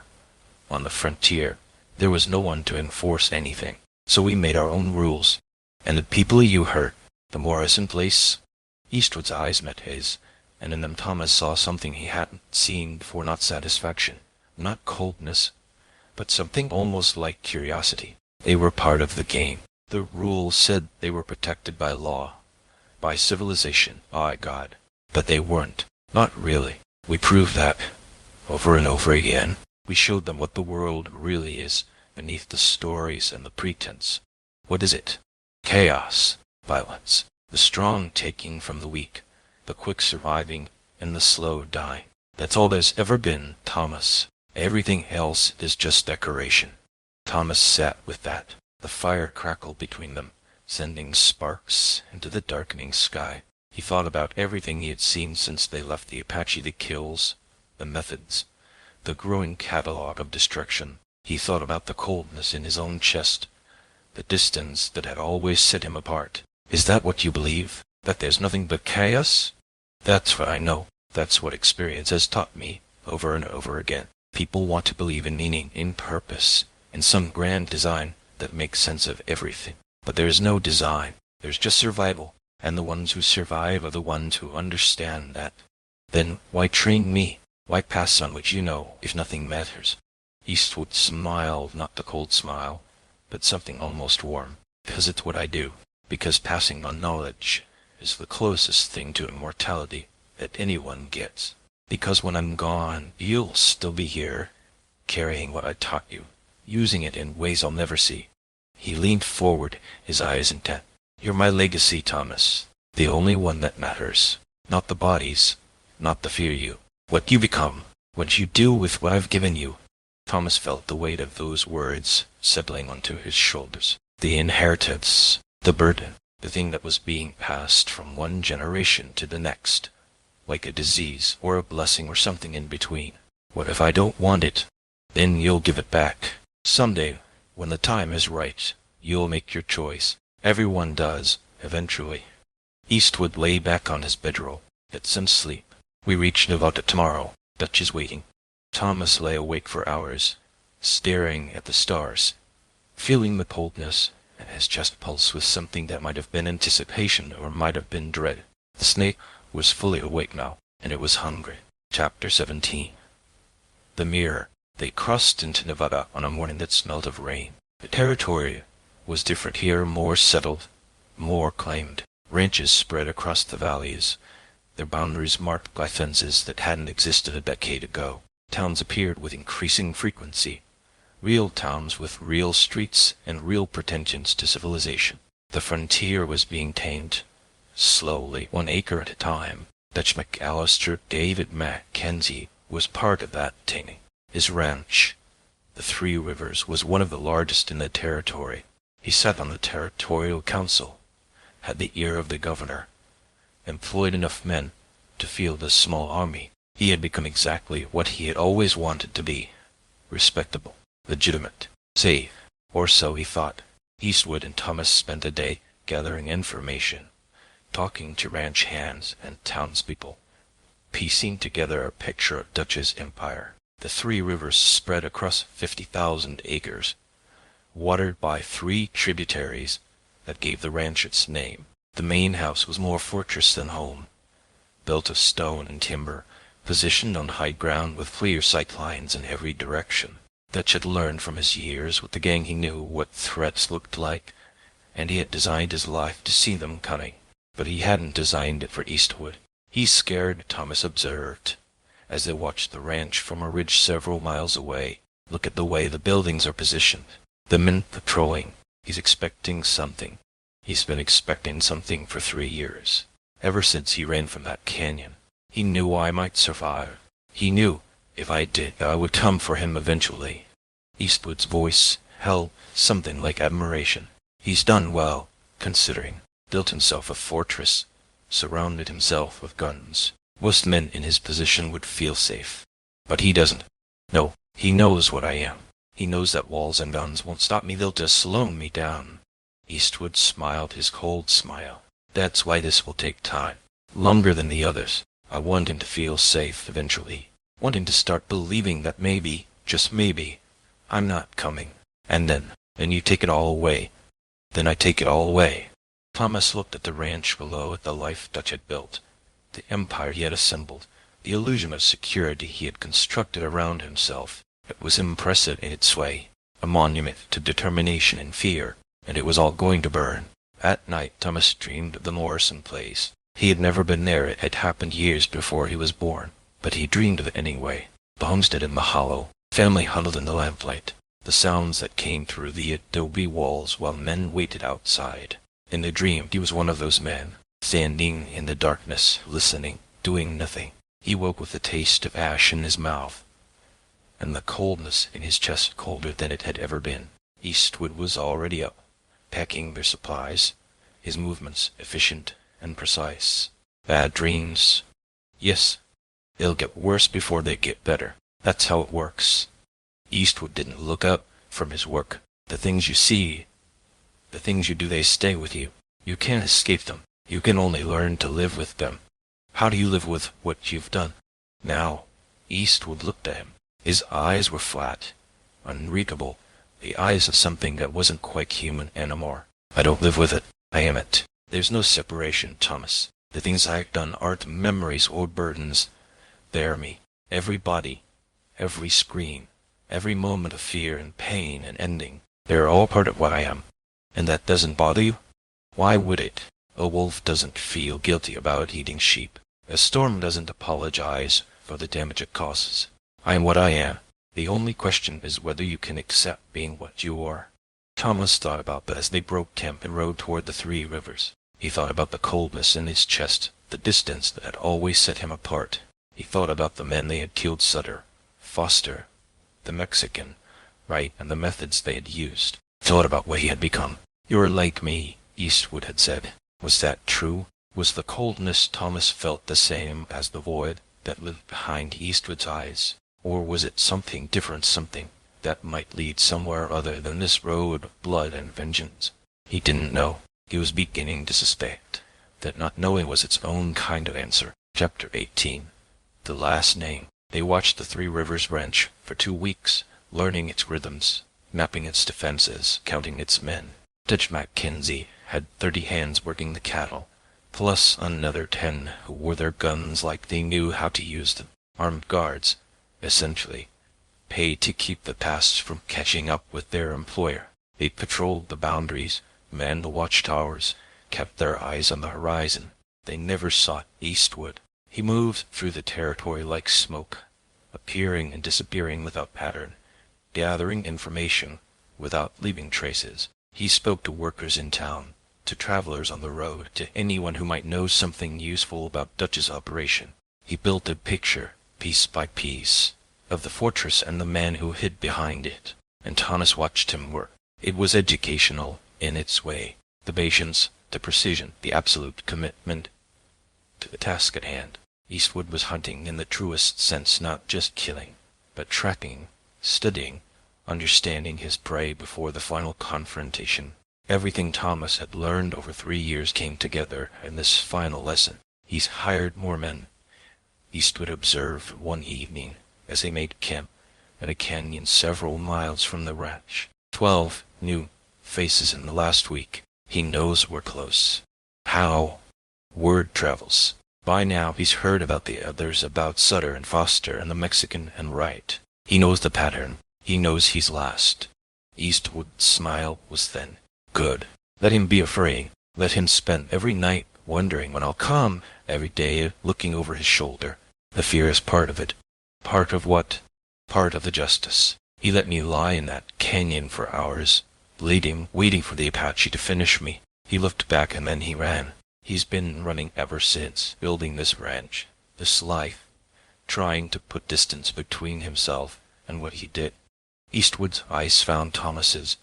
on the frontier, there was no one to enforce anything, so we made our own rules. And the people you hurt, the Morrison place. Eastwood's eyes met his, and in them Thomas saw something he hadn't seen before. Not satisfaction, not coldness, but something almost like curiosity. They were part of the game. The rules said they were protected by law, by civilization, by God. But they weren't. Not really. We proved that, over and over again. We showed them what the world really is, beneath the stories and the pretense. What is it? Chaos, violence, the strong taking from the weak, the quick surviving and the slow dying. That's all there's ever been, Thomas. Everything else is just decoration. Thomas sat with that. The fire crackled between them, sending sparks into the darkening sky. He thought about everything he had seen since they left the Apache, the kills, the methods, the growing catalogue of destruction. He thought about the coldness in his own chest, the distance that had always set him apart. Is that what you believe? That there's nothing but chaos? That's what I know. That's what experience has taught me, over and over again. People want to believe in meaning, in purpose, in some grand design that makes sense of everything. But there is no design. There's just survival. And the ones who survive are the ones who understand that. Then why train me? Why pass on what you know, if nothing matters? Eastwood smiled, not the cold smile, but something almost warm. Because it's what I do. Because passing on knowledge is the closest thing to immortality that anyone gets. Because when I'm gone, you'll still be here, carrying what I taught you, using it in ways I'll never see. He leaned forward, his eyes intent. You're my legacy, Thomas. The only one that matters. Not the bodies, not the fear you. What you become, what you do with what I've given you. Thomas felt the weight of those words settling onto his shoulders. The inheritance, the burden, the thing that was being passed from one generation to the next, like a disease or a blessing or something in between. What if I don't want it? Then you'll give it back. Someday, when the time is right, you'll make your choice. Everyone does, eventually. Eastwood lay back on his bedroll, get some sleep. We reach Nevada tomorrow. Dutch is waiting. Thomas lay awake for hours, staring at the stars, feeling the coldness, and his chest pulse with something that might have been anticipation or might have been dread. The snake was fully awake now, and it was hungry. Chapter 17. The Mirror. They crossed into Nevada on a morning that smelled of rain. The territory was different here, more settled, more claimed. Ranches spread across the valleys, their boundaries marked by fences that hadn't existed a decade ago. Towns appeared with increasing frequency. Real towns with real streets and real pretensions to civilization. The frontier was being tamed, slowly, 1 acre at a time. Dutch McAllister David Mackenzie was part of that taming. His ranch, the Three Rivers, was one of the largest in the territory. He sat on the territorial council, had the ear of the governor, employed enough men to field a small army. He had become exactly what he had always wanted to be: respectable, legitimate, safe, or so he thought. Eastwood and Thomas spent a day gathering information, talking to ranch hands and townspeople, piecing together a picture of Dutch's empire. The Three Rivers spread across 50,000 acres, watered by 3 tributaries that gave the ranch its name. The main house was more fortress than home, built of stone and timber, positioned on high ground with clear sight lines in every direction. Dutch had learned from his years with the gang he knew what threats looked like, and he had designed his life to see them coming. But he hadn't designed it for Eastwood. He's scared, Thomas observed, as they watched the ranch from a ridge several miles away. Look at the way the buildings are positioned. The men patrolling. He's expecting something. He's been expecting something for 3 years. Ever since he ran from that canyon. He knew I might survive. He knew, if I did, I would come for him eventually. Eastwood's voice held something like admiration. He's done well, considering. Built himself a fortress, surrounded himself with guns. Most men in his position would feel safe. But he doesn't. No, he knows what I am. He knows that walls and guns won't stop me, they'll just slow me down. Eastwood smiled his cold smile. That's why this will take time. Longer than the others. I want him to feel safe eventually. Want him to start believing that maybe, just maybe, I'm not coming. And then you take it all away. Then I take it all away. Thomas looked at the ranch below, at the life Dutch had built, the empire he had assembled, the illusion of security he had constructed around himself. It was impressive in its way, a monument to determination and fear, and it was all going to burn. At night Thomas dreamed of the Morrison place. He had never been there. It had happened years before he was born, but he dreamed of it anyway. The homestead in the hollow, family huddled in the lamplight, the sounds that came through the adobe walls while men waited outside. In the dream he was one of those men, standing in the darkness, listening, doing nothing. He woke with the taste of ash in his mouth, and the coldness in his chest colder than it had ever been. Eastwood was already up, packing their supplies, his movements efficient and precise. Bad dreams. Yes, they'll get worse before they get better. That's how it works. Eastwood didn't look up from his work. The things you see, the things you do, they stay with you. You can't escape them. You can only learn to live with them. How do you live with what you've done? Now, Eastwood looked at him. His eyes were flat, unreadable, the eyes of something that wasn't quite human anymore. I don't live with it. I am it. There's no separation, Thomas. The things I've done aren't memories or burdens. They're me. Every body, every scream, every moment of fear and pain and ending. They're all part of what I am. And that doesn't bother you? Why would it? A wolf doesn't feel guilty about eating sheep. A storm doesn't apologize for the damage it causes. I am what I am. The only question is whether you can accept being what you are. Thomas thought about that as they broke camp and rode toward the 3 rivers. He thought about the coldness in his chest, the distance that had always set him apart. He thought about the men they had killed, Sutter, Foster, the Mexican, Wright, and the methods they had used. Thought about what he had become. "You're like me," Eastwood had said. Was that true? Was the coldness Thomas felt the same as the void that lived behind Eastwood's eyes? Or was it something different, something that might lead somewhere other than this road of blood and vengeance? He didn't know. He was beginning to suspect that not knowing was its own kind of answer. Chapter 18. The last name. They watched the 3 Rivers Ranch for 2 weeks, learning its rhythms, mapping its defenses, counting its men. Dutch Mackenzie had 30 hands working the cattle, plus another 10 who wore their guns like they knew how to use them. Armed guards, essentially, paid to keep the past from catching up with their employer. They patrolled the boundaries, manned the watchtowers, kept their eyes on the horizon. They never sought Eastwood. He moved through the territory like smoke, appearing and disappearing without pattern, gathering information without leaving traces. He spoke to workers in town, to travelers on the road, to anyone who might know something useful about Dutch's operation. He built a picture, piece by piece, of the fortress and the man who hid behind it, and Thomas watched him work. It was educational in its way. The patience, the precision, the absolute commitment to the task at hand. Eastwood was hunting in the truest sense, not just killing, but tracking, studying, understanding his prey before the final confrontation. Everything Thomas had learned over 3 years came together in this final lesson. He's hired more men. Eastwood observed one evening as they made camp at a canyon several miles from the ranch. 12 new faces in the last week. He knows we're close. How? Word travels. By now he's heard about the others, about Sutter and Foster and the Mexican and Wright. He knows the pattern. He knows he's last. Eastwood's smile was thin. Good. Let him be afraid. Let him spend every night wondering when I'll come, every day looking over his shoulder. The fear is part of it. Part of what? Part of the justice. He let me lie in that canyon for hours, bleeding, waiting for the Apache to finish me. He looked back and then he ran. He's been running ever since, building this ranch, this life, trying to put distance between himself and what he did. Eastwood's eyes found Thomas's,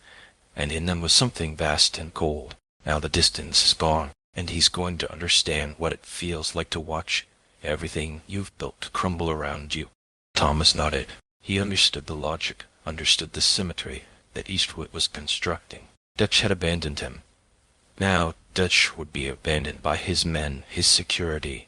and in them was something vast and cold. Now the distance is gone, and he's going to understand what it feels like to watch everything you've built crumble around you. Thomas nodded. He understood the logic, understood the symmetry that Eastwood was constructing. Dutch had abandoned him. Now Dutch would be abandoned by his men, his security,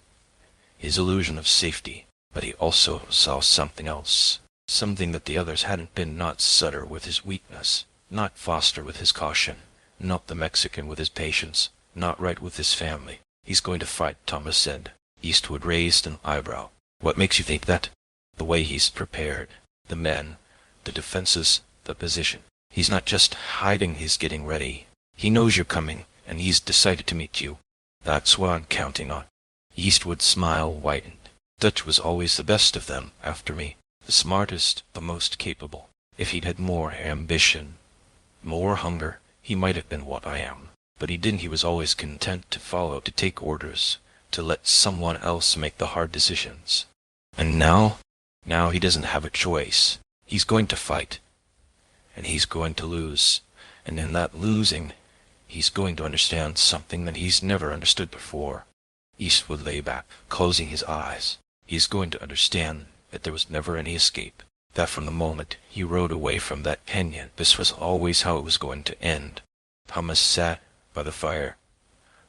his illusion of safety. But he also saw something else, something that the others hadn't been, not Sutter with his weakness, not Foster with his caution, not the Mexican with his patience, not Wright with his family. He's going to fight, Thomas said. Eastwood raised an eyebrow. What makes you think that? The way he's prepared. The men, the defenses, the position. He's not just hiding, he's getting ready. He knows you're coming, and he's decided to meet you. That's what I'm counting on. Eastwood's smile widened. Dutch was always the best of them, after me. The smartest, the most capable. If he'd had more ambition, more hunger, he might have been what I am. But he didn't. He was always content to follow, to take orders, to let someone else make the hard decisions. And now he doesn't have a choice. He's going to fight. And he's going to lose. And in that losing, he's going to understand something that he's never understood before. Eastwood lay back, closing his eyes. He's going to understand that there was never any escape. That from the moment he rode away from that canyon, this was always how it was going to end. Thomas sat by the fire,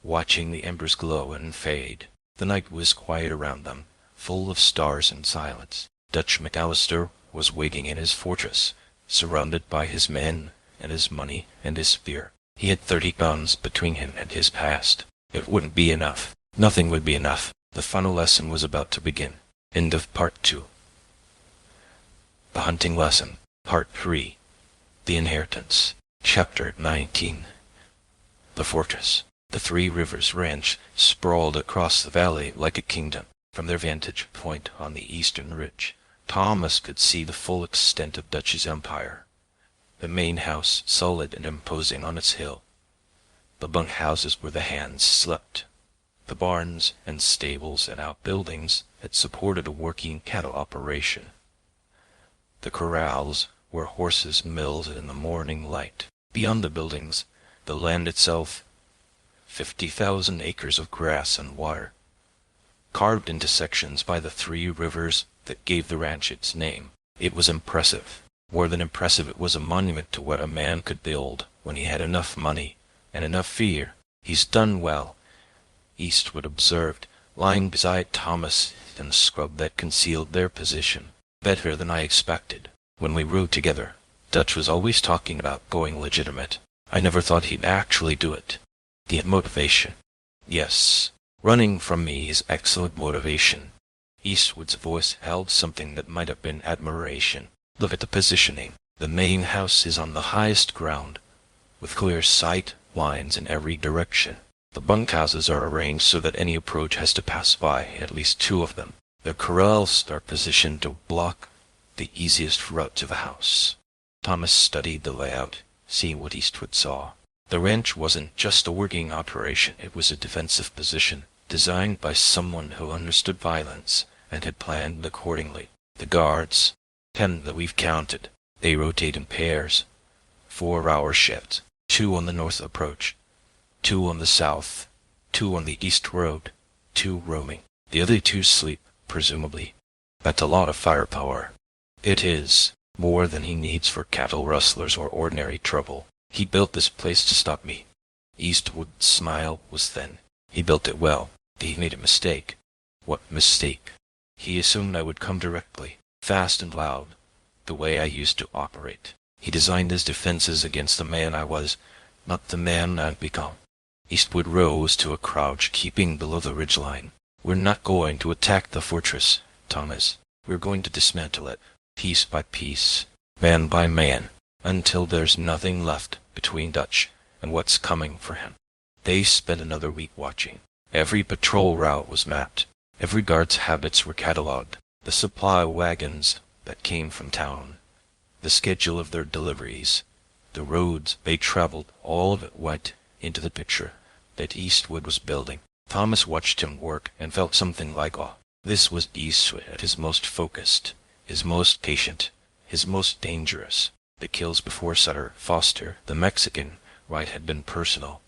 watching the embers glow and fade. The night was quiet around them, full of stars and silence. Dutch McAllister was waiting in his fortress, surrounded by his men and his money and his fear. He had 30 guns between him and his past. It wouldn't be enough. Nothing would be enough. The final lesson was about to begin. End of Part 2. The Hunting Lesson, Part 3. The Inheritance, Chapter 19. The Fortress. The Three Rivers Ranch sprawled across the valley like a kingdom. From their vantage point on the eastern ridge, Thomas could see the full extent of Dutch's empire. The main house solid and imposing on its hill. The bunkhouses where the hands slept. The barns and stables and outbuildings that supported a working cattle operation. The corrals where horses milled in the morning light. Beyond the buildings, the land itself, 50,000 acres of grass and water, carved into sections by the three rivers that gave the ranch its name. It was impressive. More than impressive, it was a monument to what a man could build when he had enough money and enough fear. He's done well, Eastwood observed, lying beside Thomas in the scrub that concealed their position. Better than I expected. When we rode together, Dutch was always talking about going legitimate. I never thought he'd actually do it. He had motivation. Yes, running from me is excellent motivation. Eastwood's voice held something that might have been admiration. Look at the positioning. The main house is on the highest ground, with clear sight lines in every direction. The bunkhouses are arranged so that any approach has to pass by at least two of them. The corrals are positioned to block the easiest route to the house. Thomas studied the layout, seeing what Eastwood saw. The ranch wasn't just a working operation, it was a defensive position, designed by someone who understood violence and had planned accordingly. The guards, 10 that we've counted, they rotate in pairs, 4-hour shifts, 2 on the north approach, 2 on the south, 2 on the east road, 2 roaming. The other 2 sleep, presumably. That's a lot of firepower. It is more than he needs for cattle rustlers or ordinary trouble. He built this place to stop me. Eastwood's smile was thin. He built it well. He made a mistake. What mistake? He assumed I would come directly, fast and loud, the way I used to operate. He designed his defenses against the man I was, not the man I'd become. Eastwood rose to a crouch, keeping below the ridgeline. "We're not going to attack the fortress, Thomas. We're going to dismantle it, piece by piece, man by man, until there's nothing left between Dutch and what's coming for him." They spent another week watching. Every patrol route was mapped. Every guard's habits were catalogued. The supply wagons that came from town, the schedule of their deliveries, the roads they traveled, all of it went into the picture that Eastwood was building. Thomas watched him work and felt something like awe. This was Eastwood at his most focused, his most patient, his most dangerous. The kills before Sutter, Foster, the Mexican, Wright had been personal,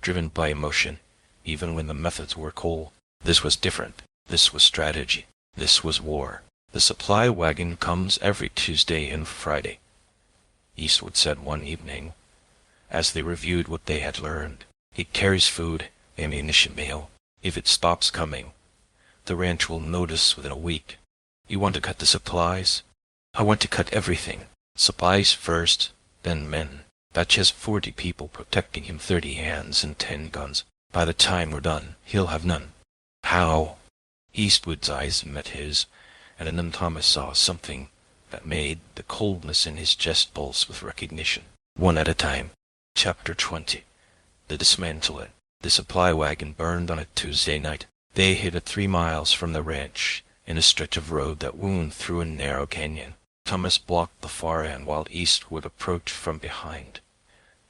driven by emotion, even when the methods were cold. This was different. This was strategy. This was war. "The supply wagon comes every Tuesday and Friday," Eastwood said one evening, as they reviewed what they had learned. "It carries food, ammunition mail. If it stops coming, the ranch will notice within a week. You want to cut the supplies? I want to cut everything. Supplies first, then men. Dutch has 40 people protecting him, 30 hands and 10 guns. By the time we're done, he'll have none." "How?" Eastwood's eyes met his, and then Thomas saw something that made the coldness in his chest pulse with recognition. One at a time. Chapter 20. The Dismantling. The supply wagon burned on a Tuesday night. They hid it 3 miles from the ranch, in a stretch of road that wound through a narrow canyon. Thomas blocked the far end while Eastwood approached from behind,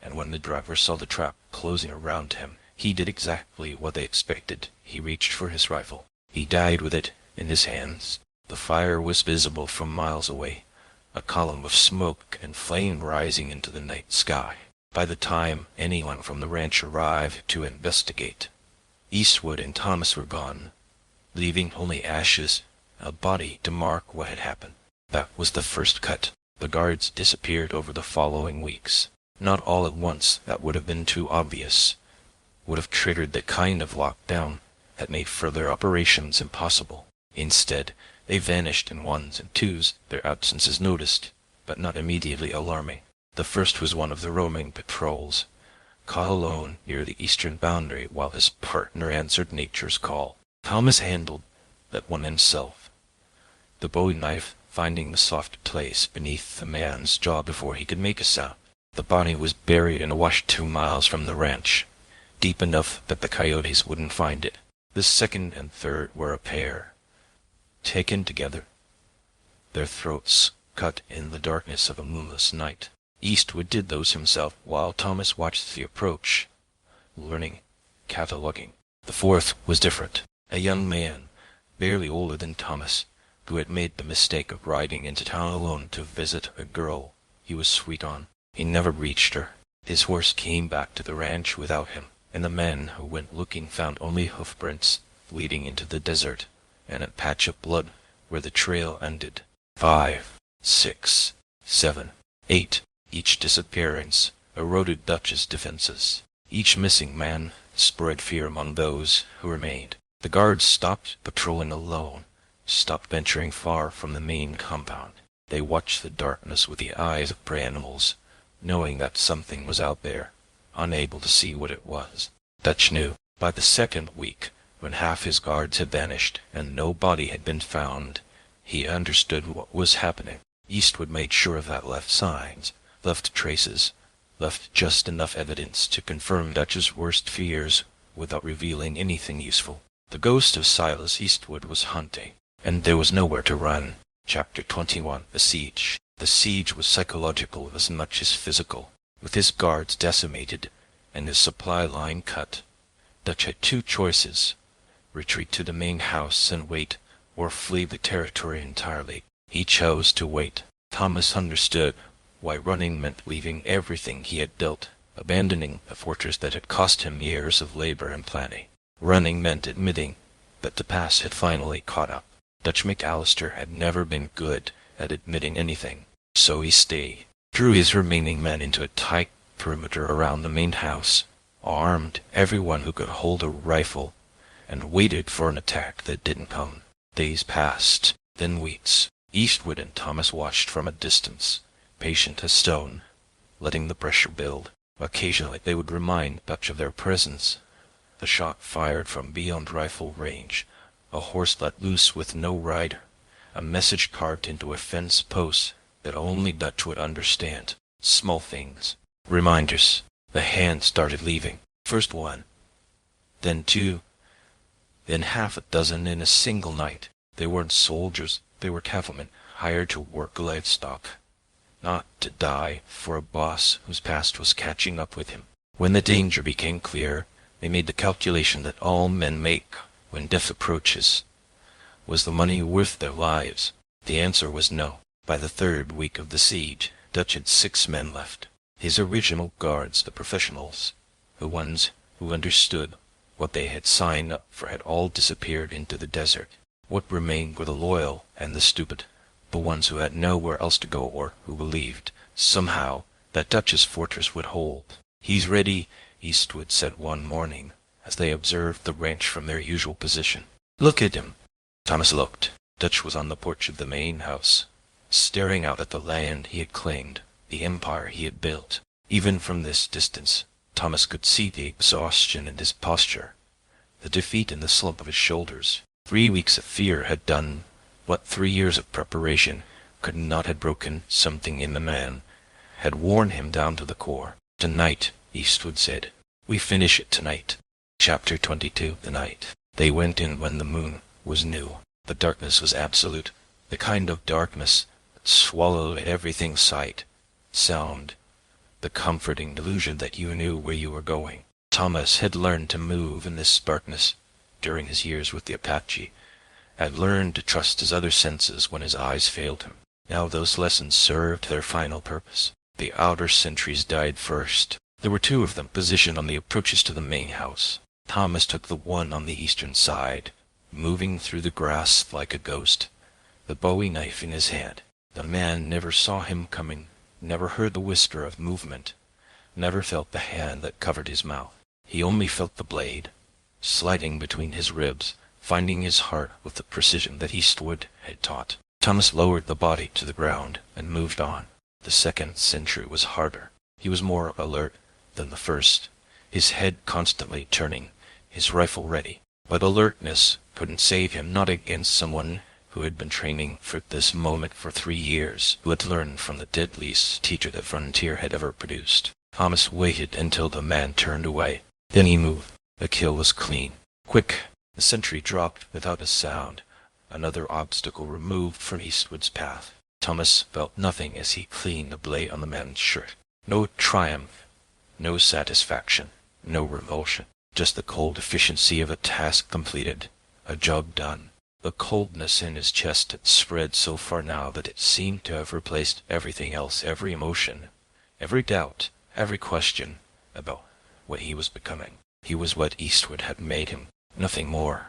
and when the driver saw the trap closing around him, he did exactly what they expected. He reached for his rifle. He died with it in his hands. The fire was visible from miles away, a column of smoke and flame rising into the night sky. By the time anyone from the ranch arrived to investigate, Eastwood and Thomas were gone, leaving only ashes, a body to mark what had happened. That was the first cut. The guards disappeared over the following weeks. Not all at once, that would have been too obvious, would have triggered the kind of lockdown that made further operations impossible. Instead, they vanished in ones and twos, their absences noticed, but not immediately alarming. The first was one of the roaming patrols, caught alone near the eastern boundary while his partner answered nature's call. Thomas handled that one himself, the bowie knife finding the soft place beneath the man's jaw before he could make a sound. The body was buried in a wash 2 miles from the ranch, deep enough that the coyotes wouldn't find it. The second and third were a pair, taken together, their throats cut in the darkness of a moonless night. Eastwood did those himself while Thomas watched the approach, learning, cataloging. The fourth was different. A young man, barely older than Thomas, who had made the mistake of riding into town alone to visit a girl he was sweet on. He never reached her. His horse came back to the ranch without him, and the man who went looking found only hoofprints leading into the desert, and a patch of blood where the trail ended. 5, 6, 7, 8. Each disappearance eroded Dutch's defenses. Each missing man spread fear among those who remained. The guards stopped patrolling alone, stopped venturing far from the main compound. They watched the darkness with the eyes of prey animals, knowing that something was out there, unable to see what it was. Dutch knew. By the second week, when half his guards had vanished and no body had been found, he understood what was happening. Eastwood made sure of that, left signs, left traces, left just enough evidence to confirm Dutch's worst fears without revealing anything useful. The ghost of Silas Eastwood was hunting, and there was nowhere to run. Chapter 21. The Siege. The siege was psychological as much as physical. With his guards decimated and his supply line cut, Dutch had 2 choices: retreat to the main house and wait, or flee the territory entirely. He chose to wait. Thomas understood why running meant leaving everything he had built, abandoning a fortress that had cost him years of labor and planning. Running meant admitting that the past had finally caught up. Dutch McAllister had never been good at admitting anything, so he stayed, drew his remaining men into a tight perimeter around the main house, armed everyone who could hold a rifle, and waited for an attack that didn't come. Days passed, then weeks. Eastwood and Thomas watched from a distance, patient as stone, letting the pressure build. Occasionally they would remind Dutch of their presence. A shot fired from beyond rifle range, a horse let loose with no rider, a message carved into a fence post that only Dutch would understand. Small things. Reminders. The hand started leaving. First one, then two, then half a dozen in a single night. They weren't soldiers, they were cavalrymen, hired to work livestock, not to die for a boss whose past was catching up with him. When the danger became clear, they made the calculation that all men make when death approaches. Was the money worth their lives? The answer was no. By the third week of the siege, Dutch had 6 men left. His original guards, the professionals, the ones who understood what they had signed up for, had all disappeared into the desert. What remained were the loyal and the stupid, the ones who had nowhere else to go or who believed, somehow, that Dutch's fortress would hold. "He's ready," Eastwood said one morning, as they observed the ranch from their usual position. "Look at him." Thomas looked. Dutch was on the porch of the main house, staring out at the land he had claimed, the empire he had built. Even from this distance, Thomas could see the exhaustion in his posture, the defeat in the slump of his shoulders. 3 weeks of fear had done what 3 years of preparation could not have broken. Something in the man had worn him down to the core. "Tonight," Eastwood said. "We finish it tonight." Chapter 22. The night. They went in when the moon was new. The darkness was absolute, the kind of darkness that swallowed everything sight, sound, the comforting delusion that you knew where you were going. Thomas had learned to move in this darkness during his years with the Apache, had learned to trust his other senses when his eyes failed him. Now those lessons served their final purpose. The outer sentries died first. There were 2 of them positioned on the approaches to the main house. Thomas took the one on the eastern side, moving through the grass like a ghost, the bowie knife in his hand. The man never saw him coming, never heard the whisper of movement, never felt the hand that covered his mouth. He only felt the blade, sliding between his ribs, finding his heart with the precision that Eastwood had taught. Thomas lowered the body to the ground and moved on. The second sentry was harder. He was more alert than the first, his head constantly turning, his rifle ready. But alertness couldn't save him, not against someone who had been training for this moment for 3 years, who had learned from the deadliest teacher the frontier had ever produced. Thomas waited until the man turned away. Then he moved. The kill was clean. Quick! The sentry dropped without a sound, another obstacle removed from Eastwood's path. Thomas felt nothing as he cleaned the blade on the man's shirt. No triumph, no satisfaction, no revulsion. Just the cold efficiency of a task completed, a job done. The coldness in his chest had spread so far now that it seemed to have replaced everything else, every emotion, every doubt, every question about what he was becoming. He was what Eastwood had made him, nothing more,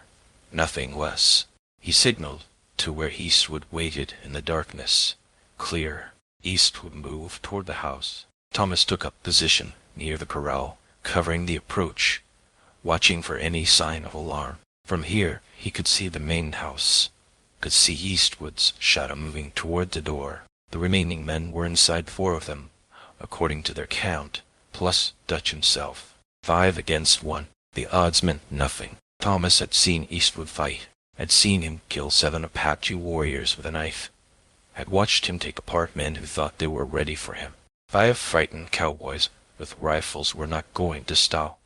nothing less. He signaled to where Eastwood waited in the darkness. Clear. Eastwood moved toward the house. Thomas took up position near the corral, covering the approach, watching for any sign of alarm. From here he could see the main house, could see Eastwood's shadow moving toward the door. The remaining men were inside, 4 of them, according to their count, plus Dutch himself. 5 against 1. The odds meant nothing. Thomas had seen Eastwood fight, had seen him kill 7 Apache warriors with a knife, had watched him take apart men who thought they were ready for him. 5 frightened cowboys with rifles were not going to stop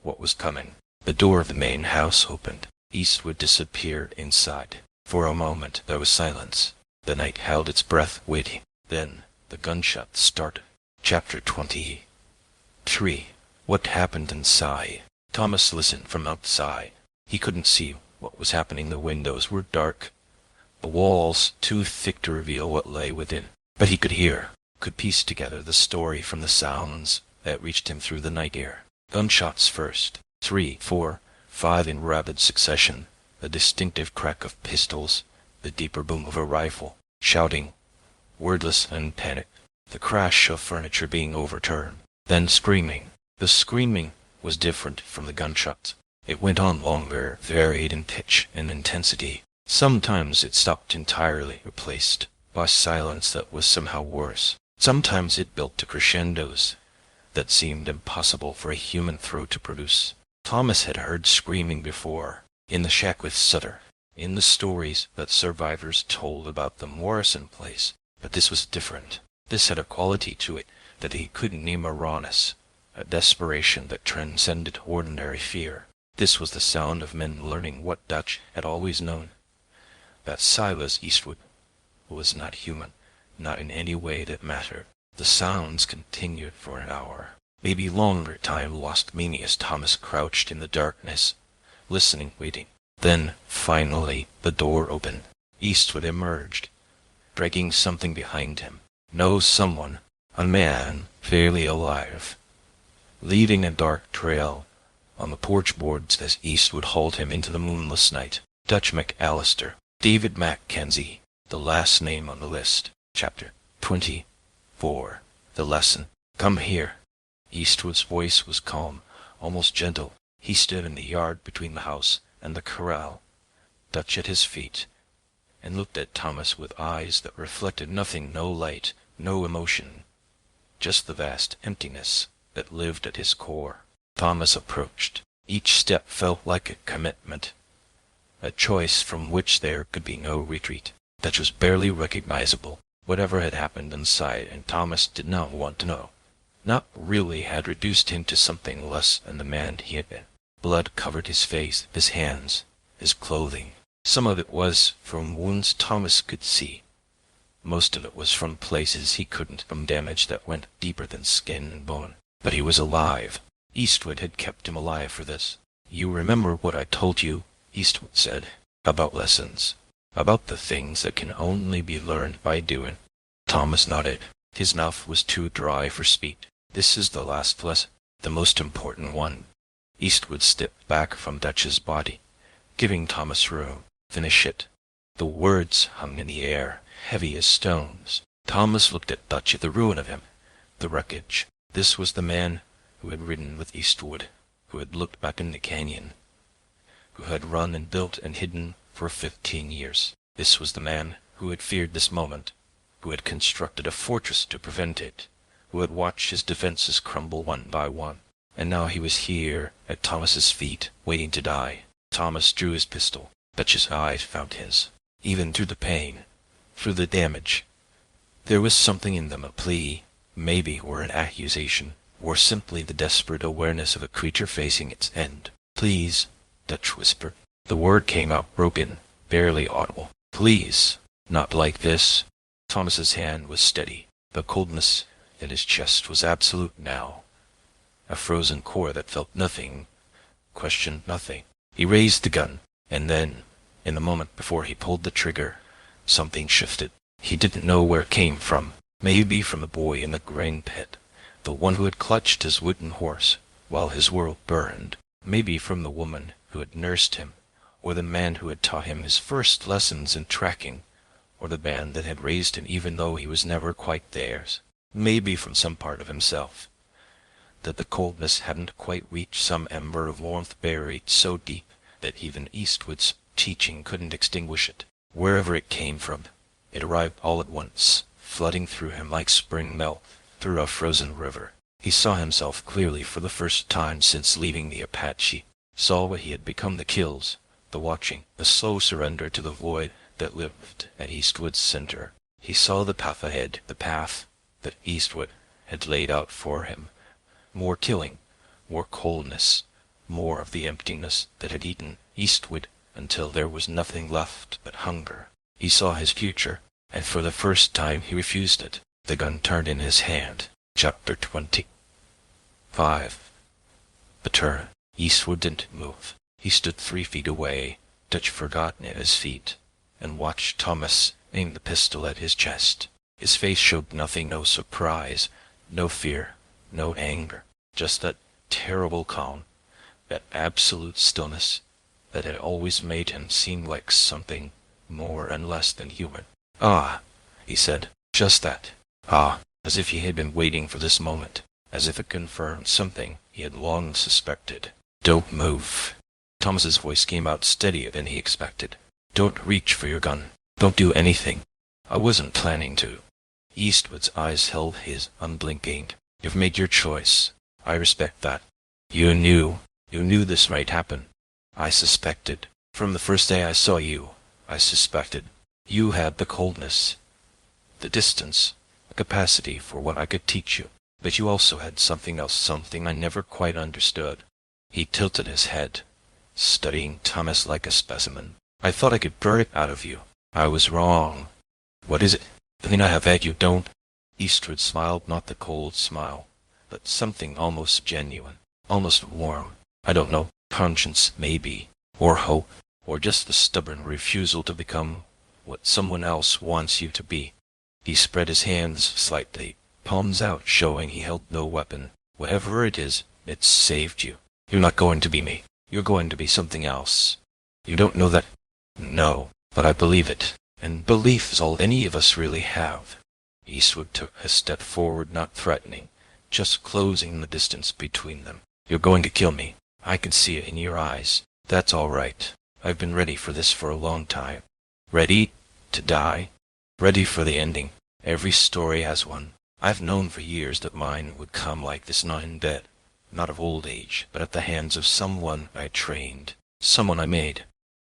what was coming. The door of the main house opened. Eastwood disappeared inside. For a moment there was silence. The night held its breath, waiting. Then the gunshots started. Chapter 23. What happened inside? Thomas listened from outside. He couldn't see what was happening. The windows were dark, the walls too thick to reveal what lay within. But he could hear, could piece together the story from the sounds that reached him through the night air. Gunshots first. 3, 4, 5 in rapid succession. The distinctive crack of pistols, the deeper boom of a rifle. Shouting, wordless and panicked. The crash of furniture being overturned. Then screaming. The screaming was different from the gunshots. It went on longer, varied in pitch and intensity. Sometimes it stopped entirely, replaced by silence that was somehow worse. Sometimes it built to crescendos, that seemed impossible for a human throat to produce. Thomas had heard screaming before, in the shack with Sutter, in the stories that survivors told about the Morrison place, but this was different. This had a quality to it that he couldn't name erroneous, a desperation that transcended ordinary fear. This was the sound of men learning what Dutch had always known, that Silas Eastwood was not human, not in any way that mattered. The sounds continued for an hour, maybe longer. Time lost meaning as Thomas crouched in the darkness, listening, waiting. Then, finally, the door opened. Eastwood emerged, dragging something behind him. No someone, a man, fairly alive, leaving a dark trail on the porch boards as Eastwood hauled him into the moonless night. Dutch McAllister, David Mackenzie, the last name on the list. Chapter 24. The lesson. Come here. Eastwood's voice was calm, almost gentle. He stood in the yard between the house and the corral, Dutch at his feet, and looked at Thomas with eyes that reflected nothing, no light, no emotion, just the vast emptiness that lived at his core. Thomas approached. Each step felt like a commitment, a choice from which there could be no retreat. Dutch was barely recognizable. Whatever had happened inside, and Thomas did not want to know, not really, had reduced him to something less than the man he had been. Blood covered his face, his hands, his clothing. Some of it was from wounds Thomas could see. Most of it was from places he couldn't, from damage that went deeper than skin and bone. But he was alive. Eastwood had kept him alive for this. You remember what I told you, Eastwood said, about lessons, about the things that can only be learned by doing. Thomas nodded. His mouth was too dry for speech. This is the last lesson, the most important one. Eastwood stepped back from Dutch's body, giving Thomas room. Finish it. The words hung in the air, heavy as stones. Thomas looked at Dutch, at the ruin of him, the wreckage. This was the man who had ridden with Eastwood, who had looked back in the canyon, who had run and built and hidden for 15 years. This was the man who had feared this moment, who had constructed a fortress to prevent it, who had watched his defenses crumble one by one. And now he was here, at Thomas's feet, waiting to die. Thomas drew his pistol. Dutch's eyes found his. Even through the pain, through the damage, there was something in them, a plea, maybe, or an accusation, or simply the desperate awareness of a creature facing its end. Please, Dutch whispered. The word came out broken, barely audible. Please, not like this. Thomas's hand was steady. The coldness in his chest was absolute now. A frozen core that felt nothing, questioned nothing. He raised the gun, and then, in the moment before he pulled the trigger, something shifted. He didn't know where it came from. Maybe from the boy in the grain pit, the one who had clutched his wooden horse while his world burned. Maybe from the woman who had nursed him, or the man who had taught him his first lessons in tracking, or the man that had raised him even though he was never quite theirs. Maybe from some part of himself, that the coldness hadn't quite reached, some ember of warmth buried so deep that even Eastwood's teaching couldn't extinguish it. Wherever it came from, it arrived all at once, flooding through him like spring melt through a frozen river. He saw himself clearly for the first time since leaving the Apache, saw what he had become, the kills, the watching, the slow surrender to the void that lived at Eastwood's center. He saw the path ahead, the path that Eastwood had laid out for him. More killing, more coldness, more of the emptiness that had eaten Eastwood until there was nothing left but hunger. He saw his future, and for the first time he refused it. The gun turned in his hand. Chapter 25. The turn. Eastwood didn't move. He stood 3 feet away, Dutch forgotten at his feet, and watched Thomas aim the pistol at his chest. His face showed nothing, no surprise, no fear, no anger, just that terrible calm, that absolute stillness that had always made him seem like something more and less than human. Ah, he said, just that. Ah, as if he had been waiting for this moment, as if it confirmed something he had long suspected. Don't move. Thomas's voice came out steadier than he expected. Don't reach for your gun. Don't do anything. I wasn't planning to. Eastwood's eyes held his unblinking. You've made your choice. I respect that. You knew this might happen. I suspected. From the first day I saw you, I suspected. You had the coldness, the distance, the capacity for what I could teach you. But you also had something else, something I never quite understood. He tilted his head, studying Thomas like a specimen. I thought I could burn it out of you. I was wrong. What is it? The thing I have had you don't. Eastwood smiled, not the cold smile, but something almost genuine, almost warm. I don't know, conscience maybe, or hope, or just the stubborn refusal to become what someone else wants you to be. He spread his hands slightly, palms out, showing he held no weapon. Whatever it is, it saved you. You're not going to be me. You're going to be something else. You don't know that? No, but I believe it. And belief is all any of us really have. Eastwood took a step forward, not threatening, just closing the distance between them. You're going to kill me. I can see it in your eyes. That's all right. I've been ready for this for a long time. Ready to die. Ready for the ending. Every story has one. I've known for years that mine would come like this, not in bed, not of old age, but at the hands of someone I trained, someone I made.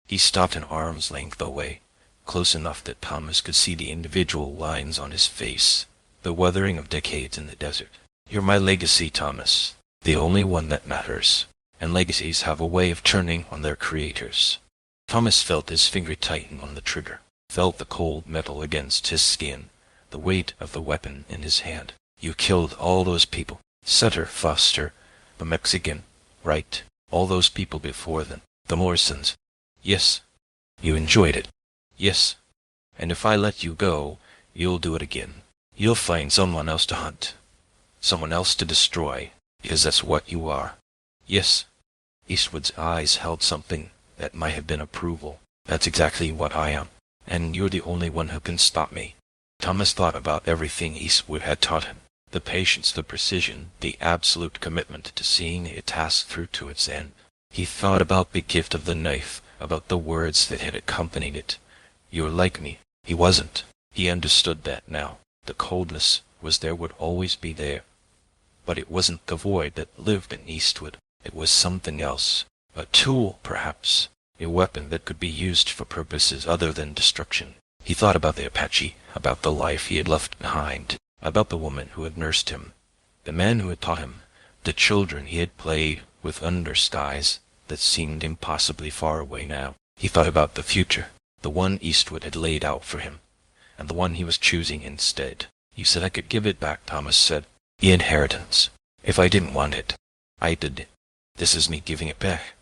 He stopped an arm's length away, close enough that Thomas could see the individual lines on his face, the weathering of decades in the desert. You're my legacy, Thomas, the only one that matters, and legacies have a way of turning on their creators. Thomas felt his finger tighten on the trigger, felt the cold metal against his skin, the weight of the weapon in his hand. You killed all those people. Sutter, Foster, the Mexican, right? All those people before them, the Morrisons. Yes. You enjoyed it. Yes. And if I let you go, you'll do it again. You'll find someone else to hunt, someone else to destroy, because that's what you are. Yes. Eastwood's eyes held something that might have been approval. That's exactly what I am, and you're the only one who can stop me. Thomas thought about everything Eastwood had taught him, the patience, the precision, the absolute commitment to seeing a task through to its end. He thought about the gift of the knife, about the words that had accompanied it. You're like me. He wasn't. He understood that now. The coldness was there, would always be there. But it wasn't the void that lived in Eastwood. It was something else. A tool, perhaps. A weapon that could be used for purposes other than destruction. He thought about the Apache, about the life he had left behind, about the woman who had nursed him, the man who had taught him, the children he had played with under skies that seemed impossibly far away now. He thought about the future, the one Eastwood had laid out for him, and the one he was choosing instead. You said I could give it back, Thomas said. The inheritance. If I didn't want it, I did. This is me giving it back.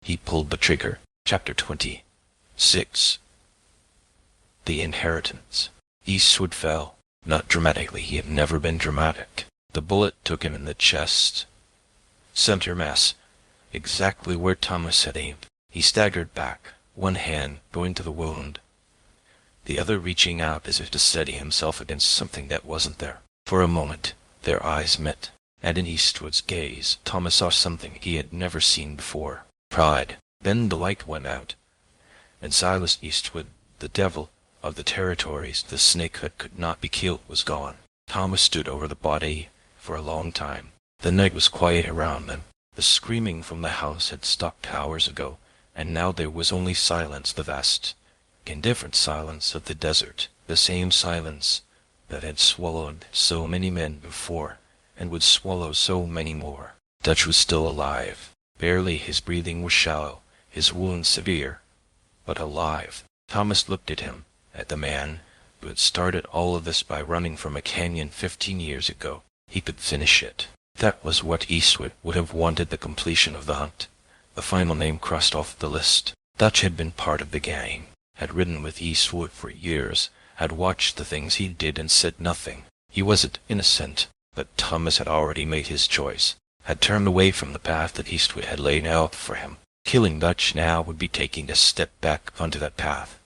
He pulled the trigger. Chapter 26. The inheritance. Eastwood fell. Not dramatically. He had never been dramatic. The bullet took him in the chest. Center mass. Exactly where Thomas had aimed. He staggered back, one hand going to the wound, the other reaching out as if to steady himself against something that wasn't there. For a moment, their eyes met, and in Eastwood's gaze, Thomas saw something he had never seen before. Pride. Then the light went out, and Silas Eastwood, the devil of the territories, the snake that could not be killed, was gone. Thomas stood over the body for a long time. The night was quiet around them. The screaming from the house had stopped hours ago, and now there was only silence, the vast, indifferent silence of the desert, the same silence that had swallowed so many men before, and would swallow so many more. Dutch was still alive. Barely. His breathing was shallow, his wounds severe, but alive. Thomas looked at him, at the man who had started all of this by running from a canyon 15 years ago. He could finish it. That was what Eastwood would have wanted, the completion of the hunt. The final name crossed off the list. Dutch had been part of the gang, had ridden with Eastwood for years, had watched the things he did and said nothing. He wasn't innocent, but Thomas had already made his choice, had turned away from the path that Eastwood had laid out for him. Killing Dutch now would be taking a step back onto that path,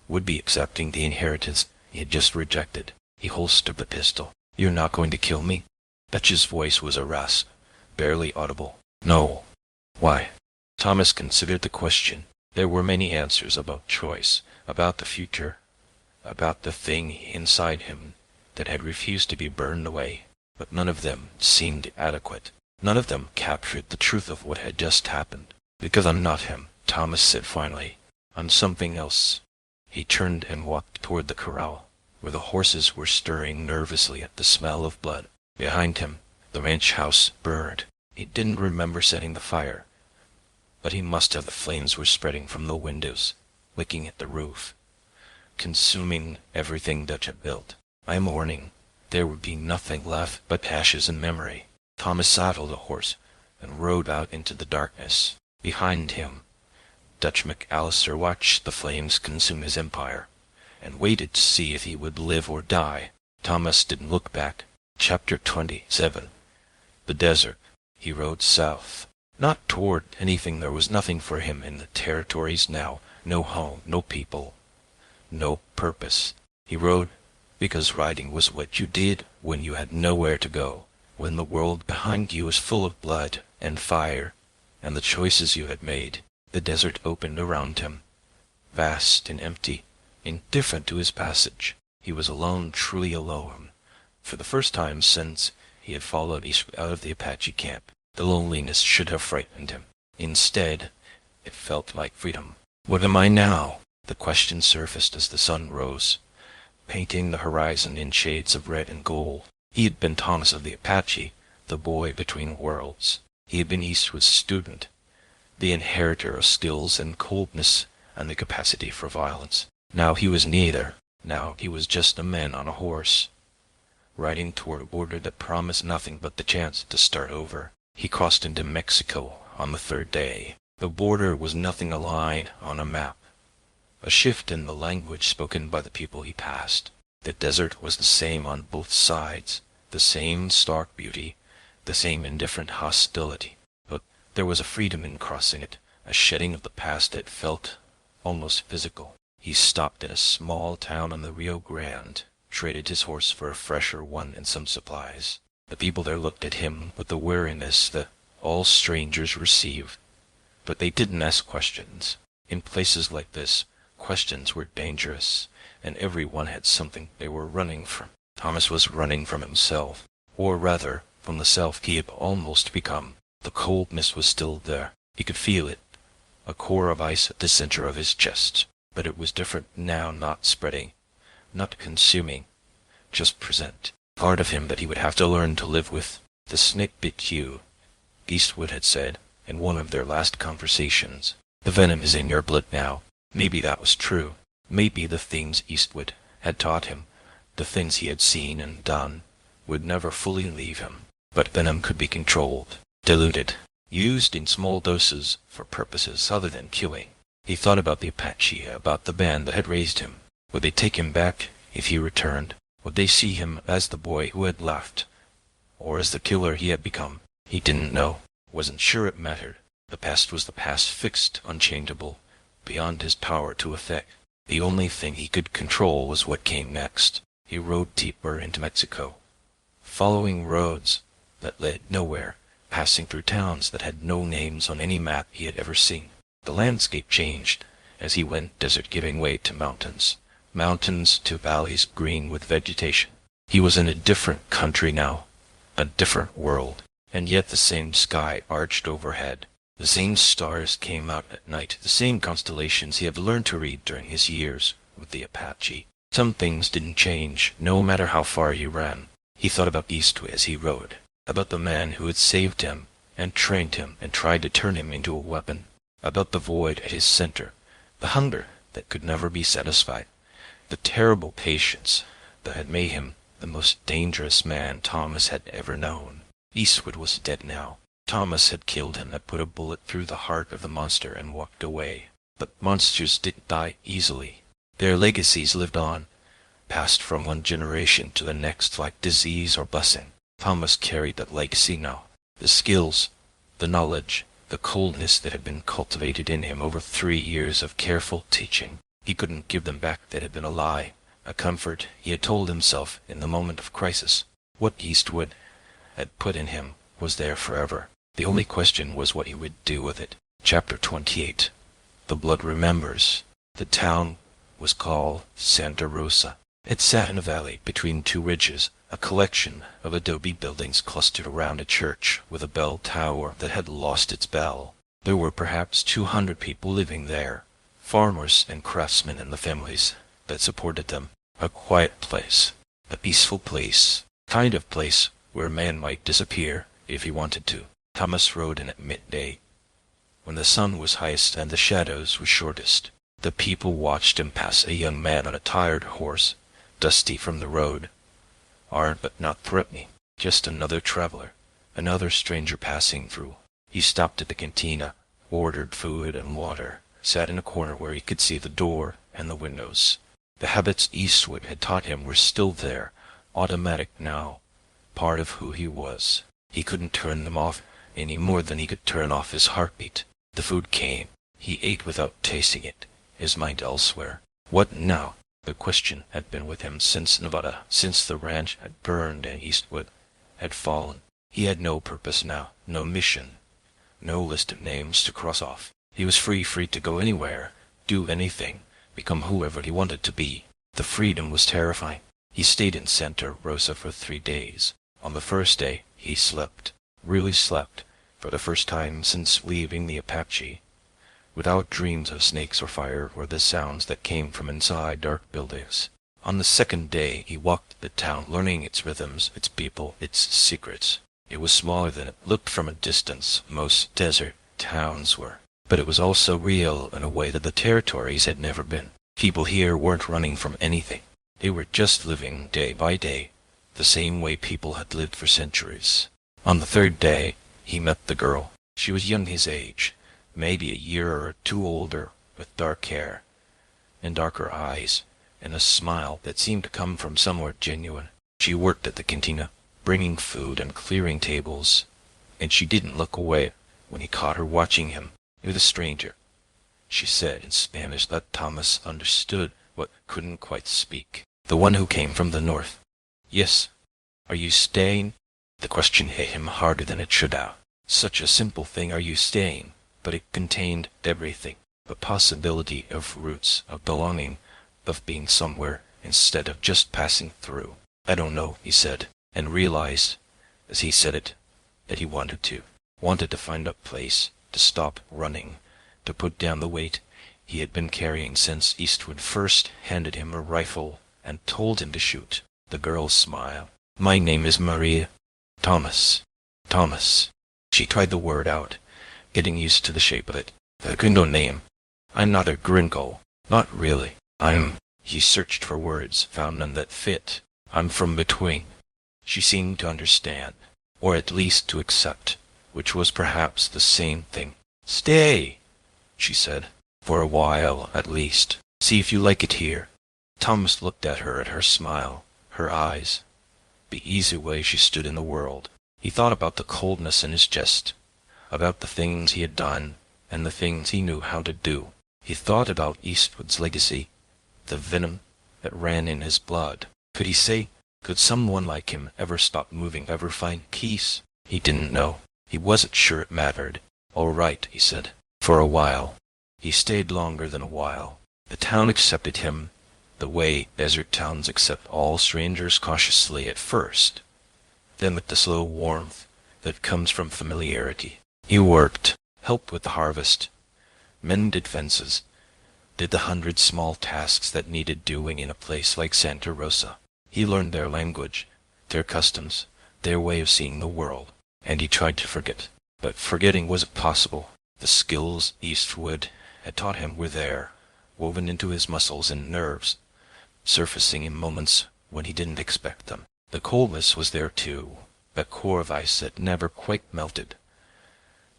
would be accepting the inheritance he had just rejected. He holstered the pistol. You're not going to kill me? Dutch's voice was a rasp, barely audible. No. Why? Thomas considered the question. There were many answers about choice, about the future, about the thing inside him that had refused to be burned away. but none of them seemed adequate. None of them captured the truth of what had just happened. "Because I'm not him," Thomas said finally. "I'm something else." He turned and walked toward the corral, where the horses were stirring nervously at the smell of blood. Behind him, the ranch house burned. He didn't remember setting the fire, but he must have. The flames were spreading from the windows, licking at the roof, consuming everything Dutch had built. By morning, there would be nothing left but ashes and memory. Thomas saddled a horse and rode out into the darkness. Behind him, Dutch McAllister watched the flames consume his empire, and waited to see if he would live or die. Thomas didn't look back. Chapter 27. The desert. He rode south. Not toward anything. There was nothing for him in the territories now. No home, no people, no purpose. He rode because riding was what you did when you had nowhere to go, when the world behind you was full of blood and fire and the choices you had made. The desert opened around him, vast and empty, indifferent to his passage. He was alone, truly alone. For the first time since he had followed east out of the Apache camp, the loneliness should have frightened him. Instead, it felt like freedom. What am I now? The question surfaced as the sun rose, painting the horizon in shades of red and gold. He had been Thomas of the Apache, the boy between worlds. He had been Eastwood's student, the inheritor of skills and coldness and the capacity for violence. Now he was neither. Now he was just a man on a horse, riding toward a border that promised nothing but the chance to start over. He crossed into Mexico on the third day. The border was nothing a line on a map, a shift in the language spoken by the people he passed. The desert was the same on both sides, the same stark beauty, the same indifferent hostility. But there was a freedom in crossing it, a shedding of the past that felt almost physical. He stopped at a small town on the Rio Grande, traded his horse for a fresher one and some supplies. The people there looked at him with the weariness that all strangers receive, but they didn't ask questions. In places like this, questions were dangerous, and everyone had something they were running from. Thomas was running from himself, or rather, from the self he had almost become. The coldness was still there. He could feel it, a core of ice at the center of his chest. But it was different now, not spreading, not consuming, just present. Part of him that he would have to learn to live with. "The snake bit you," Eastwood had said in one of their last conversations. "The venom is in your blood now." Maybe that was true. Maybe the things Eastwood had taught him, the things he had seen and done, would never fully leave him. But venom could be controlled, diluted, used in small doses for purposes other than killing. He thought about the Apache, about the band that had raised him. Would they take him back if he returned? Would they see him as the boy who had left, or as the killer he had become? He didn't know, wasn't sure it mattered. The past was the past, fixed, unchangeable, beyond his power to affect. The only thing he could control was what came next. He rode deeper into Mexico, following roads that led nowhere, passing through towns that had no names on any map he had ever seen. The landscape changed as he went, desert giving way to mountains, mountains to valleys green with vegetation. He was in a different country now, a different world, and yet the same sky arched overhead. The same stars came out at night, the same constellations he had learned to read during his years with the Apache. Some things didn't change, no matter how far he ran. He thought about Eastwood as he rode, about the man who had saved him and trained him and tried to turn him into a weapon, about the void at his center, the hunger that could never be satisfied, the terrible patience that had made him the most dangerous man Thomas had ever known. Eastwood was dead now. Thomas had killed him, had put a bullet through the heart of the monster and walked away. But monsters didn't die easily. Their legacies lived on, passed from one generation to the next like disease or blessing. Thomas carried that legacy now, the skills, the knowledge, the coldness that had been cultivated in him over 3 years of careful teaching. He couldn't give them back. That had been a lie, a comfort he had told himself in the moment of crisis. What Eastwood had put in him was there forever. The only question was what he would do with it. Chapter 28. The blood remembers. The town was called Santa Rosa. It sat in a valley between two ridges, a collection of adobe buildings clustered around a church with a bell tower that had lost its bell. There were perhaps 200 people living there, farmers and craftsmen and the families that supported them. A quiet place, a peaceful place, kind of place where a man might disappear if he wanted to. Thomas rode in at midday, when the sun was highest and the shadows were shortest. The people watched him pass, a young man on a tired horse, dusty from the road. Armed but not threatening, just another traveler, another stranger passing through. He stopped at the cantina, ordered food and water, sat in a corner where he could see the door and the windows. The habits Eastwood had taught him were still there, automatic now, part of who he was. He couldn't turn them off any more than he could turn off his heartbeat. The food came. He ate without tasting it, his mind elsewhere. What now? The question had been with him since Nevada, since the ranch had burned and Eastwood had fallen. He had no purpose now, no mission, no list of names to cross off. He was free to go anywhere, do anything, become whoever he wanted to be. The freedom was terrifying. He stayed in Santa Rosa for 3 days. On the first day, he slept, really slept, for the first time since leaving the Apache, without dreams of snakes or fire or the sounds that came from inside dark buildings. On the second day, he walked the town, learning its rhythms, its people, its secrets. It was smaller than it looked from a distance. Most desert towns were. But it was also real in a way that the territories had never been. People here weren't running from anything. They were just living day by day, the same way people had lived for centuries. On the third day, he met the girl. She was young his age, maybe a year or two older, with dark hair and darker eyes, and a smile that seemed to come from somewhere genuine. She worked at the cantina, bringing food and clearing tables, and she didn't look away when he caught her watching him. "You're the stranger," she said in Spanish that Thomas understood but couldn't quite speak. "The one who came from the north." "Yes. Are you staying?" The question hit him harder than it should have. Such a simple thing, are you staying? But it contained everything. The possibility of roots, of belonging, of being somewhere instead of just passing through. "I don't know," he said, and realized, as he said it, that he wanted to find a place, to stop running, to put down the weight he had been carrying since Eastwood first handed him a rifle and told him to shoot. The girl smiled. "My name is Maria. Thomas. She tried the word out, getting used to the shape of it. "A gringo name. I'm not a gringo. Not really. He searched for words, found none that fit. "I'm from between." She seemed to understand, or at least to accept, which was perhaps the same thing. "Stay," she said, "for a while at least. See if you like it here." Thomas looked at her smile, her eyes, the easy way she stood in the world. He thought about the coldness in his chest, about the things he had done and the things he knew how to do. He thought about Eastwood's legacy, the venom that ran in his blood. Could he say, could someone like him ever stop moving, ever find peace? He didn't know. He wasn't sure it mattered. "All right," he said, "for a while." He stayed longer than a while. The town accepted him the way desert towns accept all strangers, cautiously at first, then with the slow warmth that comes from familiarity. He worked, helped with the harvest, mended fences, did the 100 small tasks that needed doing in a place like Santa Rosa. He learned their language, their customs, their way of seeing the world, and he tried to forget. But forgetting wasn't possible. The skills Eastwood had taught him were there, woven into his muscles and nerves, surfacing in moments when he didn't expect them. The coldness was there too, that core of ice that never quite melted,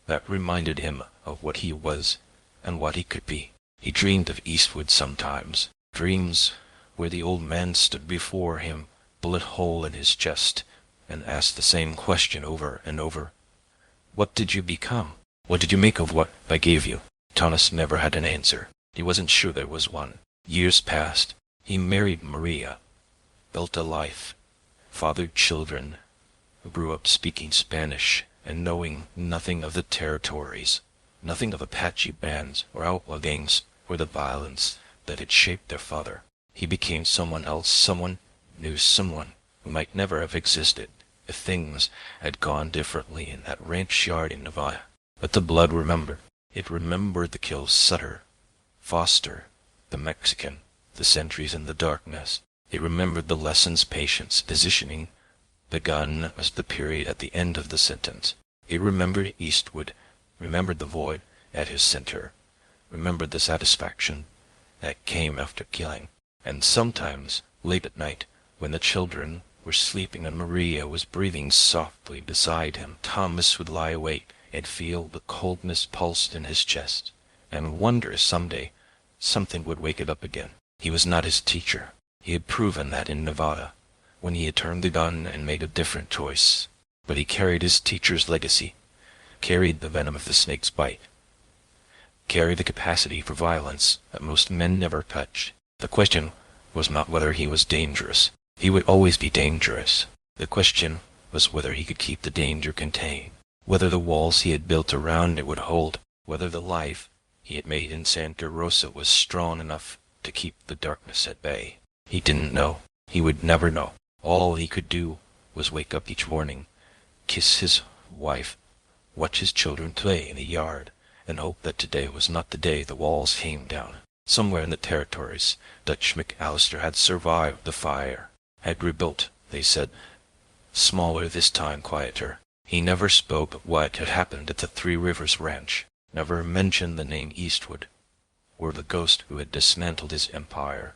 that reminded him of what he was and what he could be. He dreamed of Eastwood sometimes, dreams where the old man stood before him, bullet hole in his chest, and asked the same question over and over. "What did you become? What did you make of what I gave you?" Thomas never had an answer. He wasn't sure there was one. Years passed. He married Maria, built a life, fathered children, grew up speaking Spanish and knowing nothing of the territories, nothing of Apache bands or outlaw gangs or the violence that had shaped their father. He became someone else, someone new, someone who might never have existed if things had gone differently in that ranch yard in Nevada. But the blood remembered. It remembered the kills, Sutter, Foster, the Mexican, the sentries in the darkness. It remembered the lessons, patience, positioning, the gun was the period at the end of the sentence. It remembered Eastwood, remembered the void at his center, remembered the satisfaction that came after killing. And sometimes, late at night, when the children were sleeping and Maria was breathing softly beside him, Thomas would lie awake and feel the coldness pulsed in his chest, and wonder someday something would wake it up again. He was not his teacher. He had proven that in Nevada, when he had turned the gun and made a different choice. But he carried his teacher's legacy, carried the venom of the snake's bite, carried the capacity for violence that most men never touch. The question was not whether he was dangerous. He would always be dangerous. The question was whether he could keep the danger contained, whether the walls he had built around it would hold, whether the life he had made in Santa Rosa was strong enough to keep the darkness at bay. He didn't know. He would never know. All he could do was wake up each morning, kiss his wife, watch his children play in the yard, and hope that today was not the day the walls came down. Somewhere in the territories, Dutch McAllister had survived the fire, had rebuilt, they said, smaller this time, quieter. He never spoke of what had happened at the Three Rivers Ranch, never mentioned the name Eastwood, or the ghost who had dismantled his empire,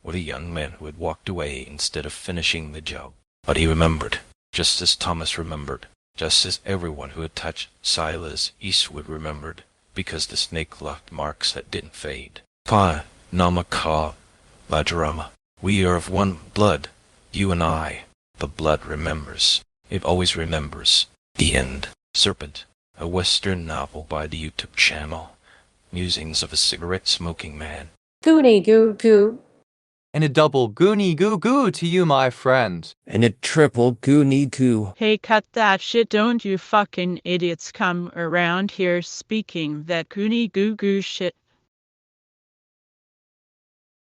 or the young man who had walked away instead of finishing the job. But he remembered, just as Thomas remembered, just as everyone who had touched Silas Eastwood remembered, because the snake left marks that didn't fade. Pa Namaka Lajarama. We are of one blood, you and I. The blood remembers. It always remembers. The end. Serpent, a Western novel by the YouTube channel. Musings of a cigarette-smoking man. Goonie goo goo. And a double goonie goo goo to you, my friend. And a triple goonie goo. Hey, cut that shit, don't you fucking idiots come around here speaking that goonie goo goo shit.